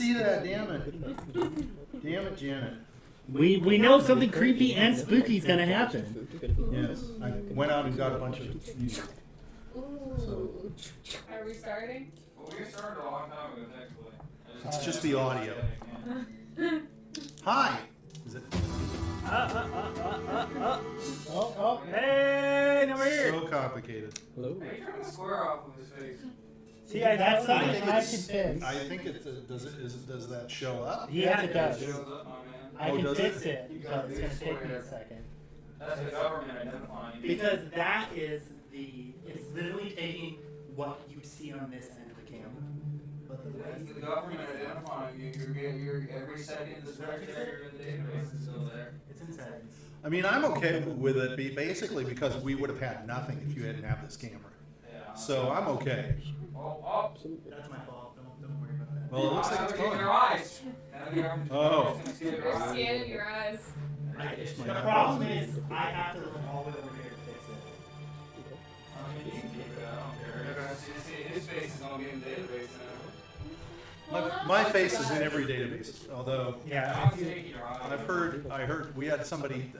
see that. Damn it. Damn it, Janet. We know something creepy and spooky is gonna happen. Yes. I went out and got a bunch of music. Ooh. Are we starting? Well, we started a long time ago, technically. It's just the audio. Hi. Is it? Oh, hey, now we're here. So complicated. Hello. Hey, turn the square off with his face. See, that's something think I can it's- fix. I think does that show up? Yes, it does. Shows up, my man. I Oh, can does fix it? it, but it's gonna take me a second. That's the government identifying you. Because that is it's literally taking what you see on this end of the camera. But the That's way the government identifying you. You're every second the secretary of the database is still there. it's insane. I mean, I'm okay with it basically because we would have had nothing if you hadn't have this camera. Yeah. So I'm okay. Oh, That's my fault. Don't worry about that. Well, it looks like it's Keep going. your eyes. Oh. You're scanning your eyes. The problem is I have to look all the way over here to fix it. You can keep it. I don't care. You're gonna see his face is gonna be in the database now. My face is in every database, although Yeah. I'm taking your eyes. I heard we had somebody,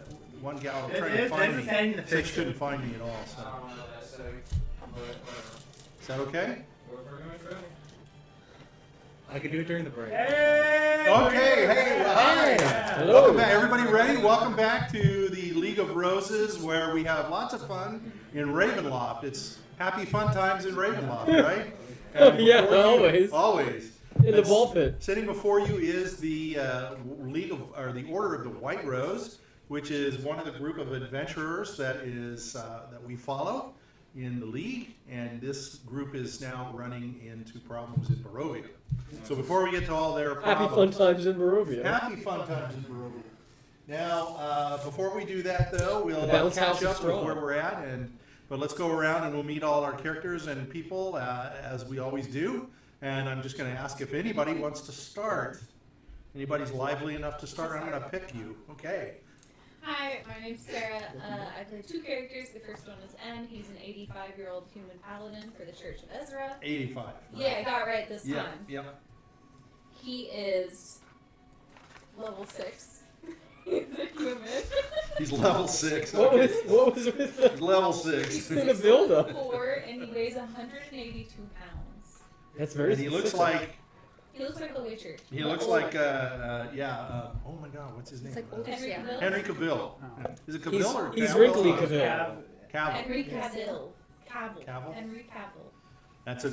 one gal It trying to is find me, saying to said fix she couldn't it. find me at all. I So don't know that setting, but whatever. is that okay? We're pretty much ready. I can do it during the break. Hey! Okay, hey, hi. Hello. Welcome back. Everybody ready? Welcome back to the League of Roses, where we have lots of fun in Ravenloft. It's happy fun times in Ravenloft, right? And Yeah, before you- always. Always. In the ball pit. Sitting before you is the the Order of the White Rose, which is one of the group of adventurers that we follow in the league, and this group is now running into problems in Barovia. So before we get to all their Happy fun problems, times in Barovia. happy fun times in Barovia. Now, before we do that, though, we'll The bounce house catch is up with strong. where we're at, but let's go around and we'll meet all our characters and people as we always do. And I'm just going to ask if anybody wants to start. Anybody's lively enough to start? I'm going to pick you. Okay. Hi, my name's Sarah. I play two characters. The first one is N. He's an 85-year-old human paladin for the Church of Ezra. 85. Right. Yeah, I got it right this Yeah. time. Yep. He is level 6. He's a human. He's level 6. What Okay. was with the He's level 6. He's in the build-up? 6'4", and he weighs 182 pounds. That's very And he looks specific. like He looks like The Witcher. oh my God, what's his name? Henry Cavill. Henry Cavill. Is it Cavill He's- or he's Cavill? wrinkly Or Cavill. Cavill. Henry Cavill. Cavill? Henry Cavill. That's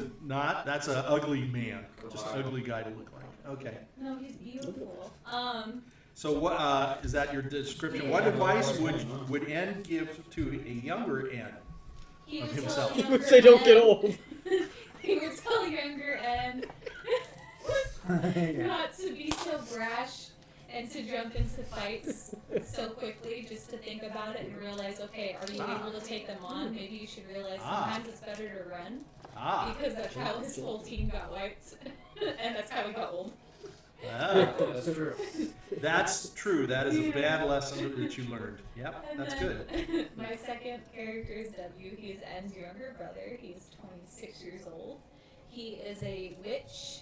an ugly man. Just an ugly guy to look like. Okay. No, he's beautiful. So what is that your description? What advice would N give to a younger N? He Of would himself. tell He would younger say don't get N- old. He would tell younger and not to be so brash and to jump into fights so quickly, just to think about it and realize, okay, are you able to take them on? Maybe you should realize sometimes it's better to run, because that's how his whole team got wiped, and that's how he got old. That's true. That's true. That is a bad lesson that you learned. Yep, And that's then good. My second character is W. He's N's younger brother. He's 26 years old. He is a witch,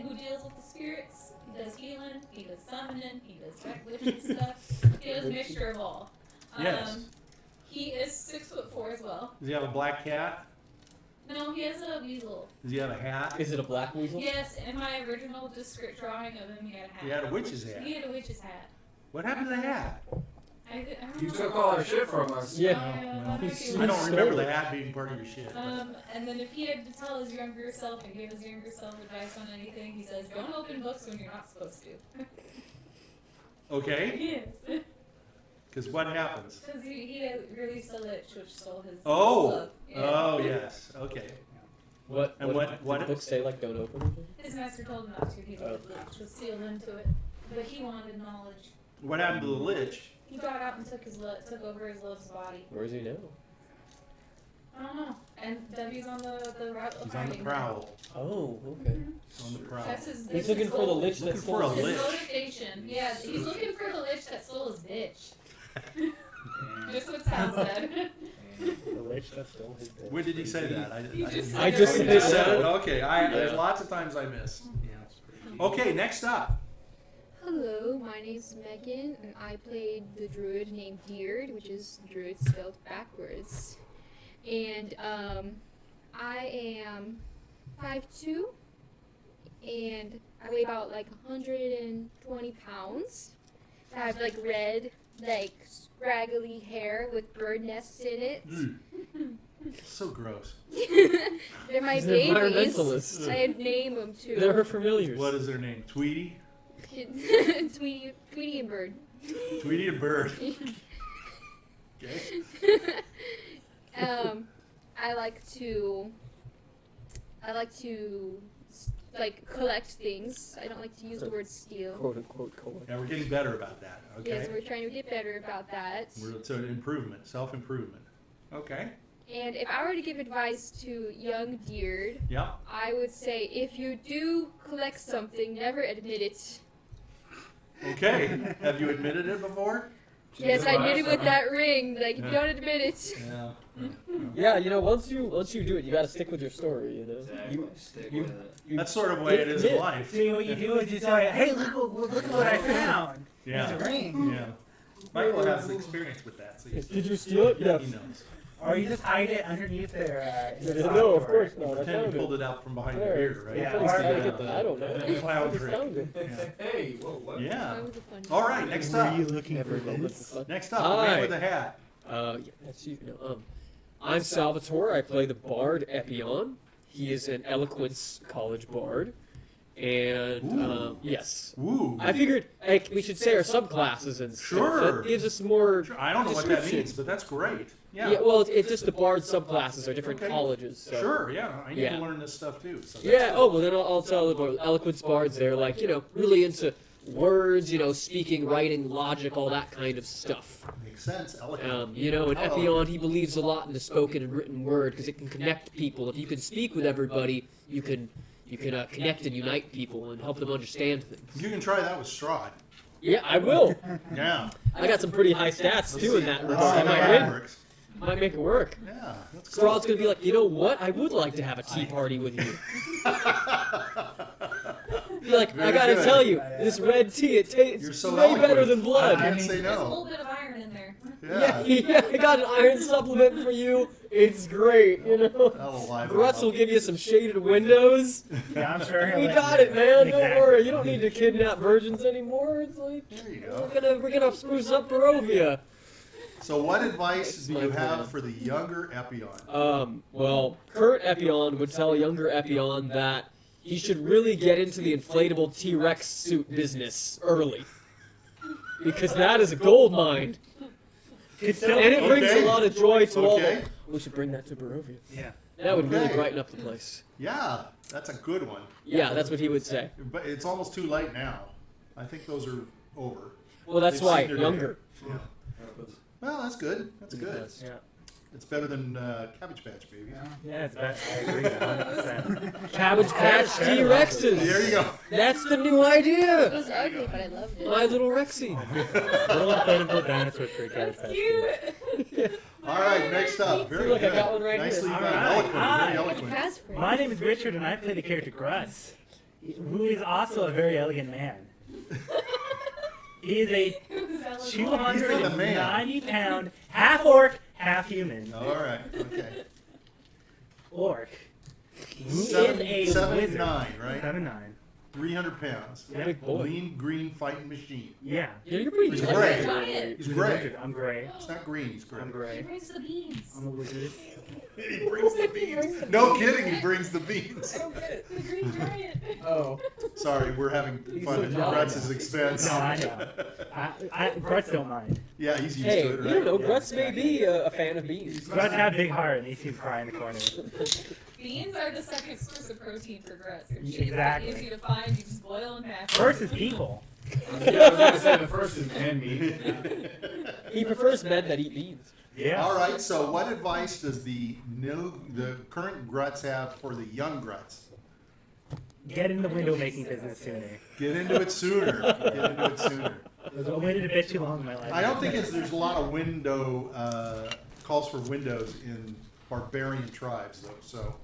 who deals with the spirits. He does healing, he does summoning, he does witch stuff. He does a mixture of all. Yes. He is 6'4" as well. Does he have a black cat? No, he has a weasel. Does he have a hat? Is it a black weasel? Yes, in my original drawing of him, he had a hat. He had a witch's hat. He had a witch's hat. What happened to the hat? I don't You know. took all our shit from us. Yeah. that might be I don't right. remember the hat being part of your shit. And then if he had to tell his younger self and give his younger self advice on anything, he says, don't open books when you're not supposed to. Okay? Yes. Because what happens? Because he had released a lich which stole his Oh. love. Yeah. Oh, yes. Okay. What? And what did the book say? Like don't open it? His master told him not to. He let the lich was sealed into it. But he wanted knowledge. What happened to the lich? He got out and took over his love's body. Where is he now? I don't know. And W's on the route of He's on the finding prowl. Oh, okay. On the prowl. That's his. He's that's looking his for the goal. lich Looking that for a stole His lich. motivation. Yeah, he's looking for the lich that stole his bitch. Just what Sal said. The lich that stole his bitch. When did he say that? He just I said just it. Oh, you just said it? Okay. There's lots of times I miss. Yeah. Okay, next up. Hello, my name's Meagan, and I played the druid named Diurd, which is druid spelled backwards. And I am 5'2", and I weigh about like 120 pounds. I have like red, like scraggly hair with bird nests in it. So gross. They're my They're babies. environmentalists. I name them too. They're her familiars. What is their name? Tweety? Tweety and Bird. Tweety and Bird. Okay. I like to like collect things. I don't like to use the word steal. Quote unquote collect. Now we're getting better about that. Okay. Yes, we're trying to get better about that. It's an improvement, self-improvement. Okay. And if I were to give advice to young Diurd, Yeah. I would say if you do collect something, never admit it. Okay. Have you admitted it before? Yes, I did it with that ring. Like, don't admit it. Yeah. Yeah, you know, once you do it, you gotta stick with your story. You know, Exactly. Stick you- with it. That's sort of the way it is in Yeah. life. See, what you do is you tell you, hey, look at what I found. Yeah. It's a ring. Yeah. Michael has experience with that. So Did you steal it? he Yes. knows. Or you just hide it underneath their No, of course not. I Pretend found you pulled it. it out from behind your There. ear, right? Yeah. Thanks, Or- I get that. I don't know. Cloud I just trick. found it. Yeah. Hey, whoa, what? Yeah. That was a fun All right. Next up. looking Every moment is fun. Next up. The man Hi. with the hat. Yeah, that's you. No, I'm Salvatore. I play the bard Epion. He is an eloquence college bard, and Ooh. yes, Woo. I figured like we should say our subclasses and stuff. Sure. That gives us more. Sure, I don't know what that description. means, but that's great. Yeah. Yeah, well, it's just the bard subclasses are different Okay. colleges. So. Sure. Yeah. I need Yeah. to learn this stuff too. So Yeah. Oh well, then I'll tell the eloquence bards. They're like really into words, speaking, writing, logic, all that kind of stuff. Makes sense. Eloquent. And How Epion, he believes a lot in the spoken and written word because it can connect people. If you can speak with everybody, you can connect and unite people and help them understand things. You can try that with Strahd. Yeah, I will. Yeah. I got some pretty high stats too in that. Let's regard. see I might how that win. works. Might make it work. Yeah. That's cool. Strahd's gonna be like, you know what? I would like to have a tea party with you. Be like, Very I gotta good. tell you, this red tea, it You're tastes so way eloquent. better than I blood. can't say There's a no. little bit of iron in there. Yeah. Yeah, I got an iron supplement for you. It's great, That'll liven Grutz up. will give you some shaded windows. Yeah, I'm sure he'll We let got you it, do man. Don't Exactly. worry. You don't need to kidnap virgins anymore. It's like There you go. we're gonna spruce up Barovia. So, what advice That's do my you plan. have for the younger Epion? Well, current Epion would tell younger Epion that he should really get into the inflatable T-Rex suit business early. Because that is a gold mine. Could still And it brings Okay. a lot of joy to all. Okay. We should bring that to Barovia. Yeah. That would really Okay. brighten up the place. Yeah, that's a good one. Yeah, that's what he would say. But it's almost too late now. I think those are over. Well, that's They've why seen their younger. Yeah. Well, that's good. That's good. Yes. Yeah. It's better than Cabbage Patch Babies. Yeah, it's best. I agree 100%. Cabbage Patch T-Rexes. There you go. That's the new It idea. was ugly, but I loved it. My little Rexy. Little inflatable dinosaurs for your cat. That's cute. All right, next up. Very Feel like I good. got one right Nicely here. done. All right. Eloquent. Hi. Very eloquent. Casper. My name is Richard, and I play the character Grutz, who is also a very elegant man. He is a He's the man. 290-pound, half orc, half human All right. Okay. orc. Who is a Seven, wizard. 9, right? 7'9". 300 pounds. Yeah. Big boy. Lean, green, fighting machine. Yeah. Yeah, you're pretty He's good. gray. Giant. He's He's a gray. wizard. I'm gray. It's not green. He's gray. I'm He gray. brings the beans. I'm a wizard. He brings the beans. No kidding. He brings the beans. The green giant. Oh. Sorry, we're having He's fun so at jolly. Grutz's expense. No, I know. Grutz don't mind. Yeah, he's used Hey, to you it, don't right? know. Yeah. Grutz may be a fan of beans. Grutz have a big heart, and he seems cry in the corner. Beans are the second source of protein for Grutz. They're cheap, Exactly. easy to find. You just boil and mash. First is people. Yeah, I was gonna say the first is man meat. He prefers men that eat beans. Yeah. All right. So, what advice does the current Grutz have for the young Grutz? Get in the window making business sooner. Get into it sooner. Get into it sooner. I waited a bit too long in my life. I don't think there's a lot of calls for windows in barbarian tribes though, so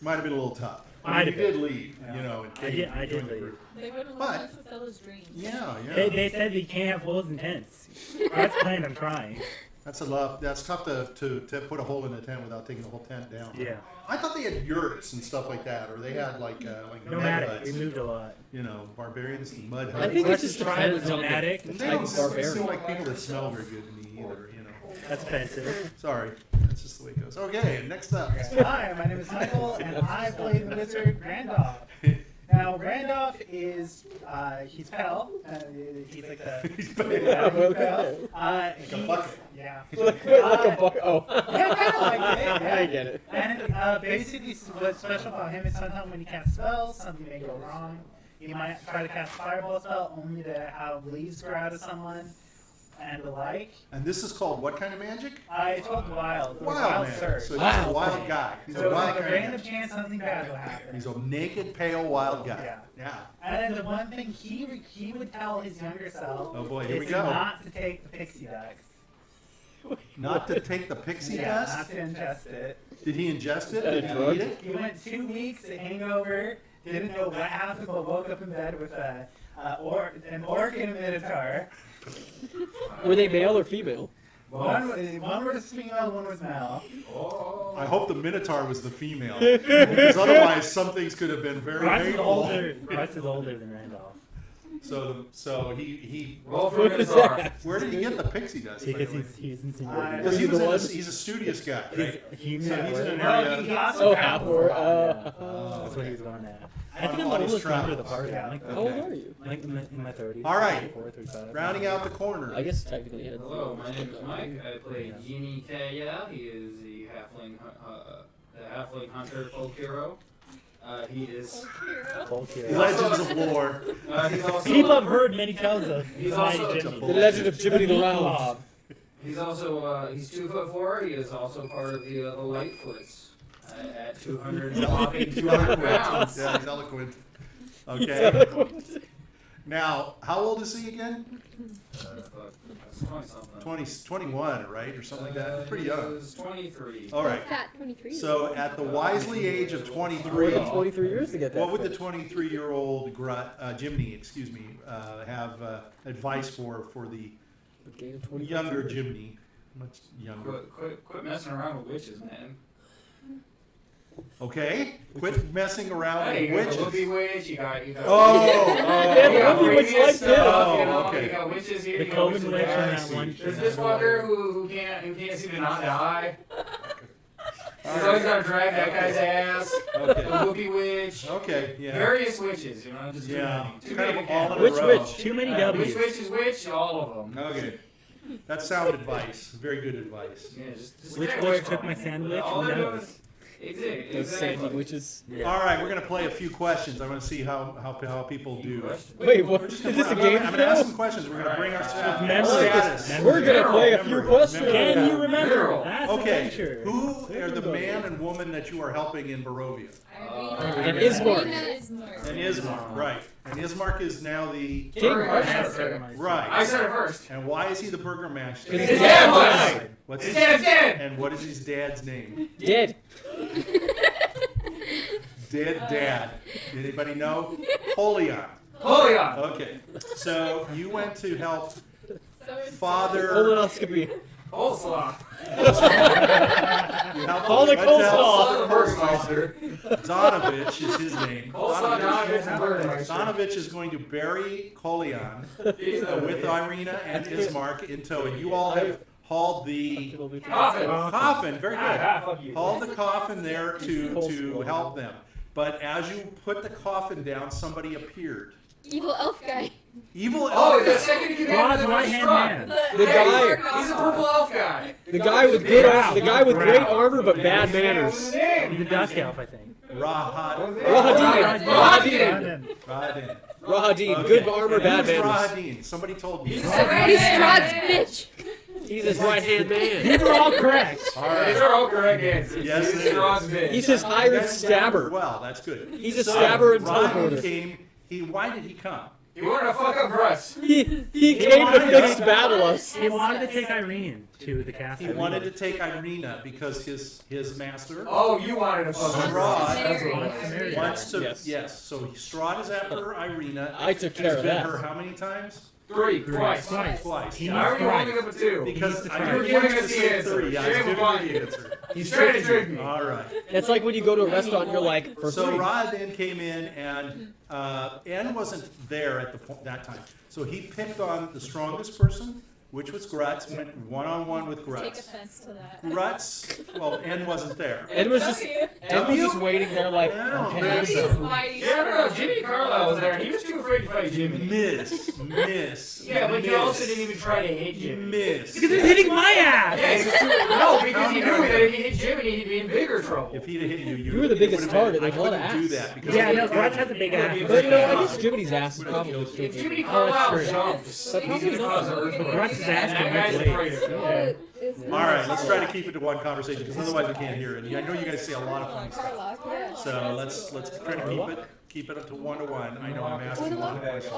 might have been a little tough. You did leave, you know. I did leave. They wouldn't But- let him fulfill his dreams. Yeah. They said we can't have holes in tents. That's planned on trying. That's tough to put a hole in a tent without taking the whole tent down. Yeah. I thought they had yurts and stuff like that, or they had like mud Nomadic. huts. We moved a lot. You know, barbarians and mud huts. I think it Let's just try depends on nomadic. the They type don't of seem barbarian. like people that smell very good to me either. You know. That's offensive. Sorry, that's just the way it goes. Okay, next up. Hi, my name is Michael, and I play the wizard Randolph. Now, Randolph is, he's pale. He's like the... He's pale. Yeah, he's pale. Like a bucket. Yeah. Like a buck. Oh. Yeah, kind of like it, yeah. I get it. And basically, what's special about him is sometimes when he casts spells, something may go wrong. He might try to cast a fireball spell only to have leaves grow out of someone and the like. And this is called what kind of magic? It's called wild. Or Wild magic. surge. So he's Wow. a wild guy. He's So a wild like a kind of random magic. chance something bad will happen. He's a naked, pale, wild guy. Yeah. Yeah. And then the one thing he would tell his younger self Oh boy, is here we to go. not to take the pixie dust. Not to take the pixie Yeah, dust. not to ingest it. Did he ingest it? Is that a Did drug? he eat it? He went 2 weeks, a hangover, didn't know what happened, but woke up in bed with an orc and a minotaur. Were they male or female? One was female, one was male. Oh. I hope the Minotaur was the female, because otherwise some things could have been very Grutz is painful. older. Grutz is older than Randolph. So he. Roll for What a is Minotaur. that? Where did he get the pixie dust? by Because the way? he's in Because Is he the one? he's a studious guy, right? He's So he's in an Well, area. he also Oh, had- half or That's what he was going at. I think I'm the On his oldest member of the travels. party. Yeah. I'm like, How old are you? like in my 30s. All right. 34, 35. Rounding out the corner. I guess technically. Yeah. Hello, my name is Mike. I play Jiminy Carlyle. He is the halfling hunter folk hero. He is. Folk hero. Legends of lore. He's also. People have heard many tales of He's Mighty also- Jimmy. The Legend of Jiminy the Round. He's also. He's 2'4". He is also part of the Lightfoots. At 200 pounds. Yeah, he's eloquent. Okay. Now, how old is he again? That's 20 something. 21, right, or something like that. Pretty young. He's 23. All right. Fat 23. So at the wisely age of More 23, than 23 years to get that. what would the 23-year-old Jiminy, have advice for the Gain of 20 younger Jiminy? Much younger. Quit messing around with witches, man. Okay? Quit messing around Hey, with you got the witches. Whoopi witch, you got. Oh! Yeah, you got Whoopi witch previous likes stuff, him. you know, Oh, okay. You got witches here, The you got Coven witches witch there. and that one. There's this fucker who can't seem to not die. He's always got to drag that guy's ass. The Okay. Whoopi witch. Okay, yeah. Various witches, you know, just Yeah. too Kind many. of all in a Which row. witch? Too many Which W's. witch is which? All of them. Okay. That's sound advice. Very good advice. Yeah, just Which stay away witch from took them. my sandwich? All Who they're doing knows? is Those sandy exactly. witches. All right, we're going to play a few questions. I want to see how people do. Wait, what? Is this a I'm game going to ask show? some questions. We're going to bring our Memory. status. We're gonna play a few Memory. questions. Can you remember? Literal. That's Okay, adventure. who are the man and woman that you are helping in Barovia? And Ismark. And Ismark, right. And Ismark is now the... King Burgermeister. Right. I said it first. And why is he the burgermaster? Because His his dad dad died. What's His his, dad's dead. and what is his dad's name? Dead. Dead dad. Anybody know? Holion. Holy on. Okay. So you went to help Father. Father... Colonoscopy. Coleslaw. You helped All the you went to help coleslaw. Father Donovich is his name. Coleslaw, Donovich, and Burgermeister. Donovich is going to bury Colion He's a with Irina and Ismark in tow, and you all have hauled the coffin. coffin. Very good. Fuck you. Hauled the coffin there to help them. But as you put the coffin down, somebody appeared. Evil elf guy. Evil Oh, elf. the second in command God's of the right-hand Strahd. man. The guy. He's a purple elf guy. The guy with good. The guy with great armor but bad What's manners. his name? He's a dusk elf, I think. Rahad. Rahadin. Rahadin. Rahadin. Rahadin. Okay. Good armor, And bad who's manners. Rahadin? Somebody told me. He's He's right-hand man. Strahd's bitch. He's his right hand man. These are all correct. All These right. are all correct answers. Yes, He's it is. Strahd's bitch. He's his hired That's stabber. Well, that's good. He's a So, stabber and Rahadin teleporter. came. Why did he come? He wanted to fuck up Grutz. He came to fix battle us. He wanted to take Irene to the castle. He wanted to take Irina because his master. Oh, you wanted to fuck up Grutz. Mary. Wants to, Yes. yes. So Strahd is after Irina. I took care He's of been that. her how many times? Twice. Twice. He I already needs rolled up a 2. Because I You're didn't giving want you us to the say answer. 3. Yeah, I was Shame giving upon you you. the answer. He's trying to trick me. All right. It's like when you go to a restaurant and you're like, for So free. Rod then came in, and N wasn't there at that time. So he picked on the strongest person, which was Grutz, went one-on-one with Take Grutz. offense to that. Grutz, well, N wasn't there. Ed was just Okay. Ed was just waiting there like, I don't okay. think He's so. mighty Yeah, no, strong. Jiminy Carlyle was there, and he was too afraid to fight Jiminy. Miss. Yeah, but he miss, also didn't even try to hit Jiminy. Miss. Because he's hitting my ass. Yeah, no, because he knew that if he hit Jiminy, he'd be in bigger trouble. If he'd have hit you, You were the biggest target, like, I what couldn't an do ass. that because Yeah, no, Grutz has a big ass. But no, I guess Jiminy's ass is probably If stupid. Jiminy Oh, Carlyle that's true. jumps, But he's gonna cause an earthquake. Grutz's ass That can guy's make afraid of waves. it. All right, let's try to keep it to one conversation because otherwise we can't hear it. I know you guys say a lot of funny stuff. Carlock, yeah. So let's try to keep it up to 1-to-1. I know I'm asking a lot of questions.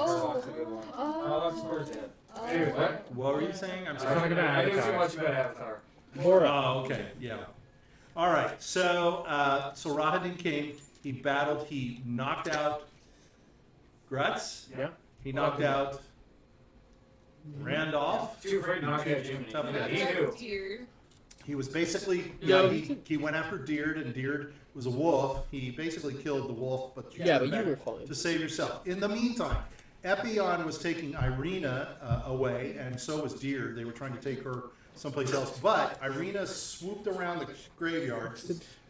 Dude, what? What were you saying? I'm Talking sorry. about I didn't see Avatar. much about Avatar. Oh, okay, yeah. All right, so Rahadin came. He battled. He knocked out Grutz. Yeah. He knocked out Randolph. Too afraid to knock out Jiminy. Tough guy. He knew. Dear. He was basically No, he went after Diurd, and Diurd was a wolf. He basically killed the wolf, but Yeah, turned but you back were fine. to save yourself. In the meantime, Epion was taking Irina away, and so was Diurd. They were trying to take her someplace else, but Irina swooped around the graveyard,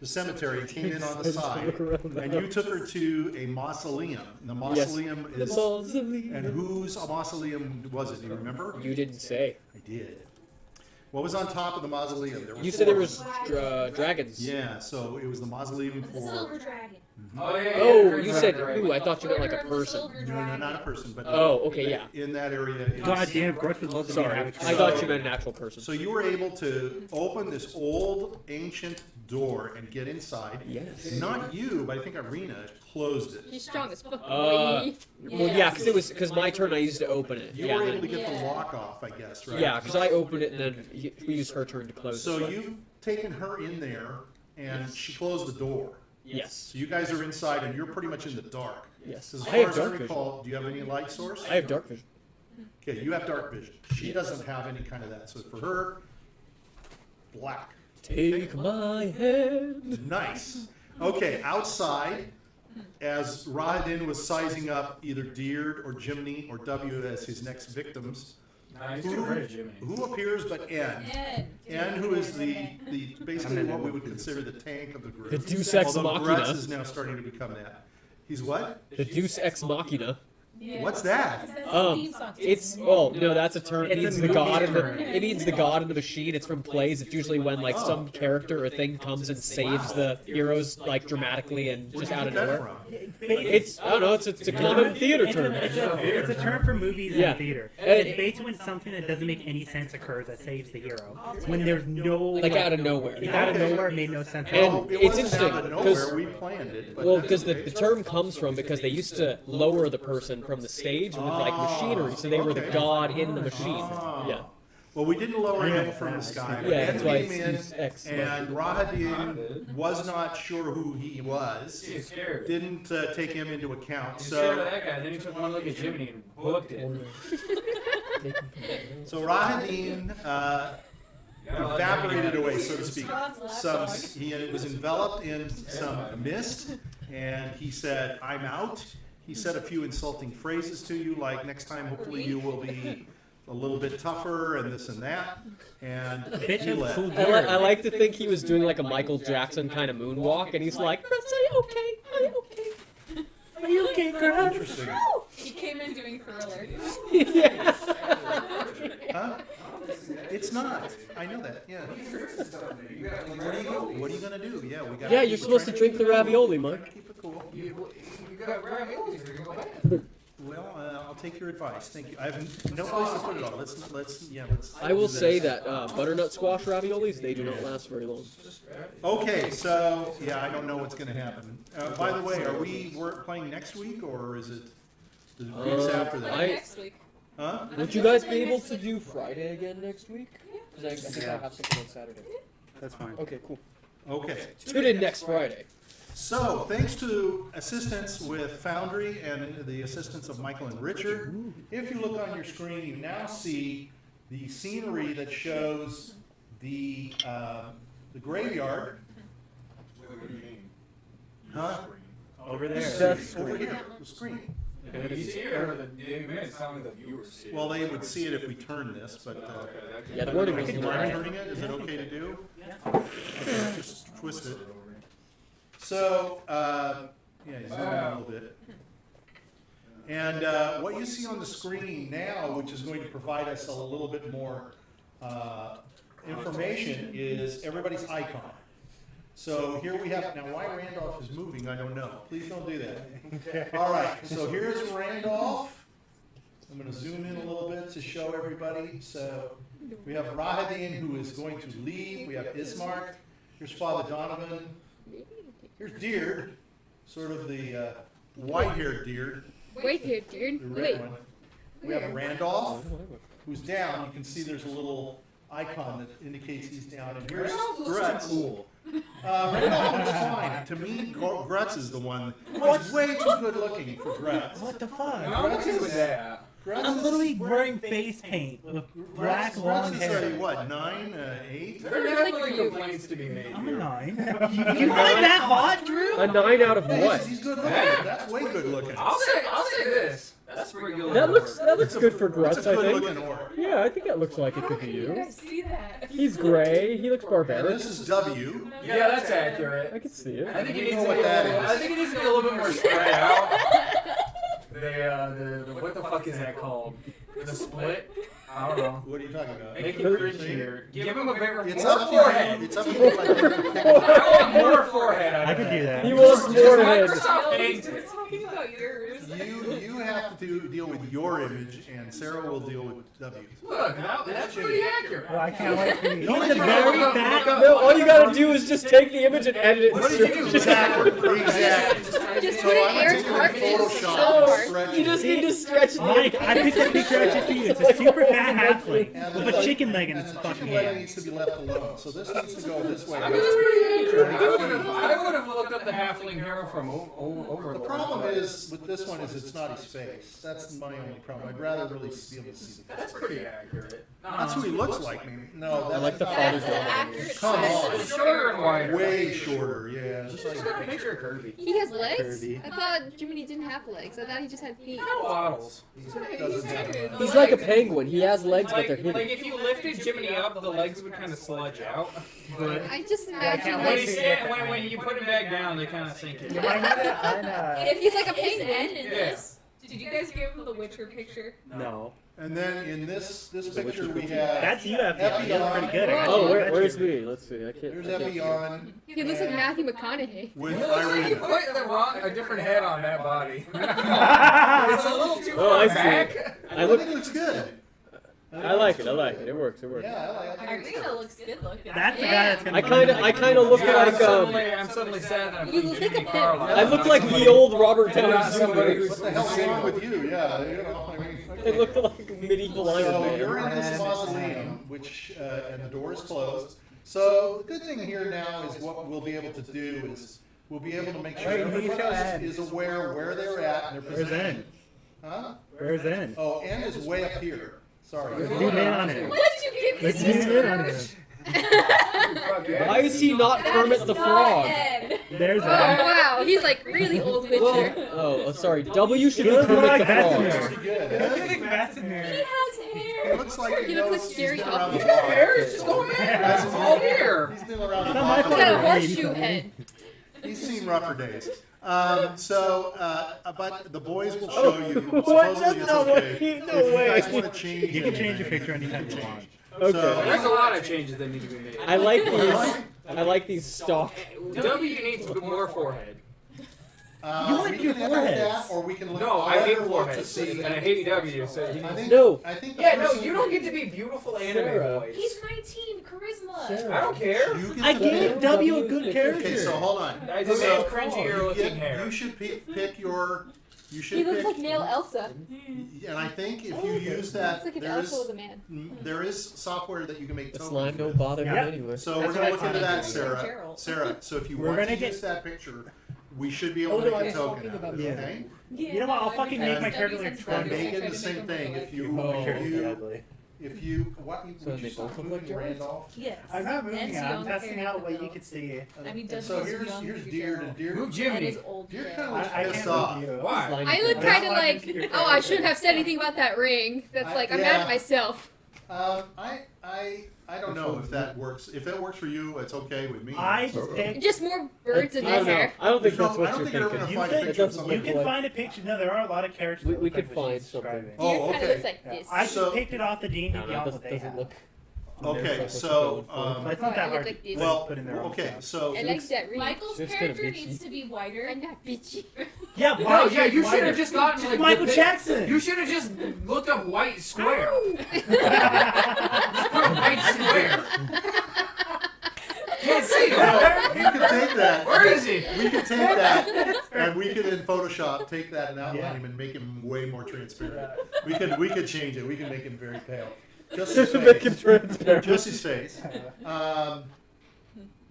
the cemetery, and came in on the side, and you took her to a mausoleum. And the mausoleum The is, mausoleum. and whose mausoleum was it? Do you remember? You didn't say. I did. What was on top of the mausoleum? There were You said there four. was dragons. Yeah, so it was the mausoleum The silver for. dragon. Oh, yeah, Oh, you said who? I thought you meant like a Order of the person. Silver No, Dragon. not a person, but. Oh, okay, yeah. In that area. is- God damn, Grutz would love to be an Sorry, Avatar. I thought you meant an actual person. So you were able to open this old ancient door and get inside. Yes. Not you, but I think Irina closed it. He's strong as fuck. Well, yeah, because my turn I used to open it. You Yeah, were and able to then- get the Yeah. lock off, I guess, right? yeah, because I opened it and then we used her turn to close So it. you've taken her in there, and she closed the door. Yes. So you guys are inside, and you're pretty much in the dark. Yes. As I far have as I dark vision. recall, do you have any light source? I have dark vision. Okay, you have dark vision. She doesn't have any kind of that. So for her, black. Take my hand. Nice. Okay, outside, as Rahadin was sizing up either Diurd or Jiminy or W as his next victims, Nah, he's too afraid of Jiminy. who appears but N? Ed. N, who is the basically what we would consider the tank of the group. The Deus Ex Although Machina. Grutz is now starting to become that. He's what? The Deus Ex Machina. Yeah. What's that? That's the theme song. It's no, that's a term. It It's means a the god in movie the. term. It means the god in the machine. It's from plays. It's usually when like some character or thing comes and saves the heroes like dramatically and Where'd just you out get of that nowhere. from? It's I don't know. It's a common theater term. It's a term for movies Yeah. and theater. And- It's basically when something that doesn't make any sense occurs that saves the hero. When there's no Like out of nowhere. It's out of nowhere, it made no sense. And Well, it it's wasn't interesting, out of 'cause- nowhere. We planned it. But Well, that's because the okay. term comes from because they used to lower the person from the stage with like machinery, so they were the okay. god in the machine. Ah. Yeah. Well, we didn't lower him from the sky. but Yeah, N that's why came it's in, Deus Ex. and Rahadin was not sure who he was. He's scared. Didn't take him into account. He's scared of So, that guy. Then he took one look at Jiminy and booked it. so Rahadin evaporated away, so to speak. Some he was enveloped in some mist, and he said, "I'm out." He said a few insulting phrases to you, like "Next time, hopefully, you will be a little bit tougher," and this and that. And Bitch, he I'm left. cool. I like to think he was doing like a Michael Jackson kind of moonwalk, and he's like, "That's okay, I'm okay." Are you okay, girl? Interesting. He came in doing Thriller. Yeah. Huh? It's not. I know that. Yeah. What are you gonna do? Yeah, we got. Yeah, you're supposed to drink the ravioli, Mike. Keep it cool. You got raviolis. You're gonna go bad. Well, I'll take your advice. Thank you. I have no place to put it all. Let's. I will do this. say that butternut squash raviolis, they do not last very long. Okay, so yeah, I don't know what's gonna happen. By the way, are we playing next week or is it? the weeks after that. Next week. Huh? Would you guys be able to do Friday again next week? Because I think I have something on Saturday. That's fine. Okay, cool. Okay. Tune in next Friday. So, thanks to assistance with Foundry and the assistance of Michael and Richard, if you look on your screen, you now see the scenery that shows the graveyard. What do you mean? Huh? Over there. Over here, the screen. Do you see it or the it's telling the viewers see it? Well, they would see it if we turn this, but Yeah, the wording was am right. I turning it? Is it okay to do? Okay, just twist it. So, yeah, you zoom in a little bit. And what you see on the screen now, which is going to provide us a little bit more information, is everybody's icon. So here we have, now why Randolph is moving, I don't know. Please don't do that. All right, so here's Randolph. I'm going to zoom in a little bit to show everybody. So we have Rahadin, who is going to leave. We have Ismark. Here's Father Donovan. Here's Diurd, sort of the white-haired Diurd, Wait here, dude. the red Wait. one. We have Randolph, who's down. You can see there's a little icon that indicates he's down. And here's Grutz. Cool. Randolph looks fine. To me, Grutz is the one. He's way too good looking for Grutz. What the fuck? I'm okay with that. Grutz I'm is- literally wearing face paint with black Grutz long is hair. a, what, 9, 8? There are definitely complaints to be made I'm a here. 9. You find that hot, Drew? A 9 out of Hey, what? he's good looking. That's way good looking. I'll say this. That's pretty good. That looks good for That's Grutz, a I good think. looking orc. Yeah, I think that looks like it How could be can you you. guys see that? He's gray. He looks And barbaric. this is W. Yeah, that's accurate. I can see it. I think it We needs know to what be that is. I think it needs to be a little bit more spread out. The what the fuck is that called? The split? I don't know. What are you talking about? Make it cringier. Give him a bigger It's more up to you. forehead. It's up to you. I want more forehead. out I of could that. do that. He wants Just more head. Microsoft No, hates we're it. talking about yours. You have to deal with your image, and Sarah will deal with W. Look, that's pretty accurate. Well, I can't wait for you. Don't He's a you very look up- fat. look up- No, all you gotta do is just take the image and edit it. What did you do? Exactly. Exactly. Just So put I an went air to cart in Photoshop, South Park. stretch You just need to stretch the Mike, I picked a picture of just for you. It's a super fat halfling and with the- a chicken leg in and its the fucking chicken leg hand. needs to be left alone. So this needs to go this way. I mean, that's pretty accurate. I would have looked up the halfling hero from over. The problem is with this one is it's not his face. That's my only problem. I'd rather really be able to see the face. That's pretty accurate. That's who he looks like, maybe. No, I that's like the not- father's That's the dog. accurate Come on. It's shorter and wider. Way shorter, yeah. It's like- Just got a picture of Kirby. He has legs? Kirby. I thought Jiminy didn't have legs. I thought he just had feet. Kind of waddles. doesn't have He's like a penguin. He has legs, but Like, they're hidden. like if you lifted Jiminy up, the legs would kind of sludge out. But I just imagine when, like when you put him back down, they kind of sink in. You might need it on, if he's like a Is Ed penguin. in this? Did you guys give him the Witcher picture? No. And then in this picture we have That's you, Epion. You look pretty good. Whoa. Oh, actually. where's me? Let's see. I can't. there's I can't see. Epion He looks like Matthew McConaughey. with It looks like you Irene. put a different head on that body. It's a little too Oh, far I see. back. I I look. think it looks good. I like it. I like it. It works. It works. Yeah, I like it. Irina looks good looking. That's the guy that's gonna I kind of look Yeah, like I'm suddenly sad that I'm You playing look like Jiminy a Carlyle. I look like the old Robert And not Downey somebody Jr. who's What the hell's wrong with you? Yeah, you know, I mean. I look like medieval Iron So Man. you're in this mausoleum, which and the door is closed. So the good thing here now is what we'll be able to do is we'll be able to make sure Wait, you everybody show Ed. is aware where they're at and their Where's position. N? Huh? Where's N? Oh, N is way up here. Sorry. Zoom in on him. What did you give me? Let's zoom in on him. Why is he not Kermit the Frog? There's Oh N. wow, he's like really old Witcher. Oh, sorry. W should He be looks Kermit like the Vesemir. Frog. Pretty good. He Vesemir. has It hair. looks like He he looks knows like he's Jerry been around the Hoffman. block. Hair, it's just going in. That's all here. He's been around the Not my block. He's got a fault. horseshoe head. He's seen rougher days. But the boys will show you. What? Supposedly That's it's not okay. what he- no If you way. guys want to change You can change anything, your picture you can anytime you change. want. Okay. So- There's a lot of changes that need to be made. I like these. I like these stock. W needs more forehead. You like we your can edit foreheads. that, or we can look No, I hate look to foreheads, see. and I hate W. So he I needs. think, No. I think the Yeah, no, person- you don't get to be beautiful anime Sarah. boys. He's 19. Charisma. I don't care. You get I to gave pick- W a good Okay, so character. hold on. I just So, have cringier looking hair. You should pick your You should He looks pick, like male Elsa. and I think if you use that, Looks like an there Elsa is with a man. there is software that you can make The tokens slime don't with. bother him Yeah. anyway. So That's we're gonna what look I into that, thought. Sarah. Gerald. Sarah, so if you We're want to gonna use get- that picture, we should be able to make a token out of it. Yeah. Okay. You know what, I'll fucking make my character like And Trundle. Megan, the same thing. If you if you what So would they you stop both look like moving Gerald? Randolph? Yes. I'm not moving And it, I'm young testing out what you Gerald. could see. I mean, And does so his here's young Deer Gerald and Deer. Move and Jiminy. his old Deer Gerald. kinda I looks can't pissed move off. you. Why? Slime I look don't- kind of That's why I like, think you're oh, I shouldn't have said anything about that ring. That's like, I'm mad Yeah. at myself. I don't know if that works. If that works for you, it's okay with me. I just picked. Just more birds in I the don't know. hair. I don't think No, that's I what don't you're think you're thinking. gonna You find a can, picture of doesn't somebody. you can like- find a picture. No, there are a lot of characters. We that look could like what find she's something. describing. Oh, Deer kind okay. of looks like Yeah. this. I just So- picked it off the D&D No, no, Beyond that what they doesn't have. look. Okay, That's so But it's not I that look hard. like this. well, put in their own okay, stuff. so I like that ring. Michael's Just kinda character bitchy. needs to be whiter. I'm not bitchy. Yeah, No, why? yeah, you Why should have not? just gotten like Michael the Jackson. You should have just looked up white square. Just put Why white square. Can't see him. you can take that. Where is he? We can take that, and we could in Photoshop take that and outline him and make him way more transparent. We could change it. We can make him very pale. Just his Make him face. transparent. Just his face.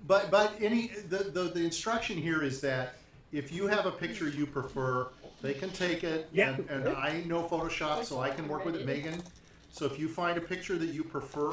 But the instruction here is that if you have a picture you prefer, they can take it. Yeah. And I know Photoshop, so I can work with it, Megan. So if you find a picture that you prefer,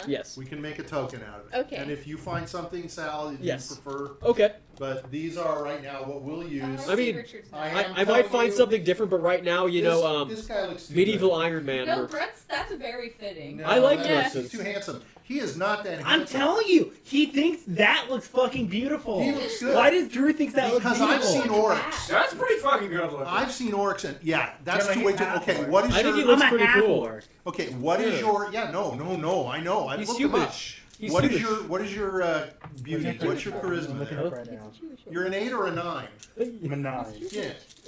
Yes. we can make a token out of it. Okay. And if you find something, Sal, that Yes. you prefer, Okay. but these are right now what we'll use. I mean, Richard's I not. am I might telling find you, something different, but right now, you this, know, this guy looks too medieval good. Iron Man No, works. Grutz, that's very fitting. No, I like that's- Grutz. He's too handsome. He is not that I'm handsome. telling you, he thinks that looks fucking beautiful. He looks good. Why does Drew think that looks Because beautiful? I've seen orcs. That's pretty fucking good looking. I've seen orcs, and yeah, that's Yeah, too but way he's too. half Okay, orc. what is I think he your? looks I'm a pretty half cool. orc. Okay, what is Yeah. your? Yeah, no. I He's looked him up. humish. He's What is humish. your beauty? What's your I'm charisma? looking There? up right now. You're an 8 or a 9? I'm a 9. Yeah,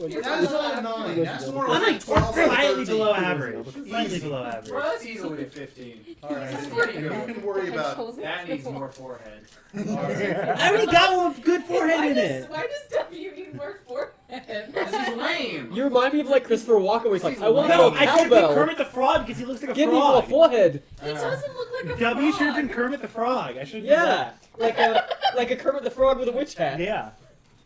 You're that's below not a 9. That's more I'm like like 12 or slightly 13. below average. Slightly Easy. below Well, average. that's easily a 15. All right, That's you pretty good. can worry about. That needs more forehead. I already got one with good forehead Why in does, it. why does W need more forehead? This is lame. You remind me of like Christopher Walken, where he's like, I want No, a I could have been cowbell. Kermit the Frog because he looks like a Give me a frog. forehead. He doesn't look like a W frog. should have been Kermit the Frog. I should. Yeah, like a Kermit the Frog with a witch hat. Yeah.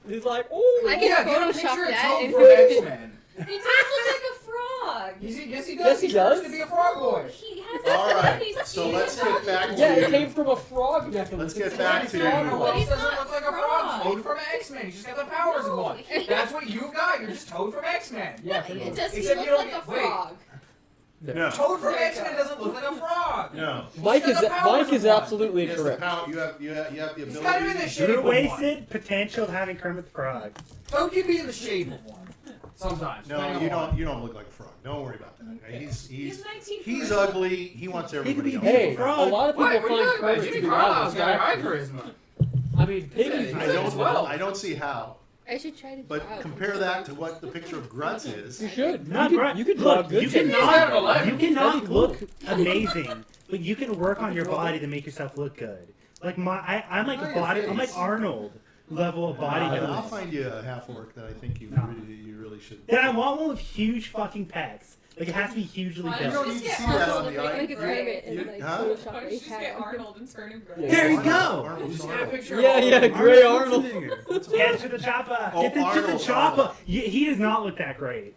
He's like, ooh. I can Yeah, get a Photoshop picture of that Toad and- from X-Men. He doesn't look like a frog. Yes, he does. Yes, he He's does. supposed to be a frog boy. He has All right, he's so let's get back to. Yeah, it came from a frog necklace. Let's get back to. But he's doesn't not look like a frog. frog. Toad from X-Men. He's just got the powers of No, one. he- That's what you've got. You're just Toad from X-Men. Yeah, pretty much. Does he Except look you don't like a get- wait. frog? No. Toad from There you X-Men go. doesn't look like a frog. No. Mike is absolutely Yes, the correct. power, you have the He's ability. kind of in the shape Drew of one. wasted potential of having Kermit the Frog. Toad can be in the shape of one. Sometimes. No, depending you on don't. You don't look like a frog. Don't worry about that. He's He's 19. he's ugly. He wants everybody be else. Hey, to a know. lot of people What? What are you find talking about? Kermit to Jiminy be Carlyle's got high rather charisma. I mean, Piggy's I don't see how. I should try to But draw it. compare that to what the picture of Grutz is. You should. Not you right. could, you could draw Look, good you things. got an cannot, 11. you cannot That'd be cool. look amazing, but you can work on your body to make yourself look good. Like I'm like a body. I'm like Arnold level of body. I'll building. find you a half orc that I think you No. really should. Then I want one with huge fucking pecs. Like it has to be hugely Why You built. don't don't need you to just see get that on Arnold the and eye. Like make a it Kermit gray? and like Huh? Photoshop Why don't you his just get hat. Arnold and turn him gray? Yeah. There you Arnold- go. Arnold's Just get a Arnold. picture of Yeah, all yeah, of them. Gray Arnold. Get to the chopper. Oh, Get to the Arnold, chopper. Arnold. He does not look that great.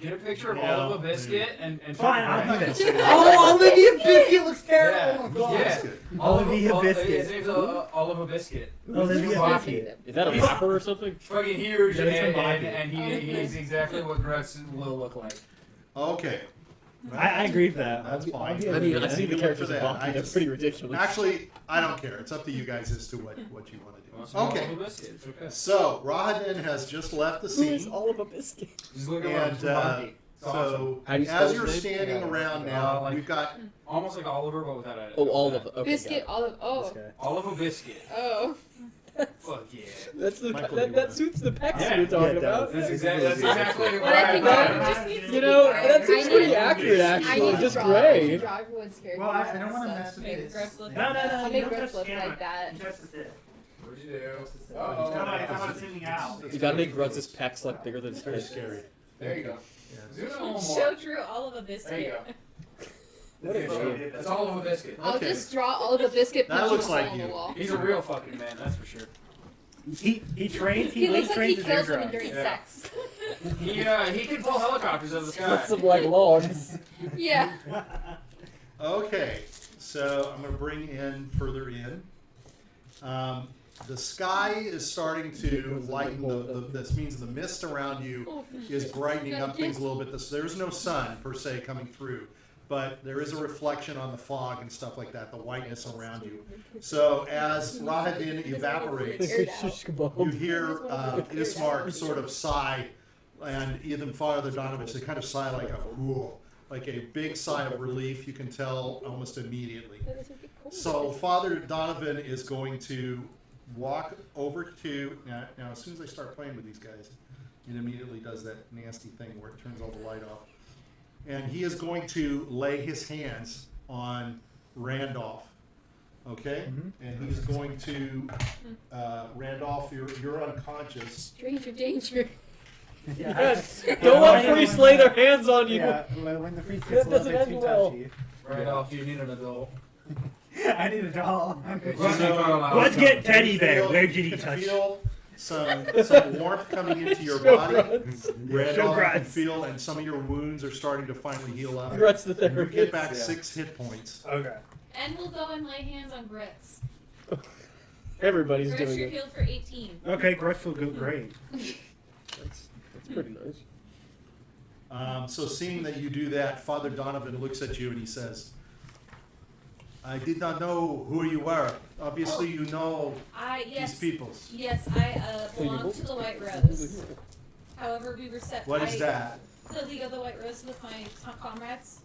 Get a picture of Yeah. Olive a Biscuit and Fine, turn I'll it do gray. that. say that. Oh, Olivia Biscuit looks Yeah. terrible. Oh my god. Yeah. That's good. Olivia Biscuit. His name's Olive a Biscuit. Olivia He's Biscuit. Is that a rapper or something? fucking huge, Yeah, he's from Bobby. and he's exactly what Grutz will look like. Okay, I agree with that. that's fine. I mean, I've seen the You can look characters for in that. Bucky. I They're just- pretty ridiculous. Actually, I don't care. It's up to you guys as to what you want to do. Olive Okay, a Biscuit. It's okay. so Rahadin has just left the Who is scene, Olive a Biscuit? Just look at and from Bobby. It's awesome. so How do you spell as his you're name? standing around now, like- we've got Almost like Oliver, but without it. Oh, Olive. Okay, Biscuit, olive. This Oh. guy. Olive a Biscuit. Oh. Fuck yeah. That's the Michael, that, you that wanna- suits the pecs Yeah, we were talking yeah, it about. does. That's exactly what But I think thought. Just needs to You be know, gray. that seems I pretty need- accurate I actually. need to Just draw gray. everyone's character. Well, I don't want to mess with Make this. Grutz look No, no, no. I'll You make don't Grutz touch the look camera. like that. You touch the tip. Where's do. He's talking about zooming out. You gotta make Grutz's pecs look bigger than his Very face. scary. There you go. Yeah. Zoom in a little Show more. Drew all of a biscuit. There you go. What a shame. That's all of a biscuit. I'll Okay. just draw all of a biscuit That punch looks on the like hole on you. the wall. He's a real fucking man, that's for sure. He trains. He looks leads like he trains kills as women during Yeah. sex. He can pull helicopters out of the sky. Put some like logs. Yeah. Okay, so I'm going to bring in further in. The sky is starting to lighten. This means the mist around you is brightening up things a little bit. There's no sun per se coming through, but there is a reflection on the fog and stuff like that, the whiteness around you. So as Rahadin evaporates, you hear Ismark sort of sigh, and even Father Donovich, they kind of sigh like a whoo, like a big sigh of relief. You can tell almost immediately. So Father Donovan is going to walk over to now. As soon as I start playing with these guys, it immediately does that nasty thing where it turns all the light off, and he is going to lay his hands on Randolph. Okay, and he's going to Randolph. You're unconscious. Stranger danger. Yes. Don't let priests lay their hands on you. Yeah, when the priest That gets a little doesn't bit end too well. touchy. Right off, do you need an adult? I need a doll. Jiminy Carlyle. Let's get Teddy You Bear. feel- Where did you he can touch? feel some warmth coming into your Show body. Grutz. Randolph, you can Grutz. feel, and some of your wounds are starting to finally heal up. Grutz the You get therapist. back 6 hit points. Okay. And we'll go and lay hands on Grutz. Everybody's Grutz, doing you're it. healed for 18. Okay, Grutz will go great. That's pretty nice. So seeing that you do that, Father Donovan looks at you and he says, I did not know who you were. Obviously you know Yes. these peoples. Yes, I belong to the White Rose. However, we were set. What is that? The League of the White Rose with my comrades.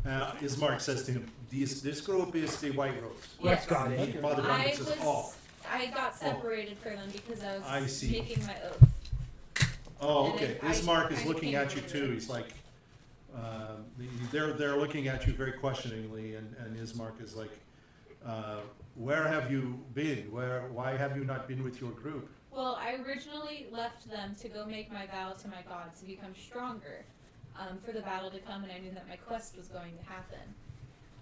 Ismark says to him, this group is the White Rose. Yes. got it. And Father Donovan says, oh. I got separated from them because I was I see. making my oath. Oh, And okay. I Ismark is kinda looking came at you over too. to- He's like, they're looking at you very questioningly, and Ismark is like, where have you been? Why have you not been with your group? Well, I originally left them to go make my vow to my god to become stronger for the battle to come, and I knew that my quest was going to happen.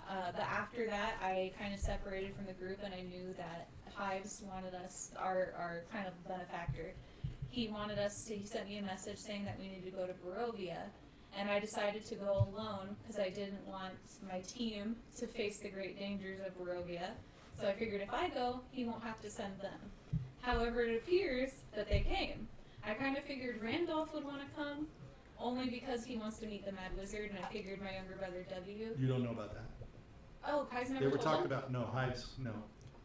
But after that, I kind of separated from the group, and I knew that Hives wanted us, our kind of benefactor, he wanted us to, he sent me a message saying that we needed to go to Barovia, and I decided to go alone because I didn't want my team to face the great dangers of Barovia. So I figured if I go, he won't have to send them. However, it appears that they came. I kind of figured Randolph would want to come, only because he wants to meet the Mad Wizard, and I figured my younger brother W. You don't know about that. Oh, Kai's never They were told talking him? about, no, Hives, no.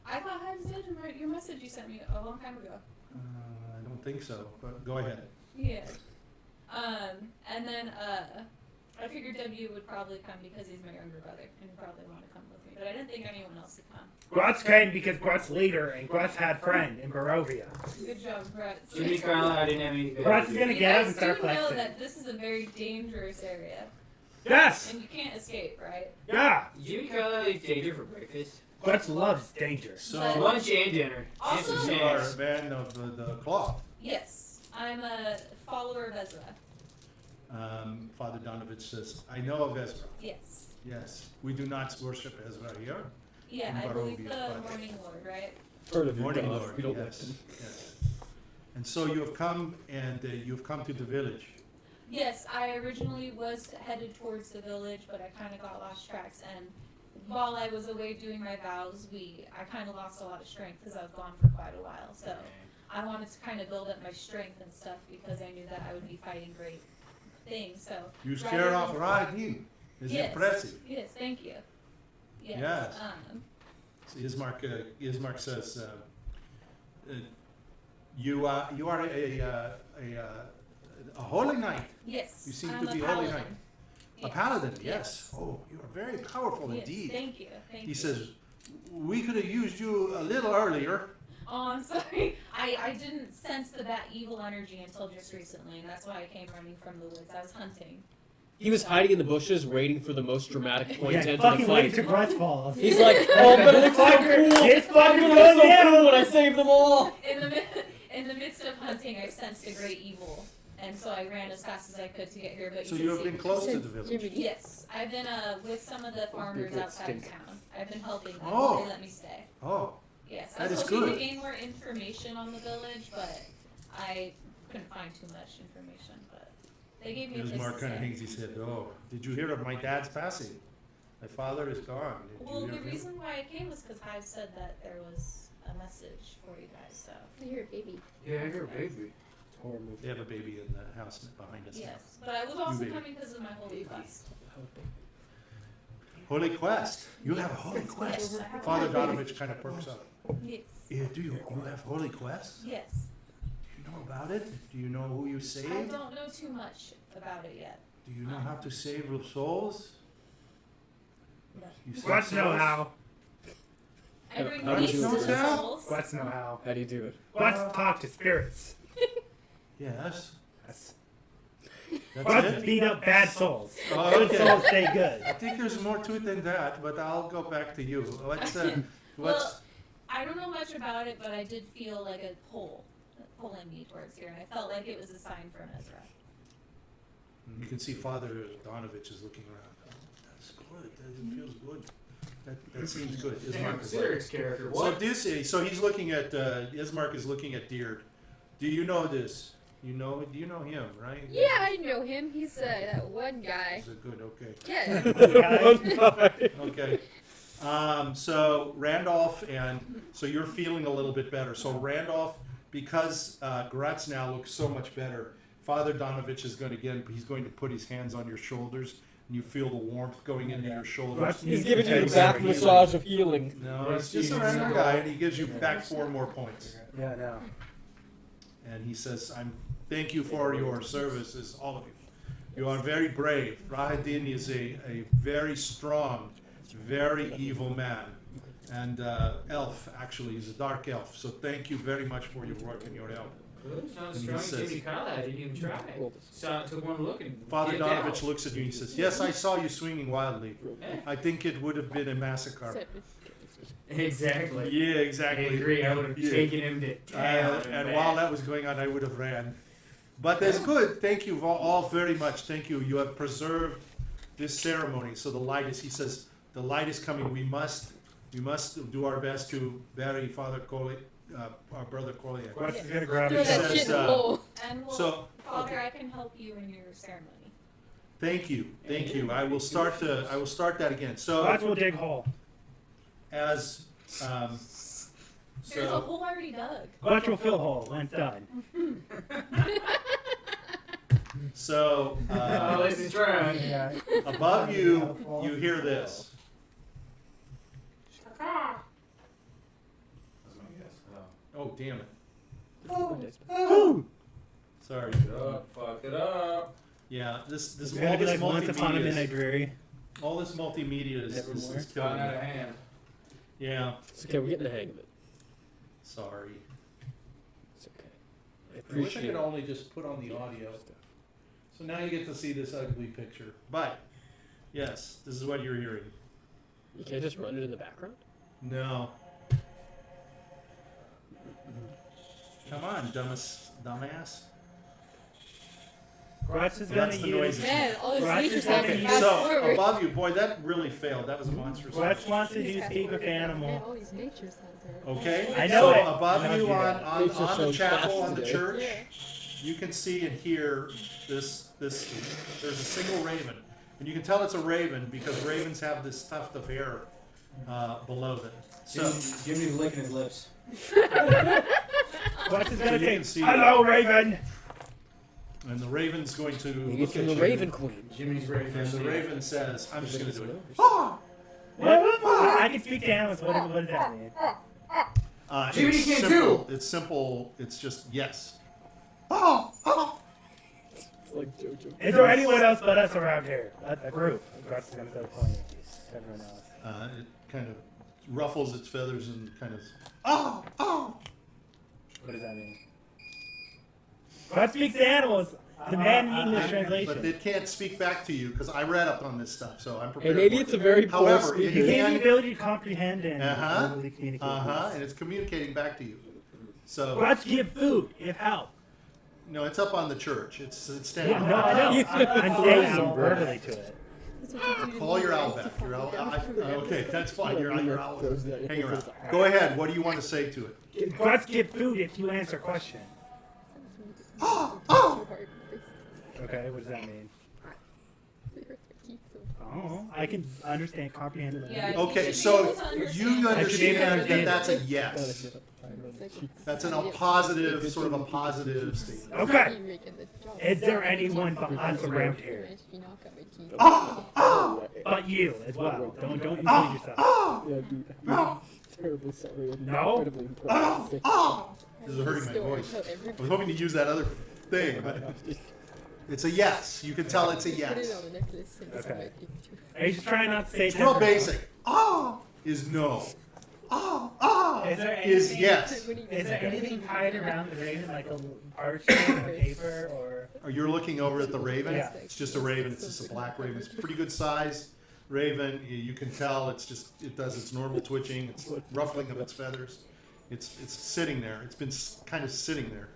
I thought Hives did in your message you sent me a long time ago. I don't think so, but go ahead. Yeah. And then I figured W would probably come because he's my younger brother and he'd probably want to come with me, but I didn't think anyone else would come. Grutz came because Grutz leader and Grutz had friend in Barovia. Good job, Grutz. Jiminy Carlyle, I didn't have any. Grutz is gonna You get up guys and start do know flexing. that this is a very dangerous area, Yes! and you can't escape, right? Yeah! Jiminy Carlyle eats danger for breakfast. Grutz loves danger. So, Lunch and dinner. Also- And some you are a snacks. man of the cloth. Yes, I'm a follower of Ezra. Father Donovich says, I know of Ezra. Yes. Yes, we do not worship Ezra here. Yeah, I In believe Barovia, the but- Morning Lord, right? Heard of your Morning God. Lord, We don't yes, listen. yes. And so you have come, and you've come to the village. Yes, I originally was headed towards the village, but I kind of got lost tracks, and while I was away doing my vows, I kind of lost a lot of strength because I was gone for quite a while. So I wanted to kind of build up my strength and stuff because I knew that I would be fighting great things. So You rather scare off than- right in. It's Yes. impressive. Yes, thank you. Yes. Yes. So Ismark says, you are a holy knight. Yes. You seem I'm to be a holy paladin. knight. A Yes. paladin, yes. Oh, you are very powerful Yes, indeed. thank you. Thank He you. says, we could have used you a little earlier. Oh, I'm sorry. I didn't sense that evil energy until just recently, and that's why I came running from the woods. I was hunting. He was hiding in the bushes, waiting for the most dramatic point to Yeah, enter the fucking waiting fight. to Grutz falls. He's like, oh, but it looks so cool. It's I'm fucking gonna look so down. cool when I save them all. In the midst of hunting, I sensed a great evil, and so I ran as fast as I could to get here. But So you you can have see been close to the village. Jiminy. Yes, I've been with some of the farmers outside of town. I've been helping them. Oh. They let me stay. Oh, Yes, I That was is hoping good. to gain more information on the village, but I couldn't find too much information. But they gave me a place Ismark to kind of stay. hangs his head. Oh, did you hear of my dad's passing? My father is gone. Did Well, you the hear of him? reason why I came was because Hive said that there was a message for you guys. So You're a baby. Yeah, you're a baby. Horror movie. They have a baby in the house behind us. yes, but I was also baby. coming because of my holy quest. Holy quest. You have a holy quest. Yes, I have Father a- Donovich kind of perks up. Yes. Yeah, do you have holy quest? Yes. Do you know about it? Do you know who you I saved? don't know too much about it yet. Do you know how to save the souls? You save Grutz know souls? how. I bring How do you peace do to it? the souls. Grutz know how. How do you do it? Grutz talk to spirits. Yes. That's That's Grutz it? beat up bad souls. Oh, Good okay. souls stay good. I think there's more to it than that, but I'll go back to you. What's Well, I don't know much about it, but I did feel like a pull pulling me towards here, and I felt like it was a sign from Ezra. you can see Father Donovich is looking around. Oh, that's good. That feels good. That seems good. Damn, Ismark is serious character. like, so What? this is, so he's looking at Ismark is looking at Diurd. Do you know this? Do you know him, right? Yeah, I know him. He's that one guy. He's a good. Okay. Yeah. Okay. So Randolph, and so you're feeling a little bit better. So Randolph, because Grutz now looks so much better, Father Donovich is going to he's going to put his hands on your shoulders, and you feel the warmth going into your shoulders. Grutz He's needs giving you the to back take massage of healing. No, it's just a random guy, and he gives you back 4 more points. Yeah, no. And he says, thank you for your services, all of you. You are very brave. Rahadin is a very strong, very evil man. And elf, actually, he's a dark elf. So thank you very much for your work and your help. Good. Sounds And he strong. says- Jiminy Carlyle. I didn't even try. So took one look and Father get down. Donovich looks at you and he says, yes, I saw you swinging wildly. Yeah, I think it would have been a massacre. exactly. Yeah, I exactly. agree. I would have Yeah. taken him to town. And while that was going on, I would have ran. But that's good. Thank you all very much. Thank you. You have preserved this ceremony. So the light is, he says, the light is coming. We must do our best to bury Father Coley, our brother Coley. Grutz is gonna grab Throw his He that says, shit in the hole. And well, So, Father, okay. I can help you in your ceremony. Thank you. I will start that again. So Grutz will dig hole. as There's a hole already dug. Grutz will fill hole when it's done. so Oh, listen, trying. Yeah. above you, you hear this. Oh, damn it. Sorry. Fuck it up. Yeah, this It's gonna be like Once Upon a multimedia Midnight Dreary. all this multimedia is Evermore. killing Gone out me. of hand. Yeah, It's okay, we're getting the hang of it. sorry. It's okay. I I wish I appreciate could it. only just put on the audio. So now you get to see this ugly picture. But yes, this is what you're hearing. You can't just run it in the background? No. Come on, dumbass. Grutz is So gonna that's the use. noises. Man, all these Grutz creatures is have gonna to use- fast So forward. above you, boy, that really failed. That was a monstrous. Grutz wants to These use fast speak with forward. Man, animal. all these nature sounds are. Okay. I know so it. above I you know on Nature the sounds chapel fast on the today. church, Yeah. you can see and hear this. There's a single raven, and you can tell it's a raven because ravens have this tuft of hair below them. So Give me the lick in his lips. Grutz is So gonna you can say, see- "Hello, Raven." and the raven's going to Maybe look it's from at the you, Raven Queen. Jimmy's ready for and the sleep. raven says, "I'm just going to do it." What? I can speak to animals. What does that mean? Jiminy It's can simple. It's simple. It's just yes. Oh. It's like JoJo. Is there anyone else but us around here? A group. Grutz is gonna start pointing at everyone else. It kind of ruffles its feathers and kind of. What does that mean? Grutz speaks to animals. The man in English But translation. it can't speak back to you because I read up on this stuff, so I'm Hey, prepared. maybe for it's it. a very poor However, it speaker. You gain the can. ability to comprehend and Uh-huh. verbally communicate. And it's communicating back to you. So Let's give food, if help. no, it's up on the church. It's standing. Yeah, no, I know. I'm saying some verbally to it. Call your owl back. Your owl. Okay, that's fine. Your owl. Hang around. Go ahead. What do you want to say to it? Let's give food if you answer question. Okay, what does that mean? Oh, I can understand, comprehend. Yeah. Okay, You so should be able to you understand. understand that understand. that's a yes. That's a positive, sort of a positive statement. Okay. Is there anyone but us around here? But you as well. Don't include yourself. Yeah, dude. I'm terribly sorry. I'm No? incredibly impressed. This is hurting my voice. I was hoping to use that other thing, but it's a yes. You can tell it's a yes. Okay. Are you just trying not to say It's real that? basic. Is no. Is there Is anything- yes. Is there anything tied around the raven, like a parchment or paper, or? Or you're looking over at the raven. Yeah. It's just a raven. It's just a black raven. It's a pretty good size raven. You can tell it does its normal twitching. It's ruffling of its feathers. It's sitting there. It's been kind of sitting there.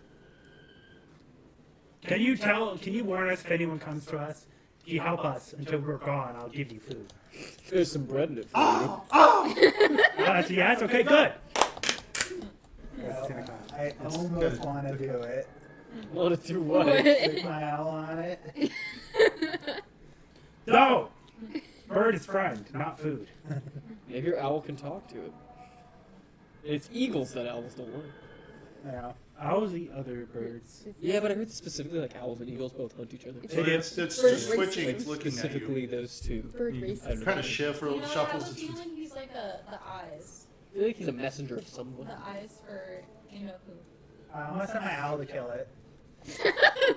Can you warn us if anyone comes to us? If you help us until we're gone, I'll give you food. There's some bread in it for you. That's a yes? Okay, good. I almost want to do it. Want to do what? Stick my owl on it. No! Bird is friend, not food. Maybe your owl can talk to it. It's eagles that owls don't like. Yeah. Owls eat other birds. Yeah, but I heard specifically like owls and eagles both hunt each other. So it's just Bird twitching. racing. It's looking at Specifically you. those two. Bird I racing. don't know. Kind of shuffles. You know, I have a Shuffles. feeling he's like the eyes. I feel like he's a messenger of someone. The eyes for you know who. I'm gonna send my owl to kill it.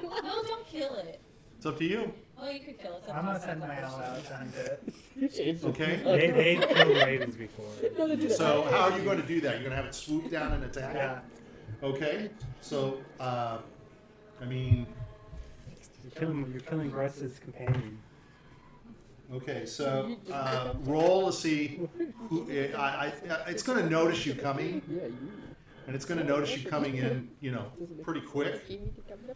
No, don't kill it. It's up to you. Well, you could kill it. I'm gonna send my owl out to hunt it. You changed it. Okay. They've killed ravens before. No, they do that. So how are you going to do that? You're going to have it swoop down and attack? Yeah. Okay. So, I mean, You're killing Grutz's companion. okay. So roll to see who. It's going to notice you coming, Yeah, you. and it's going to notice you coming in. Pretty quick.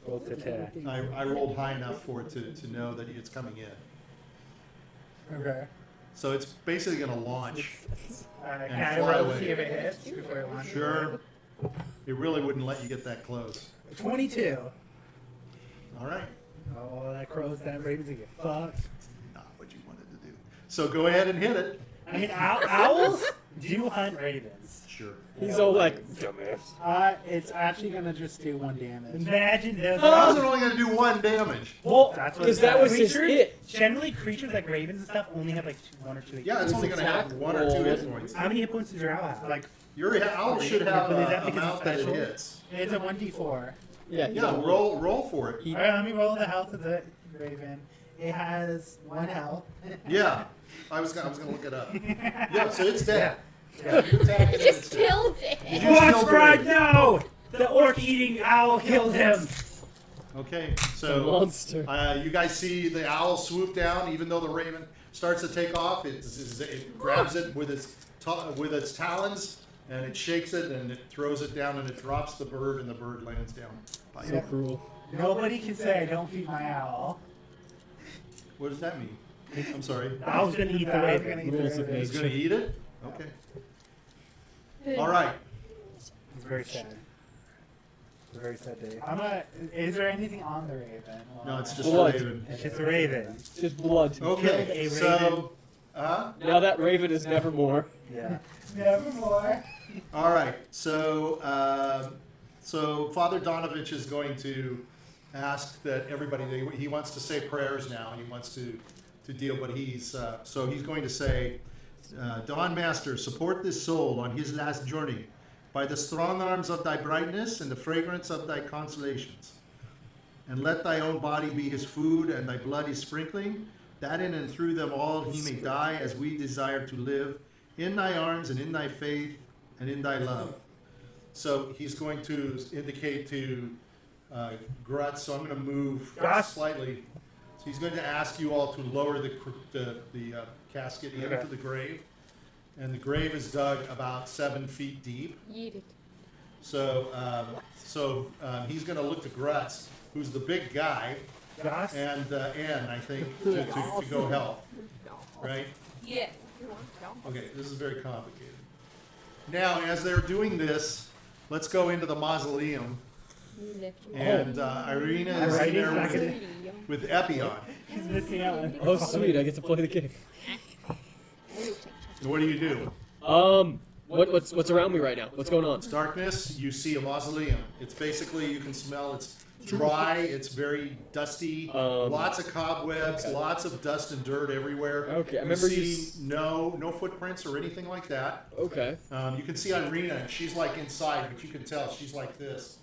Roll to attack. I rolled high enough for it to know that it's coming in. Okay. So it's basically going to launch. Can And I fly roll away. to see if it hits before it launches? Sure. It really wouldn't let you get that close. 22. All right. Oh, that raven's gonna get fucked. Not what you wanted to do. So go ahead and hit it. I mean, owls do hunt ravens. Sure. He's all like, dumbass. It's actually gonna just do 1 damage. Imagine those. How's it only going to do 1 damage? Well, That's what because that was his creatures, hit. Generally, creatures like ravens and stuff only have like 1 or 2 hit Yeah, it's points. only going to have 1 or 2 hit points. How many hit points does your owl have? Like, Your owl should have But is that a because amount it's that it special? hits. It's a 1d4. Yeah, Yeah, roll for it. Alright, let me roll the health of the raven. It has 1 health. Yeah, I was gonna look it up. Yeah, so it's dead. Yeah. You attack it, Just it's dead. killed it. Did you what's kill the right raven? now? The orc-eating owl killed him. Okay, The so monster. you guys see the owl swoop down. Even though the raven starts to take off, it grabs it with its talons and it shakes it and it throws it down and it drops the bird and the bird lands down. by So it. cruel. Nobody can say I don't feed my owl. What does that mean? I'm sorry. The owl's gonna eat the I was raven. gonna eat the Rules of raven. It's gonna eat it. Okay. All right. It's very sad. It's a very sad day. Is there anything on the raven? No, it's just a Blood. raven. It's just a raven. Just blood. Killed Okay. a So, Now that raven is nevermore. Yeah. Nevermore. all right. So Father Donovich is going to ask that everybody. He wants to say prayers now. He wants to deal, but he's going to say, Dawn Master, support this soul on his last journey by the strong arms of thy brightness and the fragrance of thy consolations. And let thy own body be his food and thy blood his sprinkling, that in and through them all he may die as we desire to live, in thy arms and in thy faith and in thy love. So he's going to indicate to Grutz, so I'm going to move Grutz. slightly. So he's going to ask you all to lower the casket into Okay. the grave. And the grave is dug about 7 feet deep. Yeet it. So, he's going to look to Grutz, who's the big guy, Goss? and Ann, I think, to go help. Right? Yeah. Okay, this is very complicated. Now, as they're doing this, let's go into the mausoleum. And Irina is in there with Epion. He's missing out on. Oh, sweet! I get to play the game. What do you do? What's around me right now? What's going on? It's darkness. You see a mausoleum. It's basically, you can smell. It's dry. It's very dusty. Lots of cobwebs. Okay. Lots of dust and dirt everywhere. Okay, I You remember see no footprints or anything like that. Okay. You can see Irina, and she's like inside, but you can tell she's like this.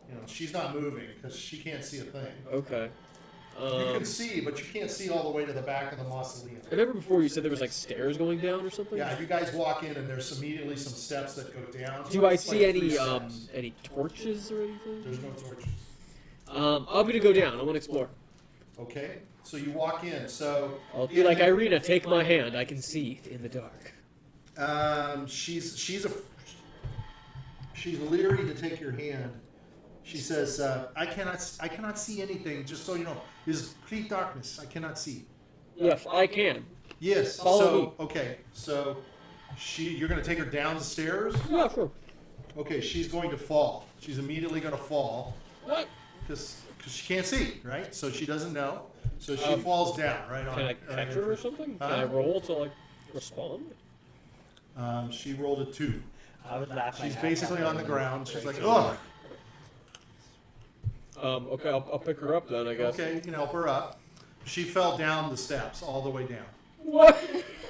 You know, she's not moving because she can't see a thing. Okay. You can see, but you can't see all the way to the back of the mausoleum. I remember before you said there was like stairs going down or something. Yeah, you guys walk in, and there's immediately some steps that go down. Do I It's see like 3 any steps. any torches or anything? There's no torches. I'm gonna go down. I want to explore. Okay, so you walk in. So I'll be like Irina. Take my hand. I can see in the dark. she's leery to take your hand. She says, I cannot see anything. Just so you know, it's complete darkness. I cannot see. Yes, I can. Yes. Follow me. Okay. So you're going to take her down the stairs. Yeah, sure. Okay. She's going to fall. She's immediately going to fall What? because she can't see, right? So she doesn't know. So she falls down right on. Can I catch her or something? Can I roll to like respond? She rolled a 2. I would laugh. She's basically on the ground. She's like, ugh. Okay, I'll pick her up then, I guess. Okay, you can help her up. She fell down the steps all the way down. What?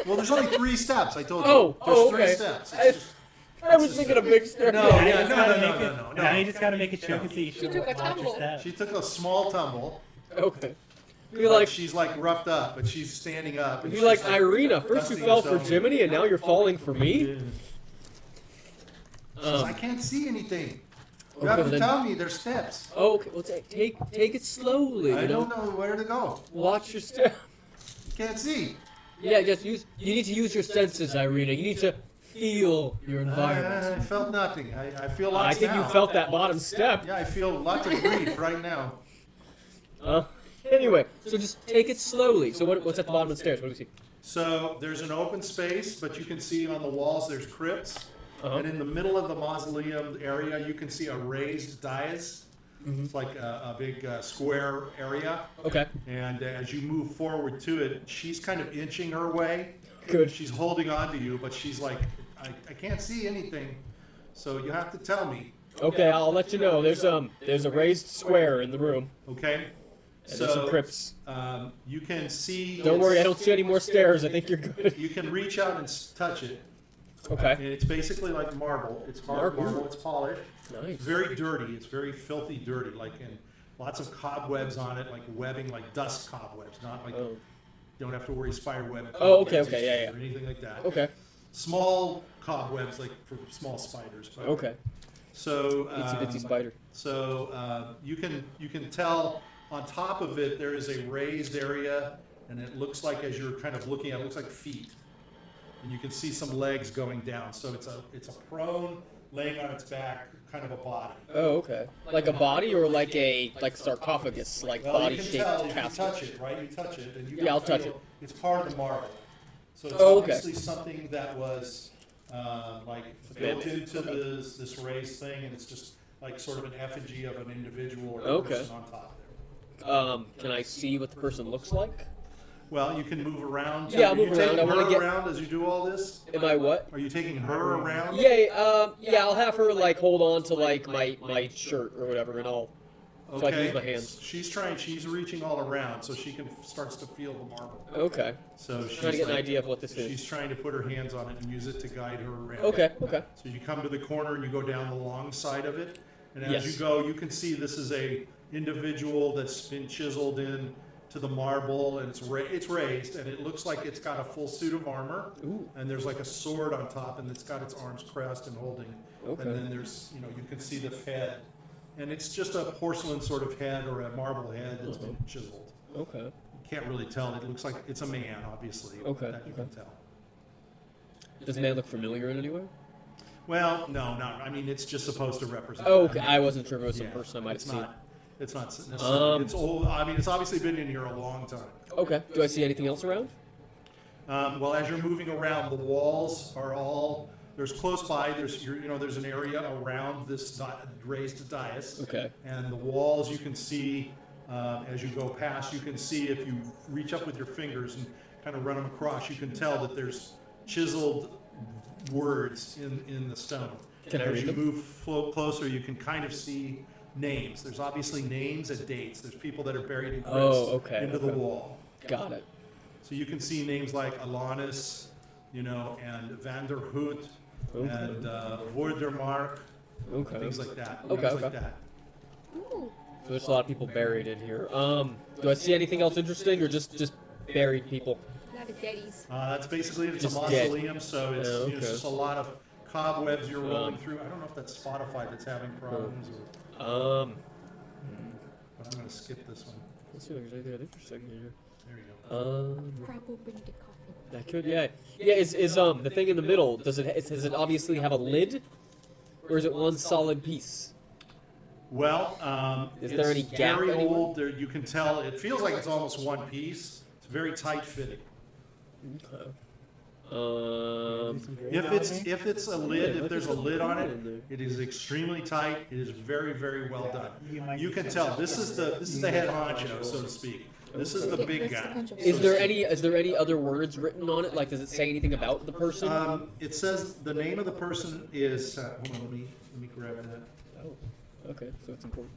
Well, there's only 3 steps. I told you. Oh, There's 3 okay. steps. I- It's just- I was thinking a big stair. No, Now you yeah, just no, gotta no, make no, it- no, no, Now no. you just gotta make it show No. so you She took a watch your tumble. step. She took a small tumble. Okay. Be But like, she's like roughed up, but she's standing up. and be she's like Irina. First you dusting fell for herself. Jiminy, and now you're falling for me. She says, I can't see anything. You Okay, have to then- tell me there's steps. Okay, well take it slowly. I You don't know, know where to go. watch your step. You can't see. Yeah, just use. You need to use your senses, Irina. You need to feel your environment. I felt nothing. I feel I lots think now. you felt that bottom step. Yeah, I feel lots of grief right now. Anyway, so just take it slowly. So what's at the bottom of the stairs? What do we see? So there's an open space, but you can see on the walls there's crypts. Uh-huh. And in the middle of the mausoleum area, you can see a raised dais. It's like a big square area. Okay. And as you move forward to it, she's kind of inching her way. Good. She's holding on to you, but she's like, I can't see anything. So you have to tell me, Okay, I'll let you know. There's a raised square in the room. okay? And there's some crypts. You can see. Don't worry, I don't see any more stairs. I think you're good. You can reach out and touch it. Okay. And it's basically like marble. It's hard marble. It's polished. Nice. It's very dirty. It's very filthy dirty. Like, and lots of cobwebs on it, like webbing, like dust cobwebs. Not like Oh. you don't have to worry spider web. Oh, okay, cobwebs okay, yeah, yeah. Or anything like that. Okay. Small cobwebs, like for small spiders. But, Okay. So. Itsy bitsy spider. So you can tell on top of it there is a raised area, and it looks like, as you're kind of looking at it, looks like feet, and you can see some legs going down. So it's a prone, laying on its back, kind of a body. Oh, okay. Like a body or like a sarcophagus, like Well, body you can shaped tell if you casket. touch it, right? You touch it, and you can Yeah, I'll touch feel it. It's part of the marble. So it's Oh, okay. obviously something that was like built into this raised thing, and it's just like sort of an effigy of an individual or a Okay. person on top there. Can I see what the person looks like? Well, you can move around. Yeah, I'll Are you move around. taking I wanna her get- around as you do all this? Am I what? Are you taking her around? Yeah, I'll have her like hold on to like my shirt or whatever, and I'll so I can use my hands. She's reaching all around, so she starts to feel the marble. Okay. So she's Trying to get an like- idea of what this is. She's trying to put her hands on it and use it to guide her around. Okay. Okay. So you come to the corner and you go down the long side of it, and as Yes. you go, you can see this is a individual that's been chiseled in to the marble, and it's raised, and it looks like it's got a full suit of armor. Ooh. And there's like a sword on top, and it's got its arms crossed and holding. Okay. And then there's, you can see the head And it's just a porcelain sort of head or a marble head that's been chiseled. Okay. You can't really tell. It looks like it's a man, obviously. Okay, That you okay. can tell. Does the man look familiar in any way? Well, no, not. I mean, it's just supposed to represent. Oh, a okay. man. I wasn't sure if it was some Yeah, person I might have it's seen. not. It's not necessarily. It's old. I mean, it's obviously been in here a long time. Okay. Do I see anything else around? Well, as you're moving around, the walls are all. There's close by. There's there's an area around this raised dais. Okay. And the walls you can see as you go past. You can see if you reach up with your fingers and kind of run them across. You can tell that there's chiseled words in the stone. Can I As read you them? move closer, you can kind of see names. There's obviously names and dates. There's people that are buried in crypts into the wall. Got it. So you can see names like Alanis, and Vanderhoot, and Voerdermark, things like that. Okay, names okay. like that. Ooh. So there's a lot of people buried in here. Do I see anything else interesting, or just buried people? A lot of daddies. That's basically it's Just a dead. mausoleum, so it's, Yeah, it's okay. just a lot of cobwebs you're rolling through. I don't know if that's Spotify that's having problems, or, but I'm going to skip this one. Let's see if there's anything interesting here. There you go. Prop open the coffin. That could, yeah. Is the thing in the middle? Does it obviously have a lid, or is it one solid piece? Well, Is it's there any gap very anywhere? old. There, you can tell. It feels like it's almost one piece. It's very tight fitting. Okay. If it's a lid, if there's a lid on it, it is extremely tight. It is very, very well done. You can tell. This is the head honcho, so to speak. This is the big guy. Is there any other words written on it? Like, does it say anything about the person? It says the name of the person is. Hold on, let me grab that. Oh, okay, so it's important.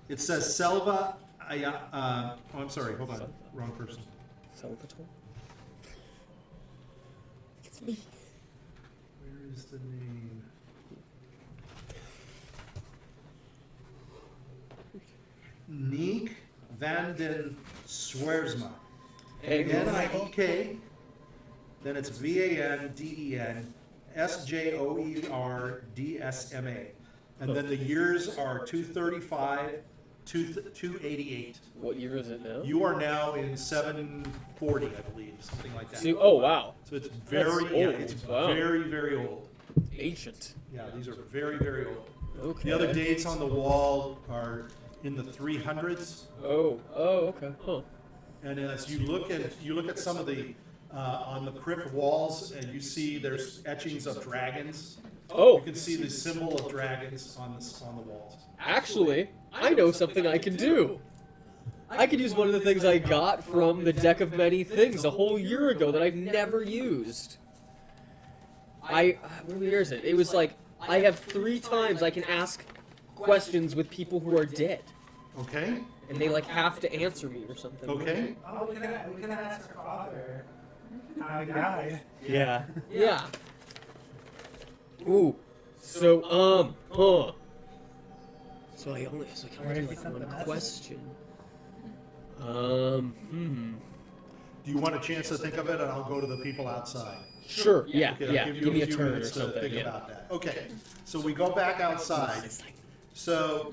It says Selva. I'm sorry. Hold on, wrong person. Salvatore? It's me. Where is the name? Niek van den Sweersma. N-I-E-K, then it's V-A-N-D-E-N, S-J-O-E-R-D-S-M-A. And then the years are 235, 288. What year is it now? You are now in 740, I believe, something like that. See, oh wow, So it's very, That's yeah, old. it's Wow. very, very old. ancient. Yeah, these are very, very old. Okay. The other dates on the wall are in the 300s. Oh, okay, huh. And as you look at some of the on the crypt walls, and you see there's etchings of dragons. Oh, You can see the symbol of dragons on the walls. actually, I know something I can do. I could use one of the things I got from the deck of many things a whole year ago that I've never used. Where is it? It was like, I have 3 times I can ask questions with people who are dead, Okay. and they like have to answer me or something. Okay. Oh, we can ask our father how he died. Yeah. Yeah. Ooh. So, So I only can Or do maybe like something one else. question. Do you want a chance to think of it, and I'll go to the people outside? Sure. Yeah. Okay, I'll Yeah. give you Give me a few turn or minutes to something. think Yeah. about that. Okay. So we go back outside. So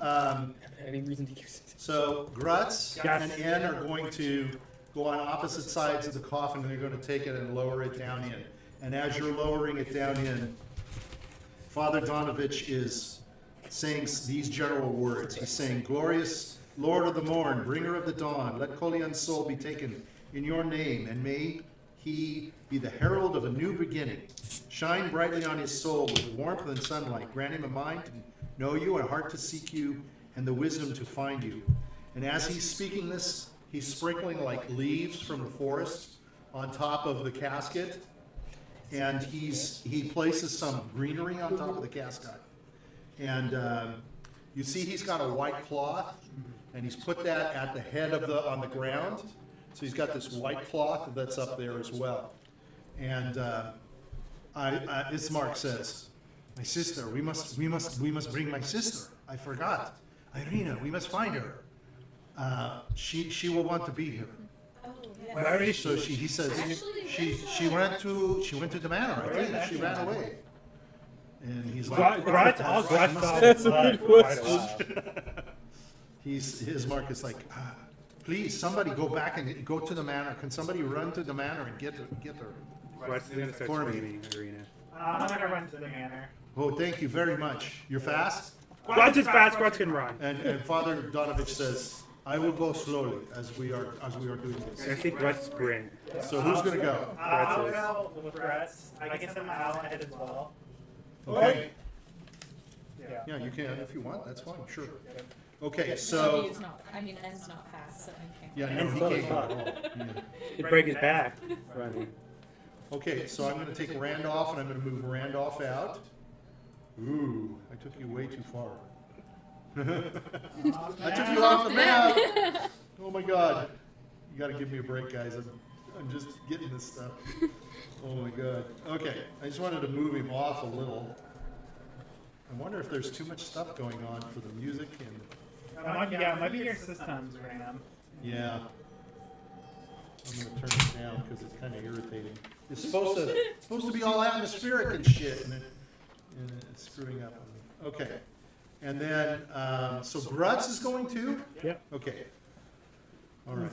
Any reason to use it? So Grutz Yes. and N are going to go on opposite sides of the coffin, and they're going to take it and lower it down in. And as you're lowering it down in, Father Donovich is saying these general words. He's saying, "Glorious Lord of the morn, bringer of the dawn, let Kolion's soul be taken in your name, and may he be the herald of a new beginning. Shine brightly on his soul with warmth and sunlight. Grant him a mind to know you, a heart to seek you, and the wisdom to find you." And as he's speaking this, he's sprinkling like leaves from the forest on top of the casket, and he places some greenery on top of the casket. And you see he's got a white cloth, and he's put that at the head of on the ground. So he's got this white cloth that's up there as well. And Ismark says, "My sister, we must bring my sister. I forgot. Irina, we must find her. She will want to be here." Oh, yeah. Where is So she? he says Actually, she went to the manor. I think she ran away. And he's like, Grutz saw That's a blood good for quite a question. while. Ismark is like, please, somebody go back and go to the manor. Can somebody run to the manor and get her? Grutz is gonna start For me. screaming arena. I'm gonna run to the manor. Oh, thank you very much. You're fast? Grutz is fast, Grutz can run. And Father Donovich says, I will go slowly as we are doing I this. see Grutz sprint. So who's gonna go? I'll go with Grutz. I can send my ally ahead as well. Okay. Yeah. Yeah, you can if you want. That's fine. Sure. Okay, Nobody so is not. I mean, N's not fast, so I can't. yeah, no, he can't go at all. Yeah. He'd break his back running. Okay, so I'm gonna take Randolph and I'm gonna move Randolph out. Ooh, I took you way too far. I took you off the map. Oh my God! You gotta give me a break, guys. I'm just getting this stuff. Oh my God. Okay, I just wanted to move him off a little. I wonder if there's too much stuff going on for the music and It might be your systems, Ram. yeah. I'm gonna turn it down because it's kind of irritating. It's supposed to be all atmospheric and shit, and it's screwing up. Okay, and then so Grutz is going to. Yep. Okay. All right.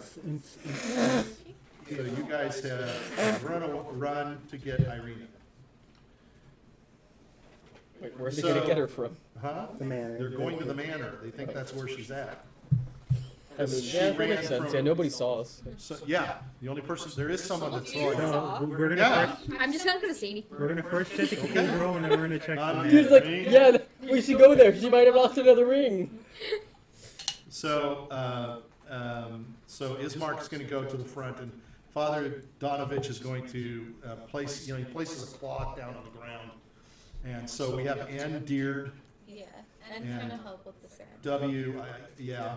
So you guys have run to get Irina. Wait, where's he gonna get her from? Huh? The manor. They're going to the manor. They think that's where she's at. I mean, She yeah, that ran makes sense. from- Yeah, nobody saw us. So yeah, the only person there is someone that's You saw you. saw. We're gonna Yeah. first. I'm just not gonna say anything. We're gonna first check the cathedral and then we're gonna check the Um, manor. He's like, Ring. yeah, we should go there. She might have lost another ring. So so Ismark's going to go to the front, and Father Donovich is going to place. He places a cloth down on the ground, and so we have N Diurd, Yeah, and And- kind of help with the sound. W. Yeah.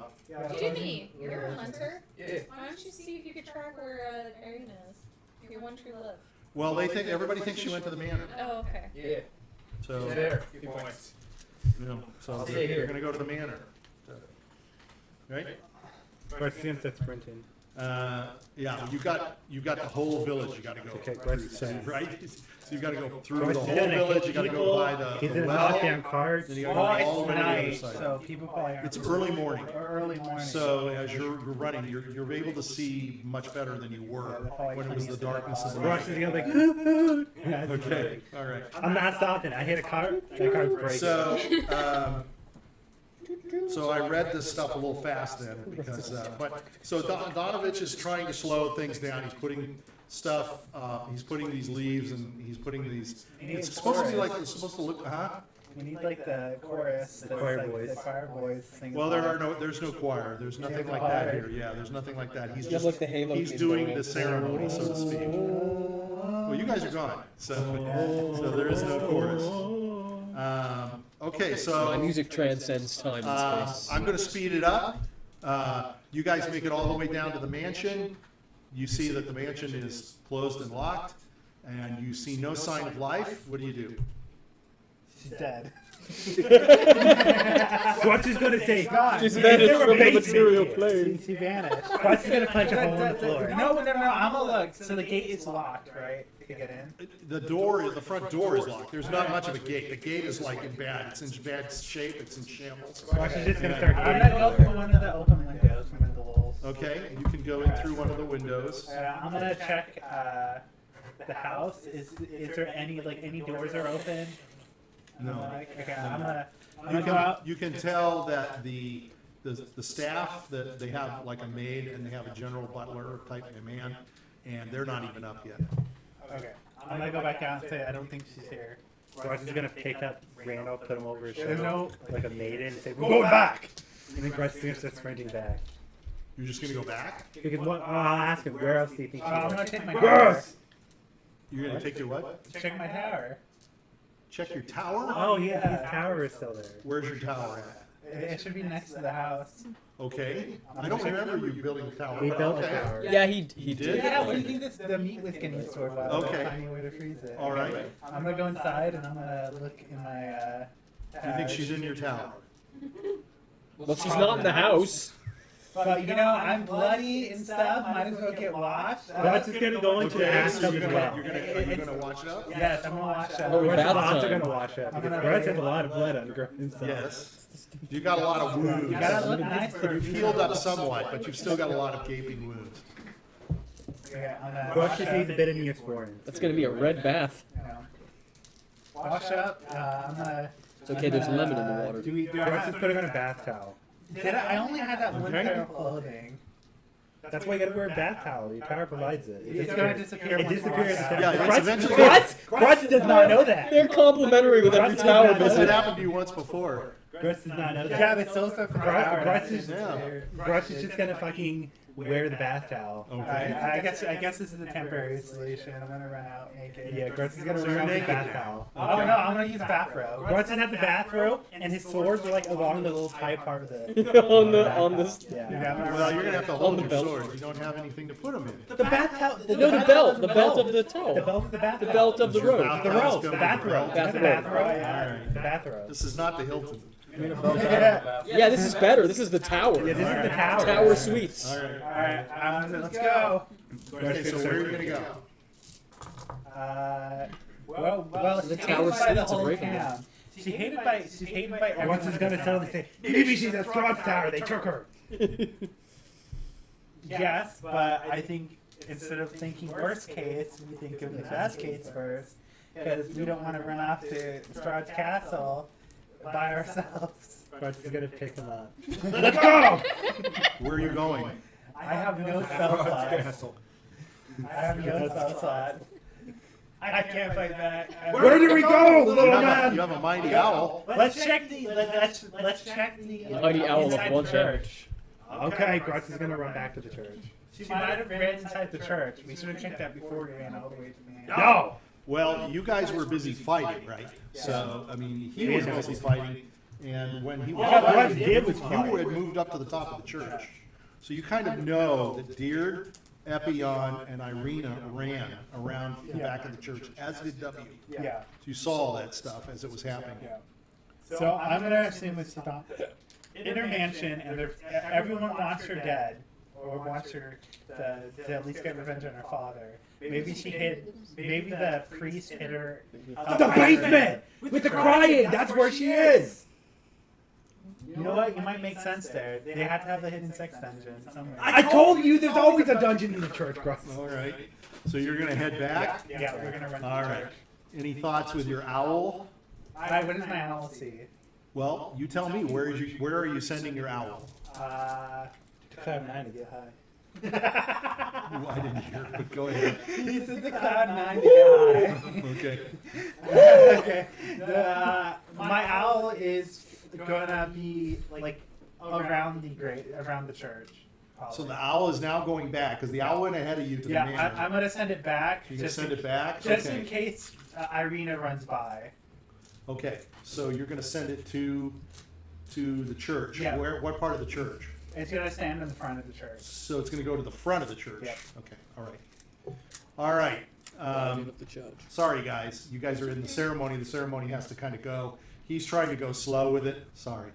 Jimmy, you're a hunter. Yeah. Why don't you see if you could track where Irina is? Your one true love. Well, everybody thinks she went to the manor. Oh, okay. Yeah. So There. 2 points. so I'll stay they're here. going to go to the manor, right? Grutz is gonna start sprinting. Yeah, you got the whole village. You got to go. Okay, Grutz is saying. Right? So you got to go through Grutz the is whole gonna village. hit You got to go by He's the gonna well. knock down cards. Then you Well, gotta go all it's the way to the other night, side. so people probably aren't. It's early morning. Or early morning. So as you're running, you're able to see much better than you were when it was the darkness of the Grutz is night. gonna be like. Okay, all right. I'm not stopping. I hit a card. That card's breaking. So I read this stuff a little fast then because, Donovich is trying to slow things down. He's putting stuff, he's putting these leaves and he's putting these. It's supposed to be like it's supposed to look, huh? We need like the chorus. The choir boys. The choir boys singing. Well, there's no choir. There's nothing like that here. Yeah, there's nothing like that. He's Just like the Halo he's team doing going. the ceremony, so to speak. Well, you guys are gone, so there is no chorus. Okay, My so music transcends time and space. I'm going to speed it up. You guys make it all the way down to the mansion. You see that the mansion is closed and locked, and you see no sign of life. What do you do? She's dead. Grutz is gonna say, She's "Is vanished there a from the basement material here?" plane. She vanished. Grutz is gonna punch a hole in the floor. No, I'm gonna look. So the gate is locked, right? To get in. The front door is locked. There's not much of a gate. The gate is like in it's in bad shape. It's in shambles. Grutz is just gonna start I'm hitting. gonna go through one of the open windows from the walls. Okay, you can go in through one of the windows. I'm gonna check the house. Is there any doors are open? No. Okay, I'm gonna You go out. can tell that the staff that they have like a maid and they have a general butler type of man, and they're not even up yet. Okay. I'm gonna go back out and say I don't think she's here. Grutz is gonna pick up Randall, put him over his There's shoulder no. like a maiden, and say, "We're going back." And then Grutz is gonna start sprinting back. You're just gonna go back? Because what? I'll ask him. Where else do you think she I'm was? gonna take my Where tower. else? You're gonna take your what? Check my tower. Check your tower? Oh yeah, his tower is still there. Where's your tower at? It should be next to the house. Okay. I don't remember you building a tower. He but built a okay. tower. Yeah, he did? did. Yeah, what do you think this the meat was getting stored by? Okay. Finding a way to freeze it. All right. I'm gonna go inside and I'm gonna look in my. You think she's in your tower? Well, she's not in the house. But you know, I'm bloody and stuff. Might as well get washed. Grutz is gonna go into the Okay, so bathtub you're as gonna, well. you're gonna wash it up? Yes, I'm gonna wash up. Oh, Grutz bath is also time. gonna wash up. I'm Because gonna- Grutz has a lot of blood on Grutz. Yes. You got a lot of wounds. You gotta look nice for You've healed up somewhat, but you've still got a lot of gaping wounds. Yeah, I'm gonna Grutz wash just up, needs a bit of Neosporin. That's gonna be a red bath. you know. Wash up. I'm gonna. It's okay, there's lemon in the water. Do I Grutz have, is putting on a bath towel. did I only had that one Okay. pair of clothing. That's why you gotta wear a bath towel. Your tower provides it. It's gonna disappear. It once disappears. I wash Yeah, out. it's Grutz, eventually- Grutz does not know that. They're complimentary with every Grutz tower does not know This visit. had happened to you once before. Grutz does not know that. Yeah, but so for Grutz is, Yeah. Grutz is just gonna fucking wear the bath towel. Okay. I guess this is a temporary solution. I'm gonna run out naked. Yeah, Grutz is gonna So wear you're the naked bath now. towel. Oh no, I'm gonna use a bathrobe. Grutz doesn't have the bathrobe, and his swords are like along the little high part of the. on this. Yeah. Well, you're gonna have to hold On the your belt. sword. You don't have anything to put them in. The bath towel. No, the belt of the towel. The belt of the bath. The belt of the Your robe. bath The towel's robe. The going bathrobe. with Bath The robe. bathrobe. Alright. The bathrobe. This is not the Hilton. Yeah, this is better. This is the tower. Yeah, this is the tower. Tower suites. All right. Alright, let's go. Okay, so where are you gonna go? Well, The she's tower hated by the suites of whole Ravenloft. town. She's hated by everyone. Grutz is gonna suddenly say, maybe she's at Strahd's tower. They took her. Yes, but I think instead of thinking worst case, we think of the best case first, because we don't want to run off to Strahd's castle by ourselves. Grutz is gonna pick him up. Let's go! Where are you going? I have no spell slots. I have no spell slots. I can't fight back. Where do we go, little You man? have a mighty owl. Let's check the. Let's check the. Mighty owl of inside the one church. Okay, Grutz is gonna run back to the church. She might have ran inside the church. We should have checked that before we ran all the way to me. No! Well, you guys were busy fighting, right? So, I mean, he was mostly fighting, and when he was All Grutz fighting, did was you fight. had moved up to the top of the church. So you kind of know that Diurd, Epion, and Irina ran around the back of the church, as did W. Yeah. So you saw all that stuff as it was happening. So I'm gonna assume it's in her mansion, and everyone wants her dead, or wants her to at least get revenge on her father. Maybe she hit. Maybe the priest hit her. The basement! With the crying! That's where she is! You know what? You might make sense there. They had to have the hidden sex dungeon somewhere. I told you there's always a dungeon in the church, Grutz. All right. So you're gonna head back. Yeah, we're gonna run. All right. Any thoughts with your owl? Alright, what does my owl see? Well, you tell me. Where are you sending your owl? To Cloud 9 to get high. Ooh, I didn't hear, but go ahead. He's in the cloud 9 to get high. Okay. Okay. My owl is gonna be like around the church. Probably. So the owl is now going back because the owl went ahead of you to the Yeah, manor. I'm gonna send it back. You're gonna send it back. Just Okay. in case Irina runs by. Okay. So you're gonna send it to the church. Yeah. What part of the church? It's gonna stand in the front of the church. So it's gonna go to the front of the church. Yep. Okay. All right. All right. The judge. Sorry, guys. You guys are in the ceremony. The ceremony has to kind of go. He's trying to go slow with it. Sorry.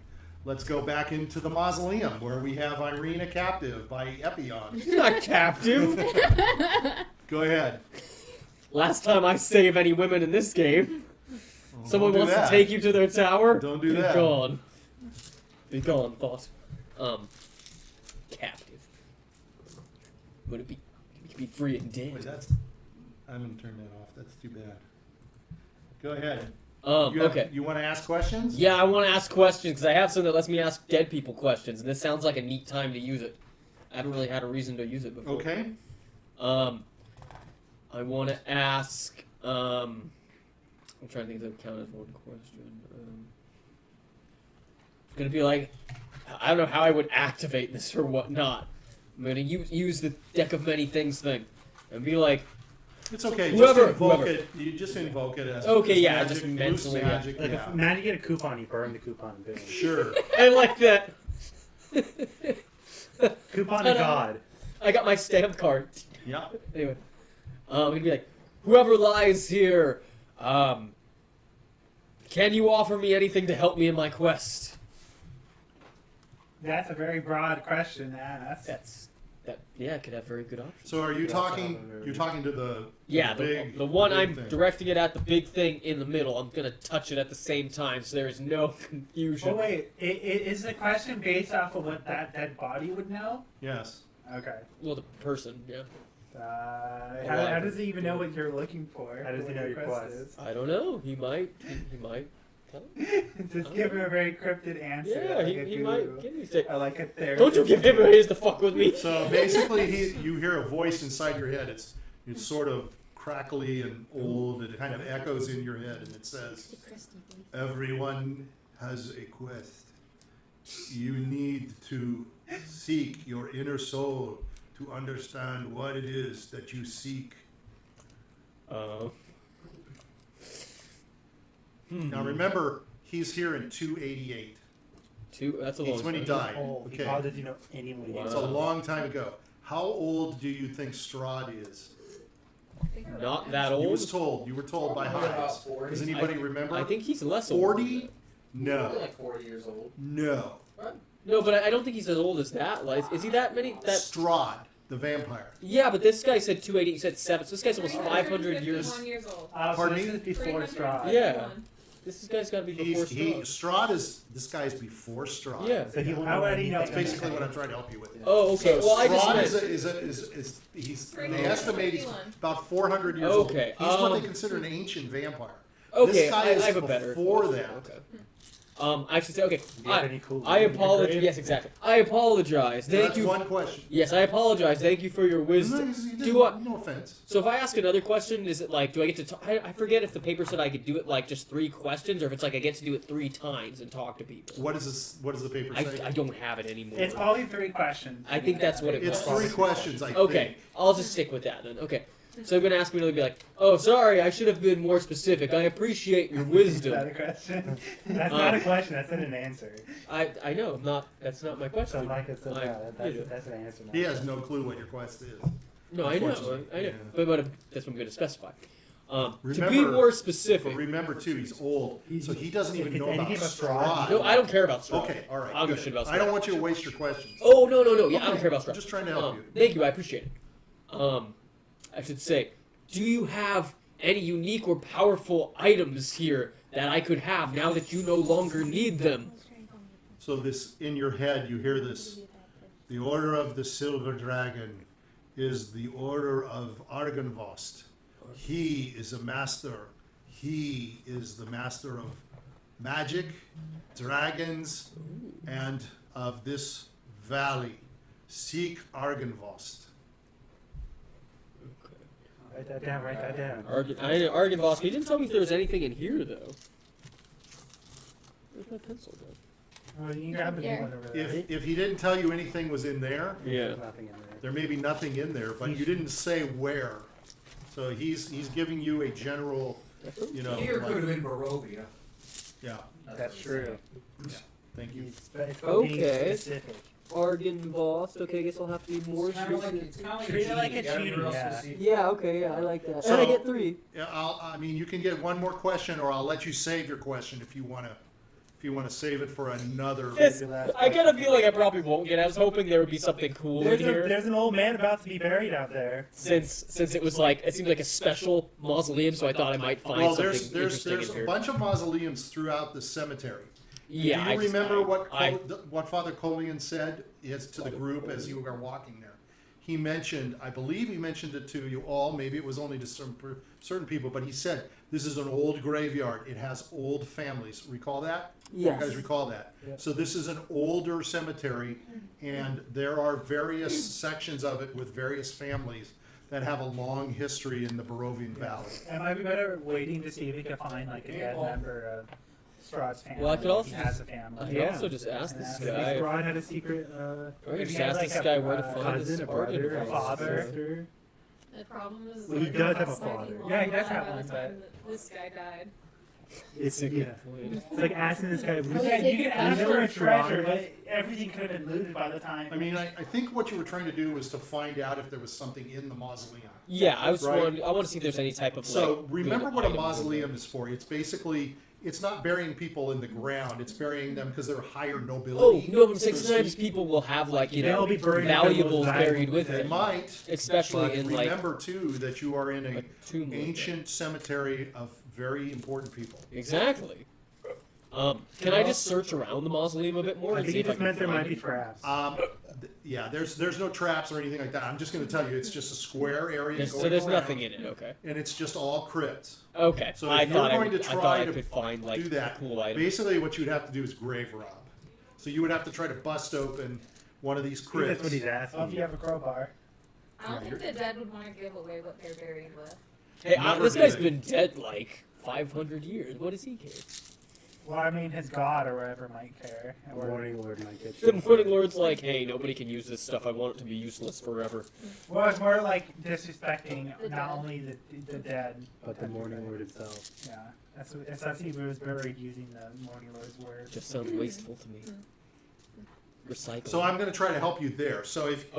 Let's go back into the mausoleum where we have Irina captive by Epion. You're not captive. Go ahead. Last time I save any women in this game, someone Don't do wants that. to take you to their tower. Don't do Be that. gone. Be gone, thought. Captive. Would it be? You could be free and Wait, dead. I'm gonna turn that off. That's too bad. Go ahead. Okay. You want to ask questions? Yeah, I want to ask questions because I have something that lets me ask dead people questions, and this sounds like a neat time to use it. I haven't really had a reason to use it before. Okay. I want to ask. I'm trying to think if that would count as one question. It's gonna be like, I don't know how I would activate this or whatnot. I'm gonna use the deck of many things thing, and be like, It's okay. Whoever- just invoke whoever. it. You just invoke it as Okay, as yeah, magic, just loose mentally, yeah. magic. Like, Yeah. if man, you get a coupon, you burn the coupon and boom. Sure. I like that. Coupon to God. I got my stamp card. Yeah. Anyway, he'd be like, whoever lies here, can you offer me anything to help me in my quest? That's a very broad question to ask. Yeah, it could have very good options. So are you talking? You're talking to the Yeah, big, the one big I'm thing. directing it at, the big thing in the middle. I'm gonna touch it at the same time, so there is no confusion. Oh wait, is the question based off of what that dead body would know? Yes. Okay. Well, the person, yeah. How does he even know what you're looking for? How does he know your quest? I don't know. He might. He might. Tell Just give him a very cryptid answer. Yeah, like he a might guru. give me say. I like it there. Don't you give him a raise to fuck with me. So basically, you hear a voice inside your head. It's sort of crackly and old. It kind of echoes in your head, and it says, "Everyone has a quest. You need to seek your inner soul to understand what it is that you seek." Now remember, he's here in 288. That's a long It's when he time. died. Oh, Okay. how did you know anyone? It's a long time ago. How old do you think Strahd is? Not that You old. were told by Probably Hives. about 40. Does anybody remember? I think he's less old. 40? Probably No. like 40 years old. No. No, but I don't think he's as old as that. Like, is he that many? Strahd, the vampire. Yeah, but this guy said 280. He said 7. So this guy's almost 500 years. 351 years old. So Pardon this me? is before Strahd. Yeah. This guy's got to be before Strahd is, this guy's before Strahd. Yeah. So he How would he know? That's basically what I'm trying to help you with. Oh, okay. So Well, I Strahd just meant. is they estimate he's 351. about 400 years old. Okay, He's what they consider an ancient vampire. Okay, This guy is I have a better. before that. Okay. I should say, okay. Do you have any cool I names in your apologize. grave? Yes, exactly. I apologize. So Thank that's you. one question. Yes, I apologize. Thank you for your wisdom. No offense. So if I ask another question, is it like, do I get to talk? I forget if the paper said I could do it like just 3 questions, or if it's like I get to do it 3 times and talk to people. What is this? What does the paper say? I don't have it anymore. It's only 3 questions. I think that's what it It's was. 3 questions, I Okay, think. I'll just stick with that then. Okay. So you're gonna ask me to be like, oh, sorry, I should have been more specific. I appreciate your Is that wisdom. a question? That's not a question. That's an answer. I know, that's not my So question. Mike is I- that's an answer. Now. He has no clue what your quest is. No, I know, Unfortunately, I know. yeah. But that's what I'm gonna specify. To be Remember- more But specific. remember too, he's old, so he doesn't even Is know about anything about Strahd. No, I don't care about Strahd. Okay, all right. I'll give good. a shit about Strahd. I don't want you to waste your questions. Oh no. Yeah, I don't Okay, care about I'm Strahd. just trying to help you. Thank you, I appreciate it. I should say, do you have any unique or powerful items here that I could have now that you no longer need them? So this, in your head, you hear this. The Order of the Silver Dragon is the Order of Argynvost. He is a master. He is the master of magic, dragons, and of this valley. Seek Argynvost. Write that down. Write that down. I know Argynvost. He didn't tell me if there was anything in here though. Where's my pencil go? Oh, you can grab the new one over there. If he didn't tell you anything was in there, Yeah. There's nothing in there. there may be nothing in there, but you didn't say where. So he's giving you a general, you know. Here like- could have been Barovia. yeah. That's true. Thank you. It's about being Okay. specific. Argynvost. Okay, I guess I'll have to be more It's kind of like, specific. it's kind of like Treat it a like genie. a You gotta be genie, real yeah. specific. Yeah. Okay. Yeah, I like that. So- and I get 3. Yeah, I mean, you can get one more question, or I'll let you save your question if you wanna save it for another. Yes, I kind of feel like I probably won't get it. I was hoping there would be something cool in here. There's an old man about to be buried out there. Since it was like, it seemed like a special mausoleum, so I thought I might find Well, something there's interesting in a here. bunch of mausoleums throughout the cemetery. Yeah, Do you remember I what Father Colian said to the group as you were walking there? He mentioned, I believe he mentioned it to you all, maybe it was only to certain people, but he said, this is an old graveyard. It has old families. Recall that? Yes. You guys recall that? Yeah. So this is an older cemetery, and there are various sections of it with various families that have a long history in the Barovian Valley. It might be better waiting to see if we can find like a dead member of Strahd's family. Well, I could if also he has a family. I could also just ask this Maybe guy. Strahd had a secret. Or I maybe just he had, ask like, this a, guy where to find cousin, this a brother, Argynvost. a father. sister. The problem is, Well, he does have a starting father. long Yeah, he does by have the one, time but- that this guy died. It's That's a yeah. good point. It's like asking this guy. Yeah, You can ask know for a what's treasure, wrong. but everything could have been looted by the time. I mean, I think what you were trying to do was to find out if there was something in the mausoleum. Yeah, I was Right. wondering, I want to see if there's any type of So like, remember good what a item in mausoleum is for. It's basically it's not burying people in the ground. It's burying them because they're higher Oh, nobility. no, but sometimes people will have, like, you know, They'll be buried valuables with those buried with They them. might, Especially but in, like, remember too that you are in a an tomb like ancient cemetery of very important people. that. Exactly. Can I just search around the mausoleum a bit more I and think see he if I just can meant there find might be it? traps. Yeah, there's no traps or anything like that. I'm just going to tell you, it's just a square area. So going there's around, nothing in it, okay. and it's just all crypts. Okay, So I if you're thought going to I try thought I to could find, like, do that, a cool item. basically what you'd have to do is grave rob. So you would have to try to bust open one of these crypts. That's what he's asking. Well, if you have a crowbar. I don't think the dead would want to give away what they're buried with. Hey, Never this guy's did. been dead, like, 500 years. What does he care? Well, I mean, his god or whatever might care. Or, Morning Lord might get The Morning Lord's like, hey, nobody can use this stuff. I want it to be useless forever. well, it's more like disrespecting not only the dead, but the Morning Lord himself. yeah. That's he was buried using the Morning Lord's word. Just sounds wasteful to me. Recycle. So I'm going to try to help you there. So if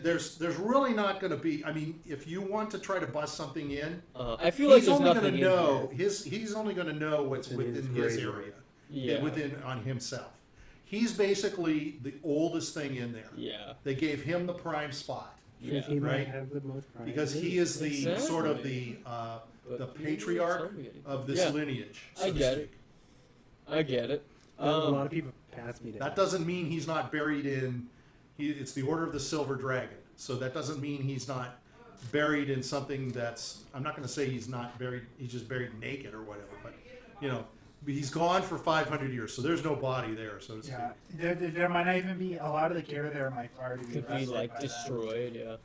there's really not going to be. I mean, if you want to try to bust something in, I feel like he's there's only nothing going to in know here. he's only going to know what's within his area, Yeah. within on himself. He's basically the oldest thing in there. Yeah. They gave him the prime spot Yeah. He right? might have the most pride. because he is the sort of the But patriarch of this Yeah. lineage. So I to get speak. it. I get it. a lot of people pass me down. That doesn't mean he's not buried in. It's the Order of the Silver Dragon, so that doesn't mean he's not buried in something that's. I'm not going to say he's not buried. He's just buried naked or whatever. But you know, he's gone for 500 years, so there's no body there, so to speak. Yeah, there might not even be a lot of the gear there might already be Could be, rusted like, by then destroyed, yeah.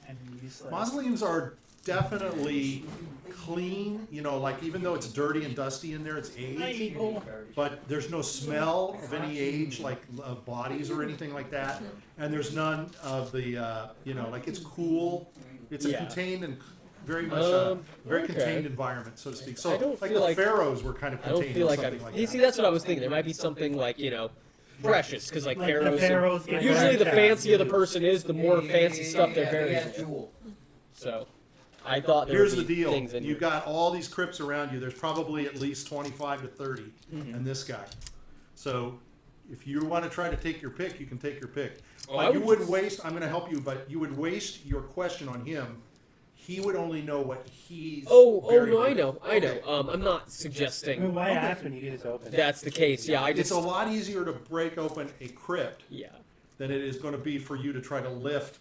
and useless. Mausoleums are definitely clean. You know, like even though it's dirty and dusty in there, it's aged. But there's no smell of any age, like of bodies or anything like that. And there's none of the, you know, like it's cool. It's a Yeah. contained and very much a very okay. contained environment, so to speak. I So don't like feel the like- pharaohs were kind of I don't contained feel in like something I'm. like You that. see, that's what I was thinking. There might be something like, you know, precious, because like Like the pharaohs. pharaohs get Usually, the burned fancier down. the person is, the more fancy stuff they're buried Yeah, with. jewel. So, I thought there Here's would the be deal. things in You've here. got all these crypts around you. There's probably at least 25 to 30 Mm-hmm. and this guy. So if you want to try to take your pick, you can take your pick. Oh, But I you would wouldn't waste, I'm going to help you, but you would waste your question on him. He would only know what he's Oh, buried no, I with. know, I know. Okay. I'm not I mean, suggesting why ask when you can just open it? that's the case. Yeah, I It's just. a lot easier to break open a crypt Yeah. than it is going to be for you to try to lift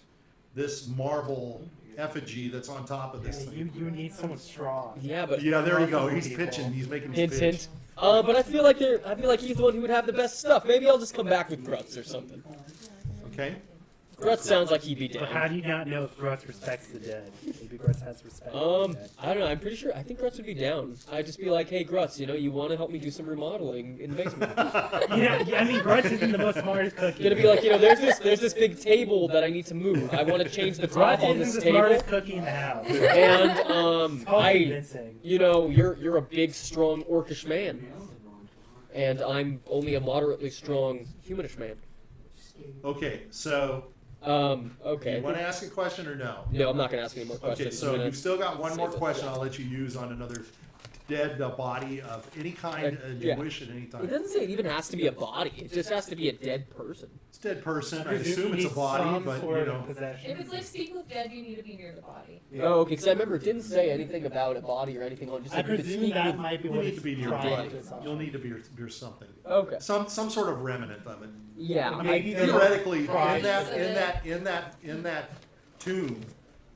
this marble effigy that's on top of this thing. You need someone strong. Yeah, but Yeah, there you go. Multiple He's people. pitching. He's making his hint, pitch. hint. But I feel like he's the one who would have the best stuff. Maybe I'll just come back with Grutz or something. Okay. Grutz sounds like he'd be But how down. do you not know if Grutz respects the dead? Maybe Grutz has respect for the dead. I don't know. I'm pretty sure. I think Grutz would be down. I'd just be like, hey, Grutz, you know, you want to help me do some remodeling in the basement? Yeah, I mean, Grutz isn't the most smartest cookie. Gonna be like, you know, there's this big table that I need to move. I want to change the top Grutz on isn't this the table, smartest cookie in the house. and It's called convincing. you know, you're a big, strong orcish man, and I'm only a moderately strong humanish man. Okay. So Okay. you want to ask a question or no? No, I'm not gonna ask any more questions. Okay, so I'm gonna you've still got one more save it. question I'll let you use on another dead body of any kind you yeah. wish at any It time. doesn't say it even has to be a body. It just has to be a dead person. It's a dead person. I You assume it's a need body, some but sort you of know. possession. If it's like speak with dead, you need to be near the body. Oh, okay. Because I remember it didn't say anything about a body or anything on. Just I like, you could presume speak that with- might be You what need it's to be near trying body. to accomplish. You'll need to be something. Okay. Some sort of remnant of it. Yeah. Maybe they're Theoretically, in Christ. that tomb,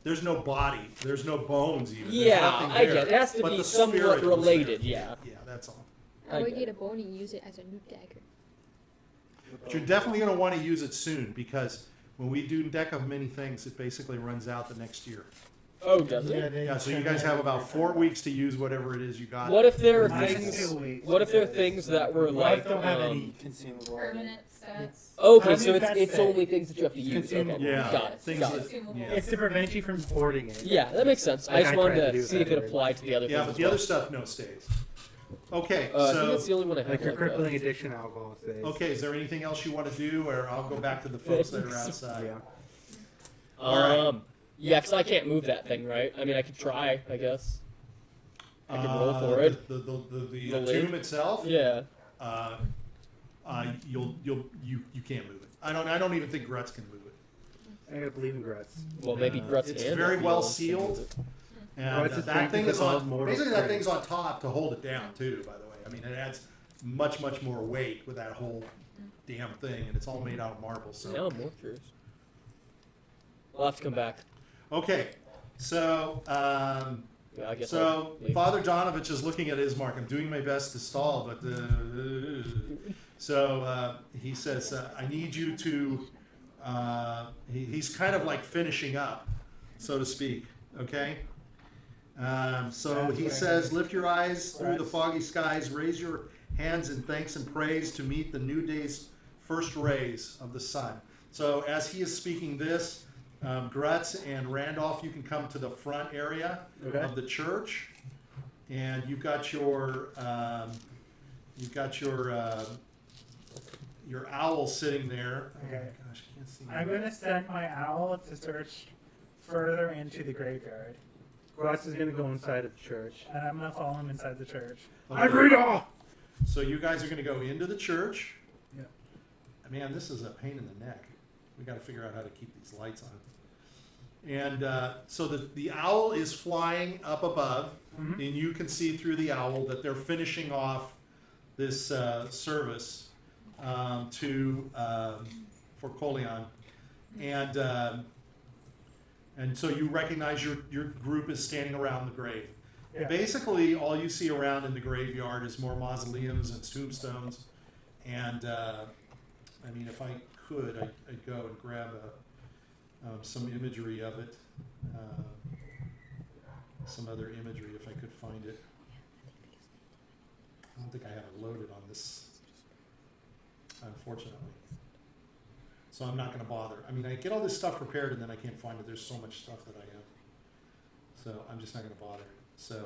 there's no body. There's no bones even. There's Yeah, nothing I there. get it. It has to But be the somewhat spirit was related. there. Yeah. Yeah, that's all. I would get get a bone and use it as a new dagger. But you're definitely going to want to use it soon because when we do deck of many things, it basically runs out the next year. Oh, does it? Yeah, so you guys have about 4 weeks to use whatever it is you got. What if there are Mine's things? 2 weeks. What if there are things that were I like? don't have any consumable. Permanent stats. Okay, I so mean, it's that's it's it. only things that you have to use. Okay. Consumable. Yeah, Got it. things Got that- it. Consumable. yeah. It's to prevent you from hoarding it. Yeah, that makes sense. I Like just I wanted tried to to do see with if it that applied to the other Yeah, things. but as the well. other stuff no stays. Okay, I think that's so the only one I have. Like your like that. crippling addiction alcohol stays. okay, is there anything else you want to do, or I'll go back to the folks that are outside? Yeah. All right. Yeah, because I can't move that thing, right? I mean, I could try, I guess. I can roll for it. The The tomb lid? itself. Yeah. You can't move it. I don't even think Grutz can move it. I gotta believe in Grutz. Well, maybe Grutz It's and very Epion well can sealed. move it. And Grutz is that thing is practically on. mortal Basically, that strength. thing's on top to hold it down too. By the way, I mean it adds much more weight with that whole damn thing, and it's all made out of marble. So Now I'm more curious. We'll have to come back. okay, so Yeah, I guess. so I'll leave. Father Donovich is looking at his mark. I'm doing my best to stall, but so he says, I need you to. He's kind of like finishing up, so to speak. Okay. So he says, lift your eyes through the foggy skies, raise your hands in thanks and praise to meet the new day's first rays of the sun. So as he is speaking this, Grutz and Randolph, you can come to the front area Okay. of the church, and you've got your owl sitting there. Okay. Oh, gosh, I can't see. I'm gonna send my owl to search further into the graveyard, Grutz is gonna go inside of the church. and I'm gonna follow him inside the church. Okay. So you guys are going to go into the church. Yeah. Man, this is a pain in the neck. We got to figure out how to keep these lights on. And so the owl is flying up above, Mhm. and you can see through the owl that they're finishing off this service for Colion, and so you recognize your group is standing around the grave. Yeah. Basically, all you see around in the graveyard is more mausoleums and tombstones, and I mean, if I could, I'd go and grab some imagery of it, some other imagery if I could find it. I don't think I have it loaded on this, unfortunately. So I'm not going to bother. I mean, I get all this stuff prepared and then I can't find it. There's so much stuff that I have. So I'm just not going to bother. So,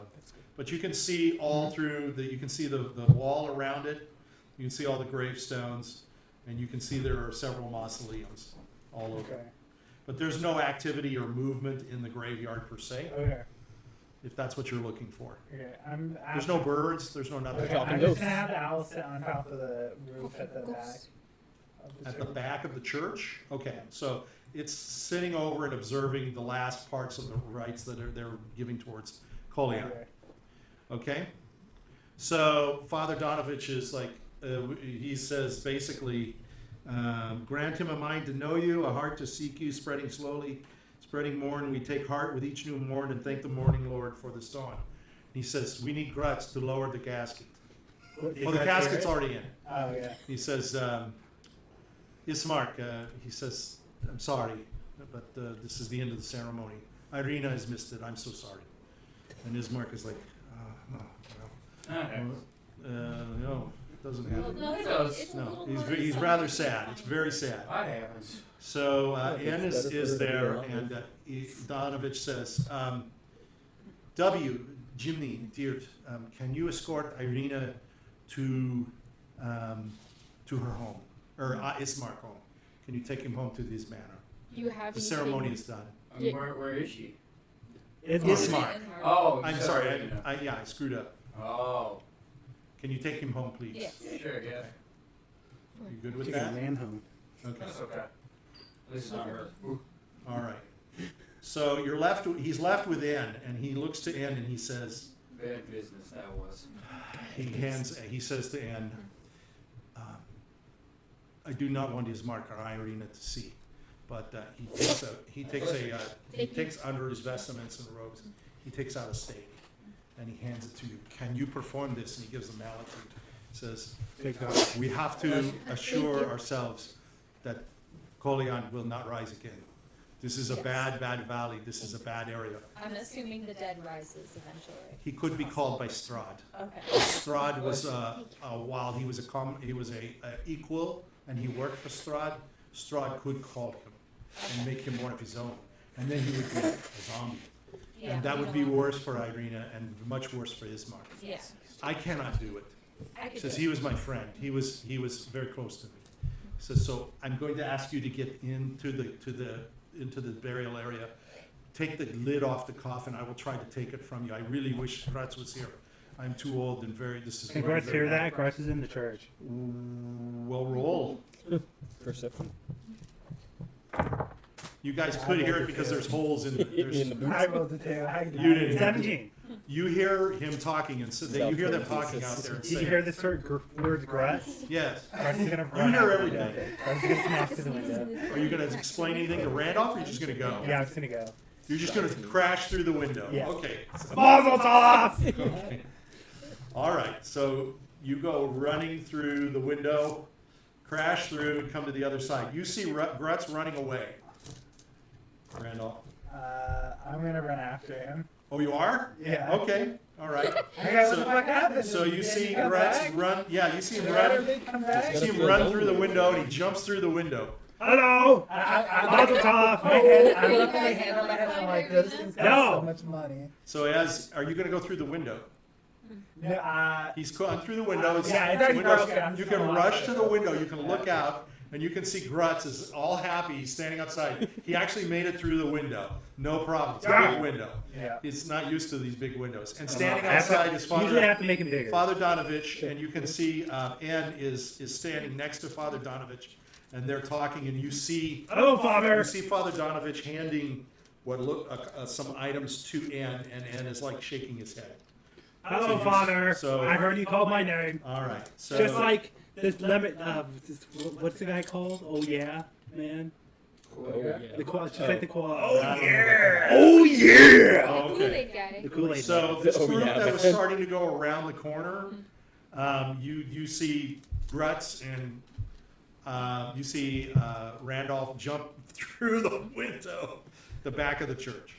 but you can see all through you can see the wall around it. You can see all the gravestones, and you can see there are several mausoleums all over. Okay. But there's no activity or movement in the graveyard per se, Okay. if that's what you're looking for. Okay. There's no birds. There's no nothing. Okay. Talking I'm just ghosts. gonna have the owl sit on top of the roof at the back. Of At the church. back of the church? Okay, so it's sitting over and observing the last parts of the rites that they're giving towards Colion. Okay. Okay? So Father Donovich is like, he says basically, grant him a mind to know you, a heart to seek you, spreading slowly, spreading morn. We take heart with each new morn and thank the morning Lord for this dawn. He says, we need Grutz to lower the casket. What, Well, the casket's already in it. Oh yeah. He says, Ismark, he says, I'm sorry, but this is the end of the ceremony. Irina has missed it. I'm so sorry. And Ismark is like, no, it doesn't Well, happen. no, It does. it's a No, little he's more he's than rather something. sad. It's very sad. That happens. So it's Ennis better for is her to be there, around. and Donovich says, Jiminy, Diurd, can you escort Irina to her home, or Ismark home? Can you take him home to this manor? You have The me ceremony saying- is done. Yeah. Where is she? It's Ismark. Oh, you I'm said sorry, Irina. I screwed up. Oh, Can you take him home, please? Yes. sure, yeah. You good with Take a that? man home. Okay, That's okay. At least it's not her. all right. So he's left with N, and he looks to N and he says, Bad business that was. he says to N, I do not want his mark or Irina to see, but he takes under his vestments and robes, he takes out a stake, and he hands it to you. Can you perform this? And he gives the mallet to you. Says, Take that. we have to assure ourselves that Colion will not rise again. This is a Yes. bad valley. This is a bad area. I'm assuming the dead rises eventually. He could be called by Strahd. Okay. Strahd was while he was a equal and he worked for Strahd. Strahd could call him and make him one of his own, and then he would be a zombie, Yeah, and that we would be don't- worse for Irina and much worse for Ismark. Yeah. I cannot do it. I could Says do he it. was my friend. He was very close to me. Says so. I'm going to ask you to get into the burial area take the lid off the coffin. I will try to take it from you. I really wish Grutz was here. I'm too old and this is Can very, Grutz very hear bad. that? Grutz is in the church. Well, roll. Perception. You guys could hear it because there's holes in In the boots. I rolled a 2. You didn't. 17. You hear him talking, and so you hear them talking out there. And Did you saying, hear this word Grutz? yes. Grutz is gonna You run hear out the everything. window. Grutz is gonna smash to the window. Are you going to explain anything to Randolph, or are you just going to go? Yeah, I'm just gonna go. You're just going to crash through the window. Yeah. Okay. Mazel tov! Okay. All right. So you go running through the window, crash through, and come to the other side. You see Grutz running away. Randolph. I'm gonna run after him. Oh, you are? Yeah. Okay. All right. Hey, what the fuck happened? So you see Come Grutz back? run. Yeah, you see him Did run. they come back? You see him run through the window, and he jumps through the window. Hello! Mazel tov! My hand, I look at my hand on my head and I'm like, this thing's got No. so much money. So are you going to go through the window? No, He's gone through the window. It's- Yeah, it's already windows- broken. I'm You just can gonna rush watch to it. the window. You can look out, and you can see Grutz is all happy. He's standing outside. He actually made it through the window. No problem. It's a Yeah. big window. Yeah. He's not used to these big windows. And standing I have to- outside is Usually I have Father, to make it bigger. Father Donovich, and you can see Ann is standing next to Father Donovich, and they're talking, and you see Hello, Father! you see Father Donovich handing what look some items to Ann, and Ann is like shaking his head. Hello, Father! so- I heard you called my name. All right. So Just like this lemon, what's the guy called? Oh yeah, man. Oh, yeah. The just like the koala. Oh, yeah. Oh yeah! Oh, okay. Kool-Aid guy. The Kool-Aid. So this Oh, group yeah, that was man. starting to go around the corner, you see Grutz and you see Randolph jump through the window, the back of the church.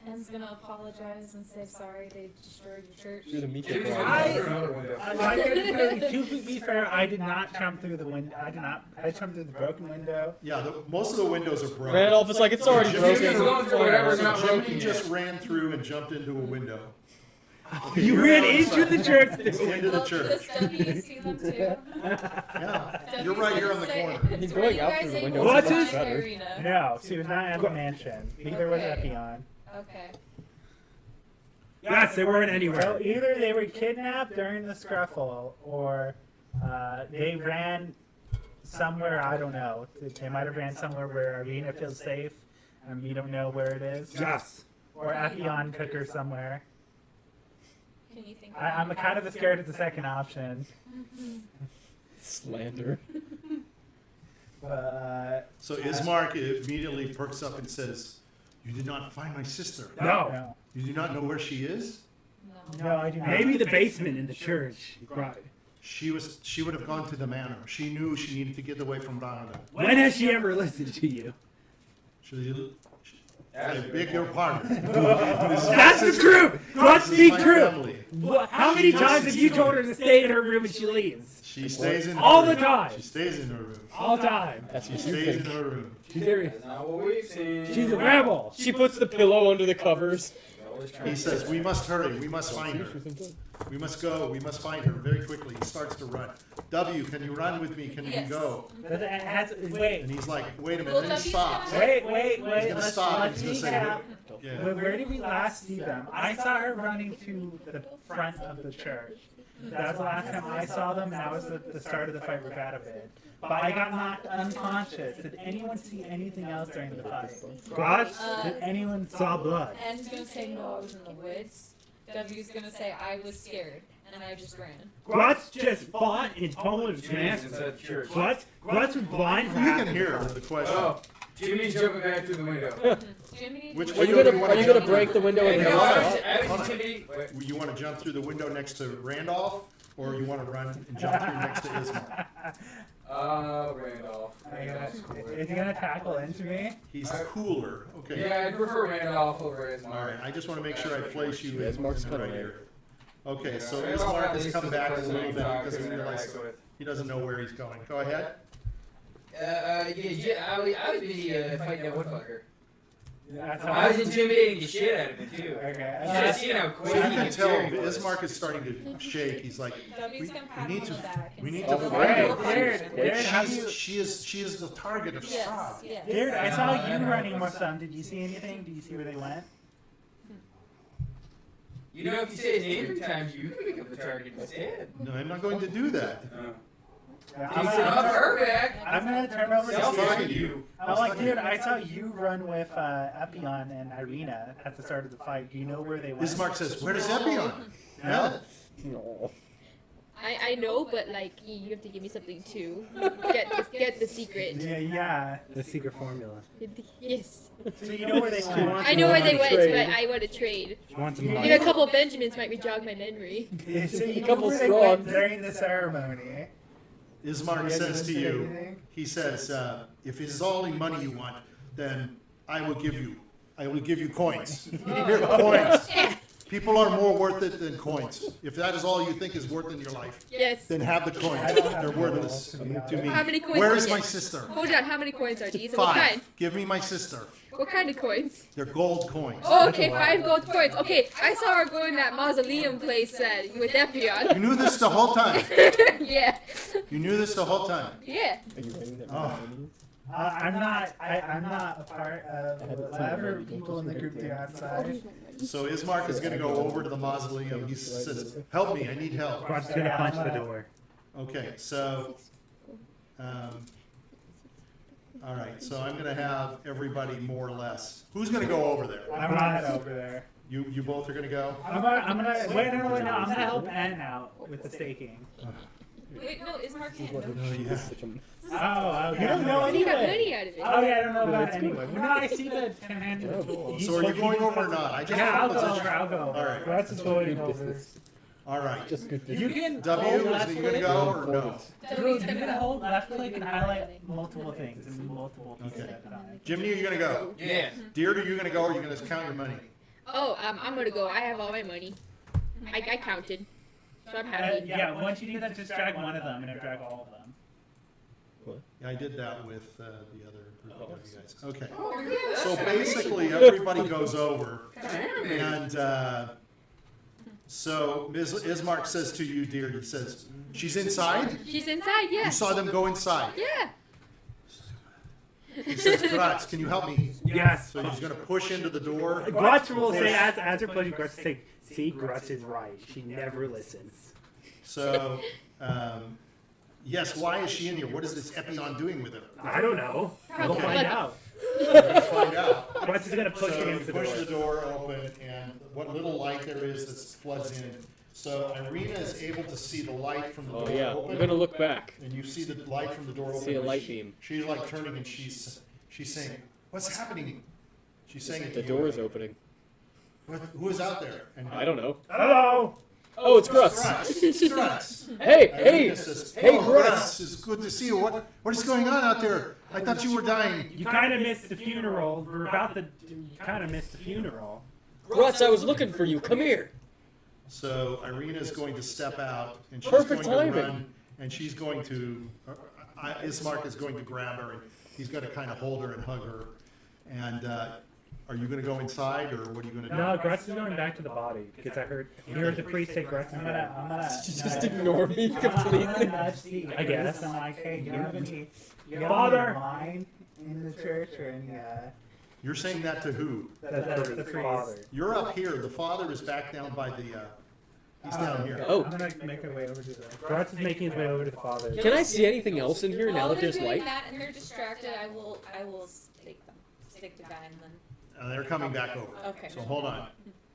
Anne's gonna apologize and say sorry they destroyed your church. You're the meat Jimmy's cake gonna guy. go through another window. To be fair, I did not jump through the window. I jumped through the broken window. Yeah, most of the windows are broken. Randolph is like, it's already Jimmy's broken. gonna go through whatever's So not Jimmy broken just yet. ran through and jumped into a window. You ran into the church. Into the Well, church. does W see them too? Yeah, you're right here on the corner. He's Were going you out guys through the able window. to What's find his- the arena? No, she was not at the mansion. Neither was Okay. Epion. Okay. Yes, they weren't anywhere. So either they were kidnapped during the scruffle, or they ran somewhere. I don't know. They might have ran somewhere where Arena feels safe, and we don't know where it is. Yes. Or Epion took her somewhere. Can you think? I'm kind of scared of the second option. Slander. But So Ismark immediately perks up and says, "You did not find my sister. no. You do not know where she is? No. No, I do not. Maybe the basement in the church. Right. She would have gone to the manor. She knew she needed to get away from Barada. When has she ever listened to you? I beg your pardon. That's the truth. Let's This is be my true. family. How many times have you told her to stay in her room and she leaves? She stays in her All the room. time. She stays in her room. All the time. That's She what you stays in think. her room. That's not what we've seen. She's a rebel. She puts the pillow under the covers. Always trying He to- says, "We must hurry. We must find her. We must go. We must find her very quickly." He starts to run. W, can you run with me? Can you Yes. go? Wait, And he's like, "Wait a Well, minute." Then he W's stops. gonna- wait. He's gonna Let's stop. He's gonna say, recap. "Yeah." Where did we last see them? I saw her running to the front of the church. That was the last time I saw them, and that was the start of the fight with Ratabid. But I got knocked unconscious. Did anyone see anything else during the fight? Grutz Did anyone saw blood. Anne's gonna say no, I was in the woods. W's gonna say I was scared and I just ran. Grutz just fought in Polish Jimmy's man. inside the church. Grutz was blind for You half can the hear time. the question. Oh, Jimmy's jumping back through the window. Jiminy, Which did Are you window do gonna wanna are you gonna jump break through? the window in Hey, the no, wall? I was intimidated. Wait. You want to jump through the window next to Randolph, or you want to run and jump through next to Ismark? Randolph. Is he gonna tackle into me? He's cooler. Okay. Yeah, I'd prefer Randolph over Ismark. All right. I just want to make sure I place you in Ismark's the kinda right right. area. Okay. So Randolph Ismark at has least come is the back a person I little can bit talk because to he and realizes interact with. he doesn't know where he's going. Go ahead. I was busy fighting that woodfucker. That's I was how intimidating the shit out of it too. Okay. You should have seen how So quick you he can could tell carry was. Ismark is starting to shake. He's like, W's gonna pat we him need on to- the back and we need say, to Right, find Diurd, how do you? she is the target of Yes, Strahd. yes. Diurd, I saw you running with them. Did you see anything? Did you see where they went? You know, if you say his name 3 times, you can become the target instead. No, I'm not going to do that. I'm Takes it off her back. gonna turn over He's to talking you. to you. I'm like, dude, I saw you run with Epion and Irina at the start of the fight. Do you know where they went? Ismark says, "Where is Epion?" Yeah. No. I know, but like you have to give me something to get the secret. Yeah. The secret formula. Yes. So you know where they went. I know where they went, trade. but I want to trade. She wants Maybe a couple of Benjamins might jog my memory. Yeah, so you know Couple where they went Strahds. during the ceremony. Ismark says to you, he says, "If it's all the money you want, then I will give you coins. Here, coins. People are more worth it than coins. If that is all you think is worth in your life, Yes. then have the coins. They're worthless to me. How many coins Where do is I my get? sister? Hold on, how many coins are these? And what 5. kind? Give me my sister. What kind of coins? They're gold coins. Oh, okay, 5 gold coins. Okay, I saw her go in that mausoleum place with Epion. You knew this the whole time. Yeah. You knew this the whole time. Yeah. Are you ready? Oh. I'm not a part of whatever people in the group do outside. So Ismark is going to go over to the mausoleum. He says, "Help me! I need help." Grunt's gonna punch the door. Okay, so, all right. So I'm going to have everybody more or less. Who's going to go over there? I'm not over there. You both are going to go. I'm gonna wait. No. I'm gonna help Ann out with the staking. Wait, no, Ismark can't. Oh, you don't know You got anyway. money out of it. Oh yeah, I don't know about it anyway. Well, no, I see the 10-handed tool. So are you going over or not? I just Yeah, I'll want go to over. position. I'll go over. All right. Grunt's is going over. All right. Just good You can W, hold is left he going to click. go or no? W's You gonna can go. hold left click and highlight multiple things and multiple pieces Okay. at a time. Jiminy, are you going to go? Yeah. Diurd, are you going to go or are you going to count your money? Oh, I'm gonna go. I have all my money. I counted. So I'm happy. Yeah, once you do that, just drag one of them and it'll drag all of them. Yeah, I did that with the other group of you guys. Okay. So basically, everybody goes over, and so Ms. Ismark says to you, Diurd, he says, "She's inside? She's inside, yeah. You saw them go inside." Yeah. He says, "Grutz, can you help me?" Yes. So he's going to push into the door. Grutz will say, as you're pushing, Grutz will say, see, Grutz is right. She never listens. So, yes, why is she in here? What is this Epion doing with her? I don't know. We'll Probably. find out. Let's find out. Grutz is going to push So you against the push the door. door open, and what little light there is that floods in. So Irina is able to see the light from the Oh door yeah, open. I'm gonna look back. And you see the light from the door open. See a and light beam. She's like turning, and she's saying, "What's happening?" She's saying it The to door you. is opening. Who is out there? And I don't know. Hello. Oh, it's Grutz. Grutz. Hey, Irina hey, says, hey, "Oh, Grutz. It's good to see you. What is going on out there? I thought you were dying." You kind of missed the funeral. We're about to. You kind of missed the funeral. Grutz, I was looking for you. Come here. So Irina is going to step out, and she's Perfect going to timing. run, and she's going to. Ismark is going to grab her, and he's going to kind of hold her and hug her. And are you going to go inside, or what are you going to do? No, Grutz is going back to the body because I heard the priest say Grutz. I'm gonna Just ignore me completely. I guess. I'm like, hey, do you have any Father line in the church or any You're saying that to who? the priest? You're up here. The father is back down by the. He's down here. Oh. I'm gonna make my way over to the. Grutz is making his way over to the father. Can I see anything else in here now While that they're there's doing light? that and they're distracted, I will stick to guiding them. They're coming back over. Okay. So hold on.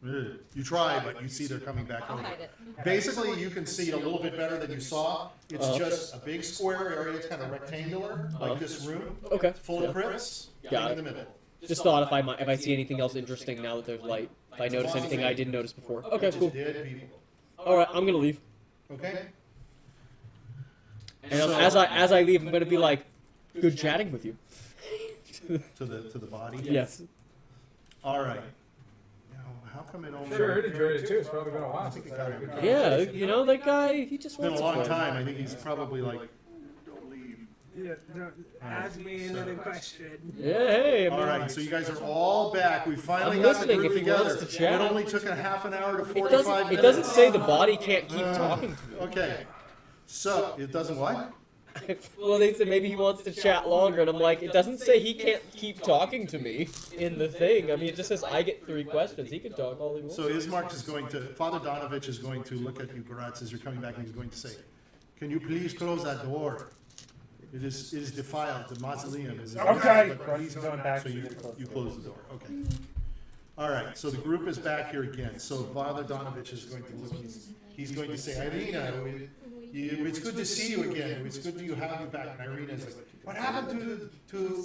You try, but you see they're coming back I'll over. hide it. Basically, you can see a little bit better than you saw. It's just a big square area. It's kind of rectangular, like this room. Okay. It's full of crypts. Got in it. the middle. Just thought if I see anything else interesting now that there's light. If I notice anything I didn't notice before. Okay, Just cool. dead people. All right, I'm gonna leave. Okay. And So- as I leave, I'm gonna be like, good chatting with you. to the body. Yes. All right. Now, how come it only? Sure, it enjoyed it too. It's probably been a while I since think I it had a good got Yeah, conversation. you know that guy. He just It's been wants a long friend. time. I think he's probably like, don't leave. Ask me another question. Yeah, hey. All right, so you guys are all back. We finally I'm got the listening group if he together. wants to chat. It only took a half an hour to It 45 doesn't. minutes. It doesn't say the body can't keep talking to me. Okay. So, it doesn't what? Well, they said maybe he wants to chat longer, and I'm like, it doesn't say he can't keep talking to me in the thing. I mean, it just says I get 3 questions. He can talk all he wants. So Ismark is going to, Father Donovich is going to look at you, Grutz, as you're coming back, and he's going to say, "Can you please close that door? It is defiled. The mausoleum is." Okay. But Grutz is going back. So you close the door. Okay. All right. So the group is back here again. So Father Donovich is going to look. He's going to say, "Irina, it's good to see you again. It's good to have you back." And Irina's like, "What happened to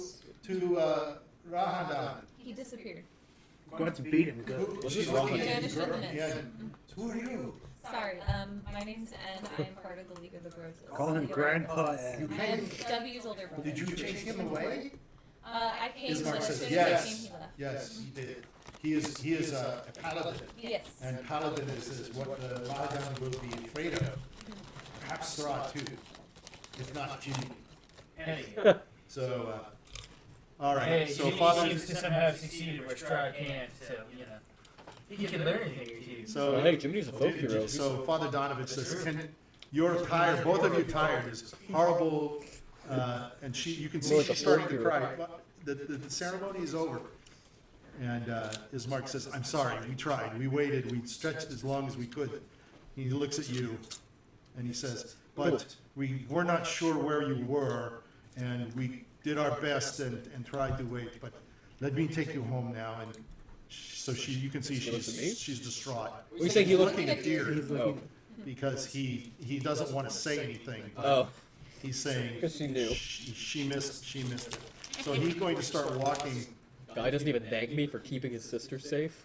Rahadan?" He disappeared. Grutz beat him good. She's wrong looking with at Vanished you. in the mist. Yeah. Who are you? Sorry, my name's N. I am part of the League of the Grutz. Call him Grandpa Ed. I am W's older brother. Did you chase him away? I came, Ismark but as says, soon as yes. I came, he left. Yes, he did. He is a paladin, Yes. and paladin is what the paladin will be afraid of. Perhaps Strahd too, if not Jiminy. So, all right. Hey, So Jimmy Father. seems to somehow have succeeded where Strahd can't, so, you know. He can learn anything or two. So Hey, Jiminy's a folk hero. So Father Donovich says, "You're tired. Both of you tired. It's horrible." And you can see More like she's a starting folk to hero. cry. But the ceremony is over. And Ismark says, "I'm sorry. We tried. We waited. We stretched as long as we could." He looks at you, and he says, "But we were not sure where you were, and we did our best and tried to wait. But let me take you home now." And so you can see she's distraught. We think he He's looked. looking at Diurd Oh. because he doesn't want to say anything. But Oh. he's saying 'Cause she knew. she missed it. So he's going to start walking. Guy doesn't even thank me for keeping his sister safe.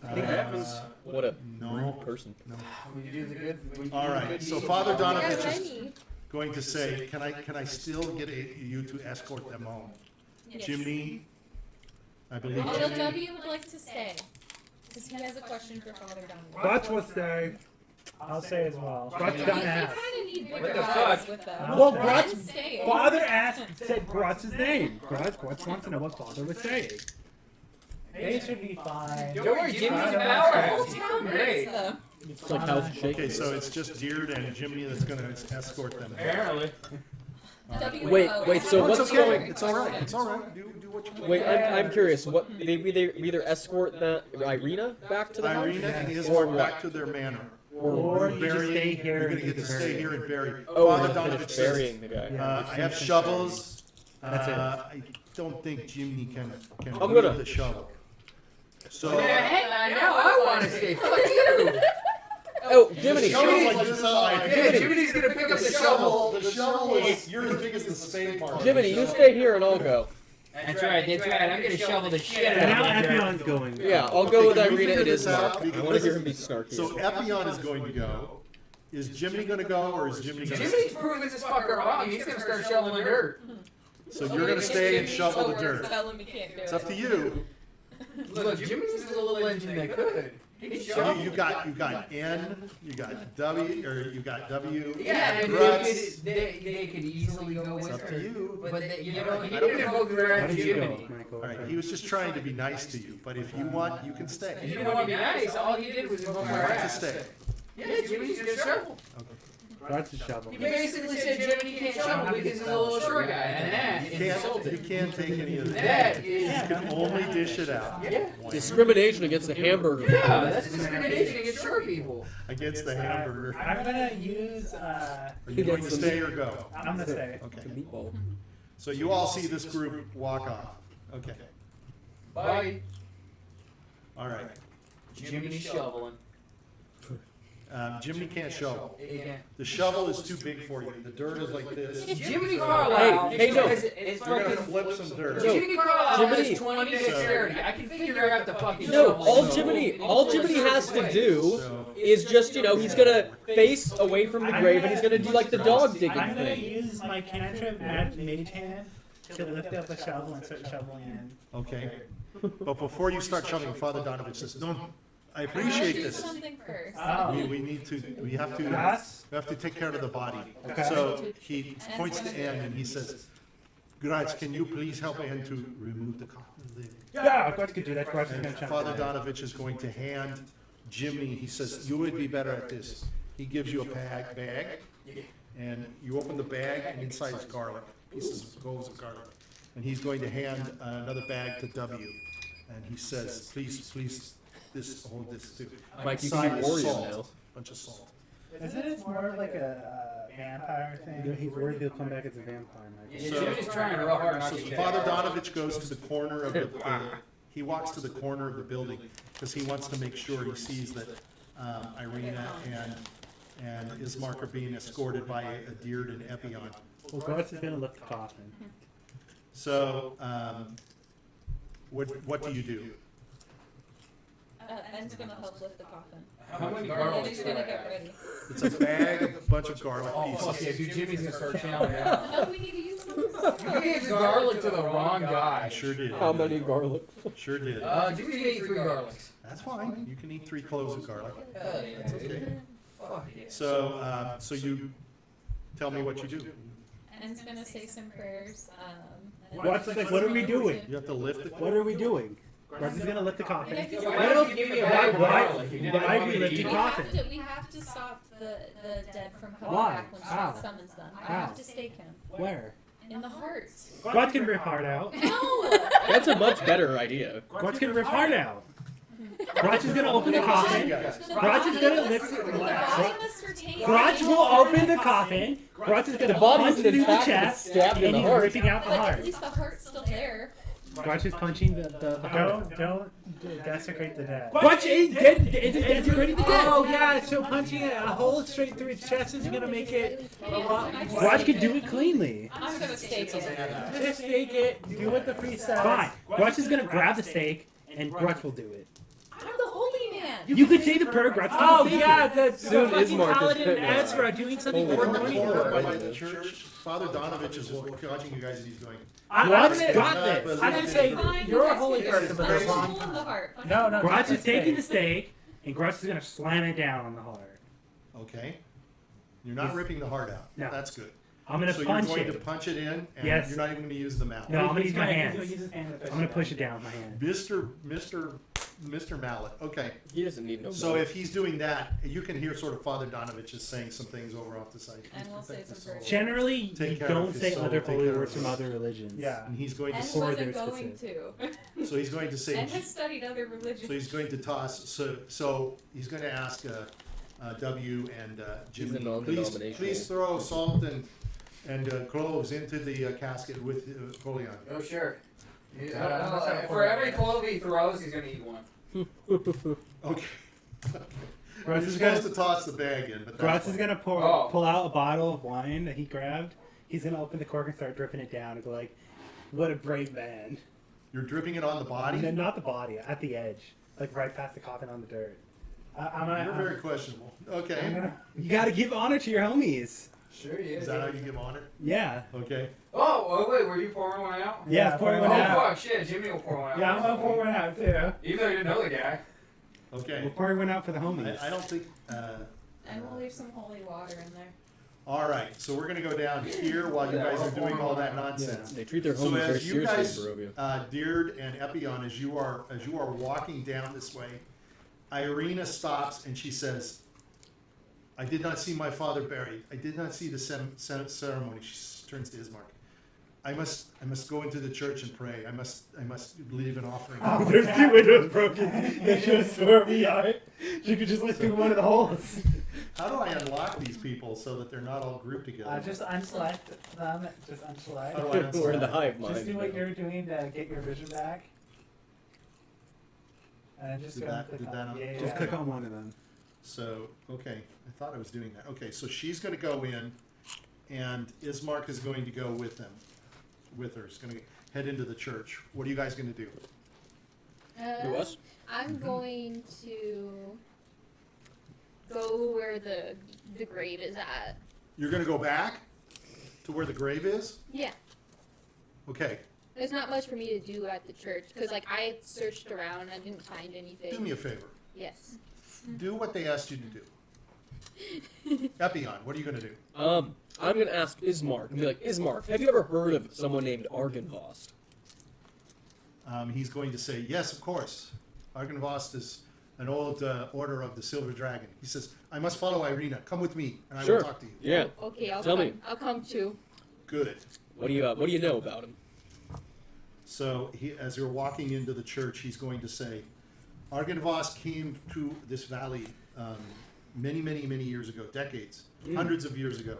What a No. rude person. We do the good. All right. So Father I got Donovich what I is need. going to say, "Can I still get you to escort them home?" Yes. Jiminy, I believe. Although Jiminy. W would like to stay, because he has a question for Father Donovan. Grutz will say. I'll say as well. Grutz You doesn't kind ask. of need What bigger the eyes fuck? with them. Well, I'm Grutz, staying. Father said Grutz's name. Grutz wants to know what Father was saying. They should be fine. Don't worry, Jimmy's a powerhouse. He's doing great. So, It's like how's it shaking? Okay, so it's just Diurd and Jiminy that's going to escort them. Apparently. W Wait, O. wait, so Oh, it's what's okay. going? It's all right. It's all right. Do what you want. Wait, I'm curious. What they either escort the Irina back to the house, Irina and or Ismark what? back to their manor. Or you just stay here You're and going to get do to the stay burying. here and bury. Oh, Father and Donovich finish says, burying the guy. Yeah. I have shovels. That's it. I don't think Jiminy can I'm wield gonna- the shovel. So Now I want to stay. Fuck you. Oh, Jiminy! Shovel's like this high. Yeah, Jimmy's gonna pick up the shovel. The shovel is you're as big as the spade part. Jiminy, you stay here and I'll go. That's right. That's right. I'm gonna shovel the shit And now out of it. Epion's going. Yeah, I'll go with can we Irina figure and this out? Ismark. I Because want to hear this him be is- snarky. So Epion is going to go. Is Jiminy going to go, or is Jiminy going Jimmy's to? proving this fucker wrong. He's gonna start shoveling dirt. So you're going to stay and shovel the dirt. Tell him he can't do It's it. up to you. Look, Jimmy's a little engine that could. He can So shovel. you got N, you got W, or you got W. Yeah, and Grutz. they could easily go It's with up to her. you. But you know, he I don't didn't know. vote around Jiminy. All right, he was just trying to be nice to you, but if you want, you can He stay. didn't want to be nice. All he did was You invoke our want to ass. stay. Yeah, Jimmy's gonna shovel. Grutz is shovel. He basically said Jiminy can't shovel because he's a little short guy, and that is You insulting. can't take any of That that. is. You can only dish it out. Yeah. Discrimination against the hamburger. Yeah, that's discrimination against short people. Against the hamburger. I'm gonna use. Are you going to stay or go? I'm gonna say. Okay. The meatball. So you all see this group walk off. Okay. Bye. All right. Jiminy shoveling. Jiminy can't shovel. He can't. The shovel is too big for you. The dirt is like this. Jiminy Carlyle. Hey, no. It's You're gonna fucking. flip some dirt. No. Jiminy Carlyle Jiminy. has 20 dexterity. I can figure out the fucking No, shovel. all Jiminy has to do So is just, he's gonna face away from the grave and he's gonna do like the dog digging I'm gonna thing. use my cantrip Mage Hand to lift up a shovel and start shoveling in. okay. But before you start shoveling, Father Donovich says, "No, I appreciate do this. something first. Oh. We have to Yes? take care of the body. Okay. So he points to Anne and he says, Grutz, can you please help Anne to remove the coffin? Yeah, Grutz could do that. Grutz is And gonna jump Father in. Donovich is going to hand Jimmy, he says, you would be better at this. He gives you a bag, and you open the bag, and inside is garlic, pieces of cloves of garlic. And he's going to hand another bag to W. And he says, please, hold this too. Mike, you Inside can is Oreo salt, now. bunch of salt. Isn't it more like a vampire thing? He's worried he'll come back as a vampire. Yeah, So- Jimmy's trying real hard not So to get Father it. Donovich goes to the corner of he walks to the corner of the building because he wants to make sure he sees that Irina and Ismark are being escorted by a Diurd and Epion. Well, Grutz is gonna lift the coffin. So, what do you do? Anne's gonna help lift the coffin. How many And garlics he's do gonna I get have? ready. It's a bag, a bunch of garlic Oh, fuck yeah, pieces. dude, Jimmy's gonna start chowing down. No, we need to use them. You gave garlic to the wrong I guy. sure did. How many garlic? Sure did. Jimmy's gonna eat 3 garlics. That's fine. You can eat 3 cloves of garlic. Hell yeah. That's okay. Fuck yeah. So you tell me what you do. Anne's gonna say some prayers. And Grutz is like, what are we doing? You have to lift it. What are we doing? Grutz is gonna lift the coffin. Yeah, Why don't you give me a bag of garlic? Why are we lifting We coffin? we have to stop the dead from coming Why? back when How? she summons them. I How? have to stake him Where? in the heart. Grutz can rip heart out. No. That's a much better idea. Grutz can rip heart out. Grutz is gonna open the coffin. Grutz is gonna lift. The body must retain. Grutz will open the coffin. Grutz is gonna The body punch isn't through the intact, it's chest, stabbed in and the he's heart. ripping out the But at heart. least the heart's still there. Grutz is punching the heart. Don't desecrate the dead. Grutz isn't desecrating the dead. Oh yeah, so punching a hole straight through its chest is gonna make it. Grutz can do it cleanly. I'm gonna stake it. Just stake it. Do what the priest says. Fine. Grutz is gonna grab the stake, and Grutz will do it. I'm the holy man. You could say the prayer, Grutz. Oh yeah, the Soon fucking Ismark is paladin fit now. Ezra doing something Holy for In the money. corner by the church, Father Donovich is watching you guys and he's going, Grutz got this. I'm gonna say Fine, you're a that's holy good. person, but There's there's a wrong. hole in the heart. No. Grutz is taking the stake, and Grutz is gonna slam it down on the heart. okay. You're not ripping the heart out. No. That's good. I'm gonna So you're punch going to it. punch it in, and Yes. you're not even going to use the mallet. No, I'm gonna use my hands. I'm gonna push it down with my hand. Mr. Mallet. Okay. He doesn't need no. So if he's doing that, you can hear sort of Father Donovich is saying some things over off the side. And we'll say some prayers. Generally, Take you care of don't his say soul, other take holy care of words from his- other religions. Yeah. And he's going And to. For wasn't their going to. So he's going to say. And has studied other religions. So he's going to toss. So he's going to ask W and Jimmy. a non-denominational. Please throw salt and cloves into the casket with Polion. Oh, sure. For every clove he throws, he's gonna eat one. Okay. Grutz He's is supposed gonna to toss the bag in, but Grutz that's is fine. gonna pull out a bottle of wine that he grabbed. He's gonna open the cork and start dripping it down and go like, "What a brave man!" You're dripping it on the body. No, not the body, at the edge, like right past the coffin on the dirt. You're very questionable. Okay. You gotta give honor to your homies. Sure, yeah. Is that how you give honor? Yeah. Okay. Oh, wait, were you pouring one out? Yeah, it's pouring one Oh, out. fuck, shit, Jimmy will pour one out. Yeah, I'm gonna pour one out too. Even though you didn't know the guy. Okay. We're pouring one out for the homies. I don't think. And we'll leave some holy water in there. All right. So we're gonna go down here while you guys are doing all that nonsense. They treat their So homies very as you guys, seriously in Barovia. Diurd and Epion, as you are walking down this way, Irina stops and she says, "I did not see my father buried. I did not see the ceremony." She turns to Ismark. I must go into the church and pray. I must leave an offering. Oh, there's 2 windows broken. They should have sworn me on it. You could just let through one of the holes. How do I unlock these people so that they're not all grouped together? Just unselect them. Just How unselect. do I unselect? We're in the hive mind. Just do what you're doing to get your vision back. And just Did go that- click did on that- yeah, just click on one of them. So, okay, I thought I was doing that. Okay, so she's going to go in, and Ismark is going to go with them, with her. She's going to head into the church. What are you guys going to do? Who, us? I'm going to go where the grave is at. You're going to go back to where the grave is? Yeah. Okay, There's not much for me to do at the church because, like, I searched around, I didn't find anything. Do me a favor. Yes. Do what they asked you to do. Epion, what are you going to do? I'm gonna ask Ismark and be like, Ismark, have you ever heard of someone named Argynvost? He's going to say, yes, of course. Argynvost is an old order of the Silver Dragon. He says, I must follow Irina. Come with me, and I Sure. will talk to you. Yeah. Okay, I'll Tell come. me. I'll come too. Good. What do you know about him? So as you're walking into the church, he's going to say, Argynvost came to this valley many, many, many years ago, decades, hundreds of years ago.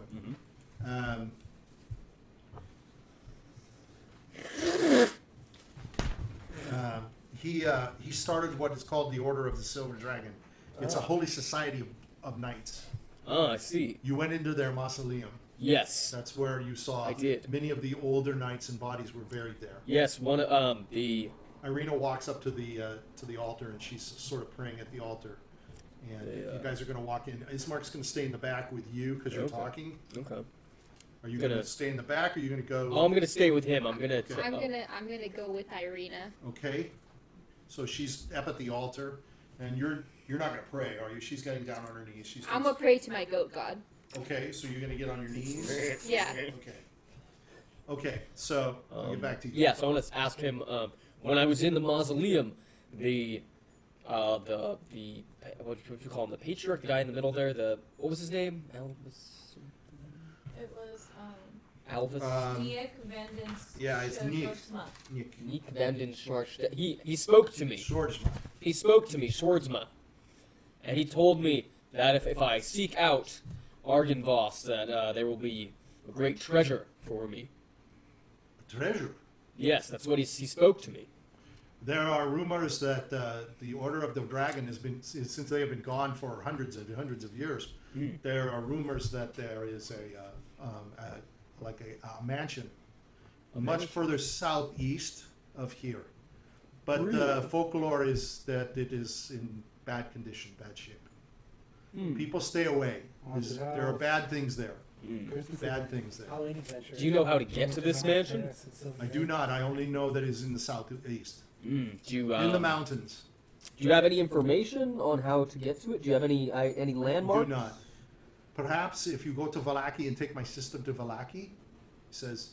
He started what is called the Order of the Silver Dragon. It's a holy society of knights. Oh, I see. You went into their mausoleum. Yes. That's where you saw I did. many of the older knights and bodies were buried there. Yes, one the Irina walks up to the altar and she's sort of praying at the altar. And you guys are going to walk in. Ismark's going to stay in the back with you because you're talking. Okay. Are you going to stay in the back or are you going to go? Oh, I'm gonna stay with him. I'm gonna. I'm gonna go with Irina. Okay. So she's up at the altar, and you're not going to pray, are you? She's getting down on her knees. She's I'm gonna pray to my goat god. Okay, so you're going to get on your knees? Yeah. Okay. Okay, so I'll get back to you. Yes, I want to ask him. When I was in the mausoleum, the what would you call him? The patriarch, the guy in the middle there. What was his name? It was Alvis. Niek Vandens. Yeah, it's Niek. Niek Vanden Schwarz. He spoke to me. Swordsman. He spoke to me, Swordsma, and he told me that if I seek out Argynvost, that there will be a great treasure for me. Treasure. Yes, that's what he spoke to me. There are rumors that the Order of the Dragon has been, since they have been gone for hundreds of years, there are rumors that there is a mansion much further southeast of here. But the folklore is that it is in bad condition, bad shape. People stay away. There are bad things there. Bad things there. Do you know how to get to this mansion? I do not. I only know that it is in the southeast. Do you, In the mountains. Do you have any information on how to get to it? Do you have any landmarks? Do not. Perhaps if you go to Vallaki and take my system to Vallaki, he says,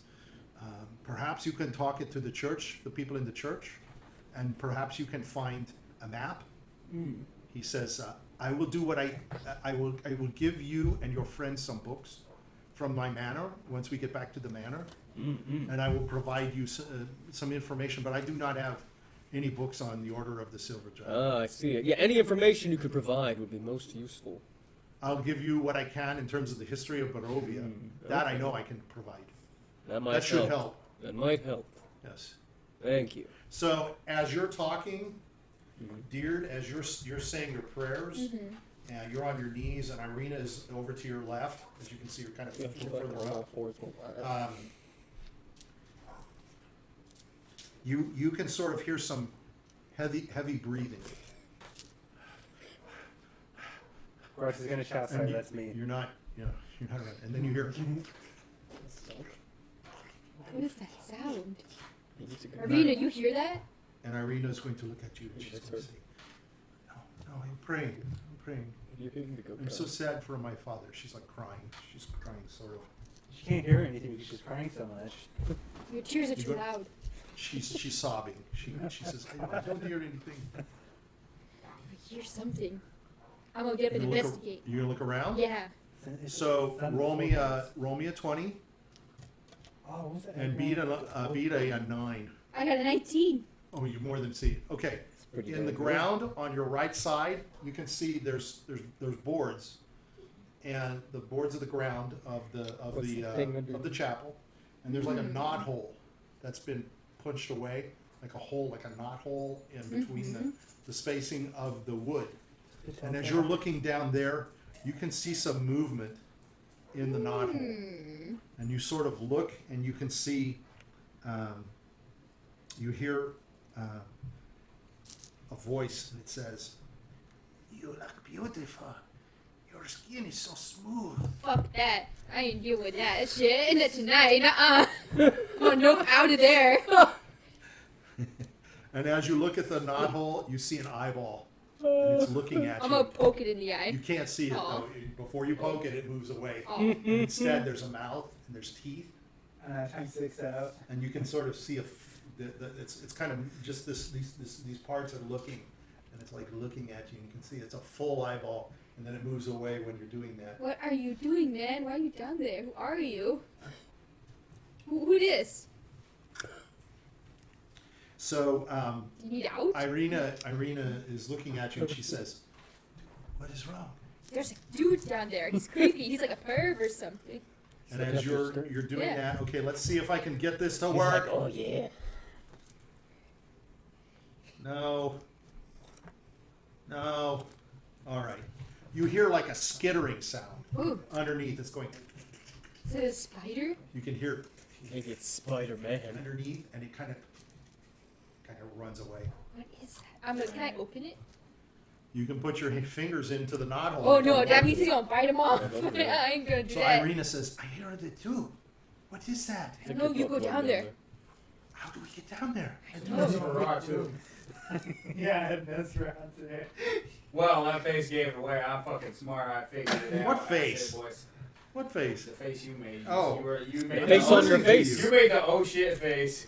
perhaps you can talk it to the church, the people in the church, and perhaps you can find a map. He says, I will do what I will give you and your friends some books from my manor once we get back to the manor, and I will provide you some information, but I do not have any books on the Order of the Silver Dragon. I see it. Yeah, any information you could provide would be most useful. I'll give you what I can in terms of the history of Barovia. That I know I can provide. That should help. That might help. Yes. Thank you. So as you're talking, Diurd, as you're saying your prayers, and you're on your knees, and Irina is over to your left, as you can see, you're kind of further up. You can sort of hear some heavy breathing. Grutz is gonna shout, sorry, that's me. You're not right. And then you hear. What is that sound? Irina, you hear that? And Irina is going to look at you and she's going to say, No, I'm praying. I'm so sad for my father. She's like crying. She's crying sort of. She can't hear anything because she's crying so much. Your tears are too loud. She's sobbing. She says, I don't hear anything. I hear something. I'm gonna get up and investigate. You gonna look around? Yeah. So roll me a 20 and beat a 9. I got a 19. Oh, you more than see. Okay. In the ground on your right side, you can see there's boards, and the boards of the ground of the chapel, and there's like a knot hole that's been punched away, like a knot hole in between the spacing of the wood. And as you're looking down there, you can see some movement in the knot hole, and you sort of look, and you can see, you hear a voice, and it says, "You look beautiful. Your skin is so smooth." Fuck that. I ain't dealing with that shit. Not tonight. Oh, nope, out of there. And as you look at the knothole, you see an eyeball. And it's looking at I'm you. gonna poke it in the eye. You can't see it Aw. though. Before you poke it, it moves away. Oh. And instead, there's a mouth and there's teeth, And that time sticks out. and you can sort of see it's kind of just these parts are looking, and it's like looking at you. And you can see it's a full eyeball, and then it moves away when you're doing that. What are you doing, man? Why are you down there? Who are you? Who this? So You need out? Irina is looking at you, and she says, "What is wrong?" There's a dude down there. He's creepy. He's like a perv or something. And as you're doing Yeah. that, okay, let's see if I can get this to He's work. like, oh yeah. No. No. All right. You hear like a skittering sound Ooh, underneath. It's going. is it a spider? You can hear Maybe it's Spider-Man. underneath, and it kind of runs away. What is that? Can I open it? You can put your fingers into the knothole. Oh no, that means he's gonna bite him off. I ain't gonna do So that. Irina says, "I hear it too. What is that? No, you go down there. How do we get down there?" That's for raw too. Yeah, that's right there. Well, that face gave it away. I'm fucking smart. I figured it out. What I face? said, boys, What face? the face you made. Oh. You made Face the on your oh- face. You made the oh shit face.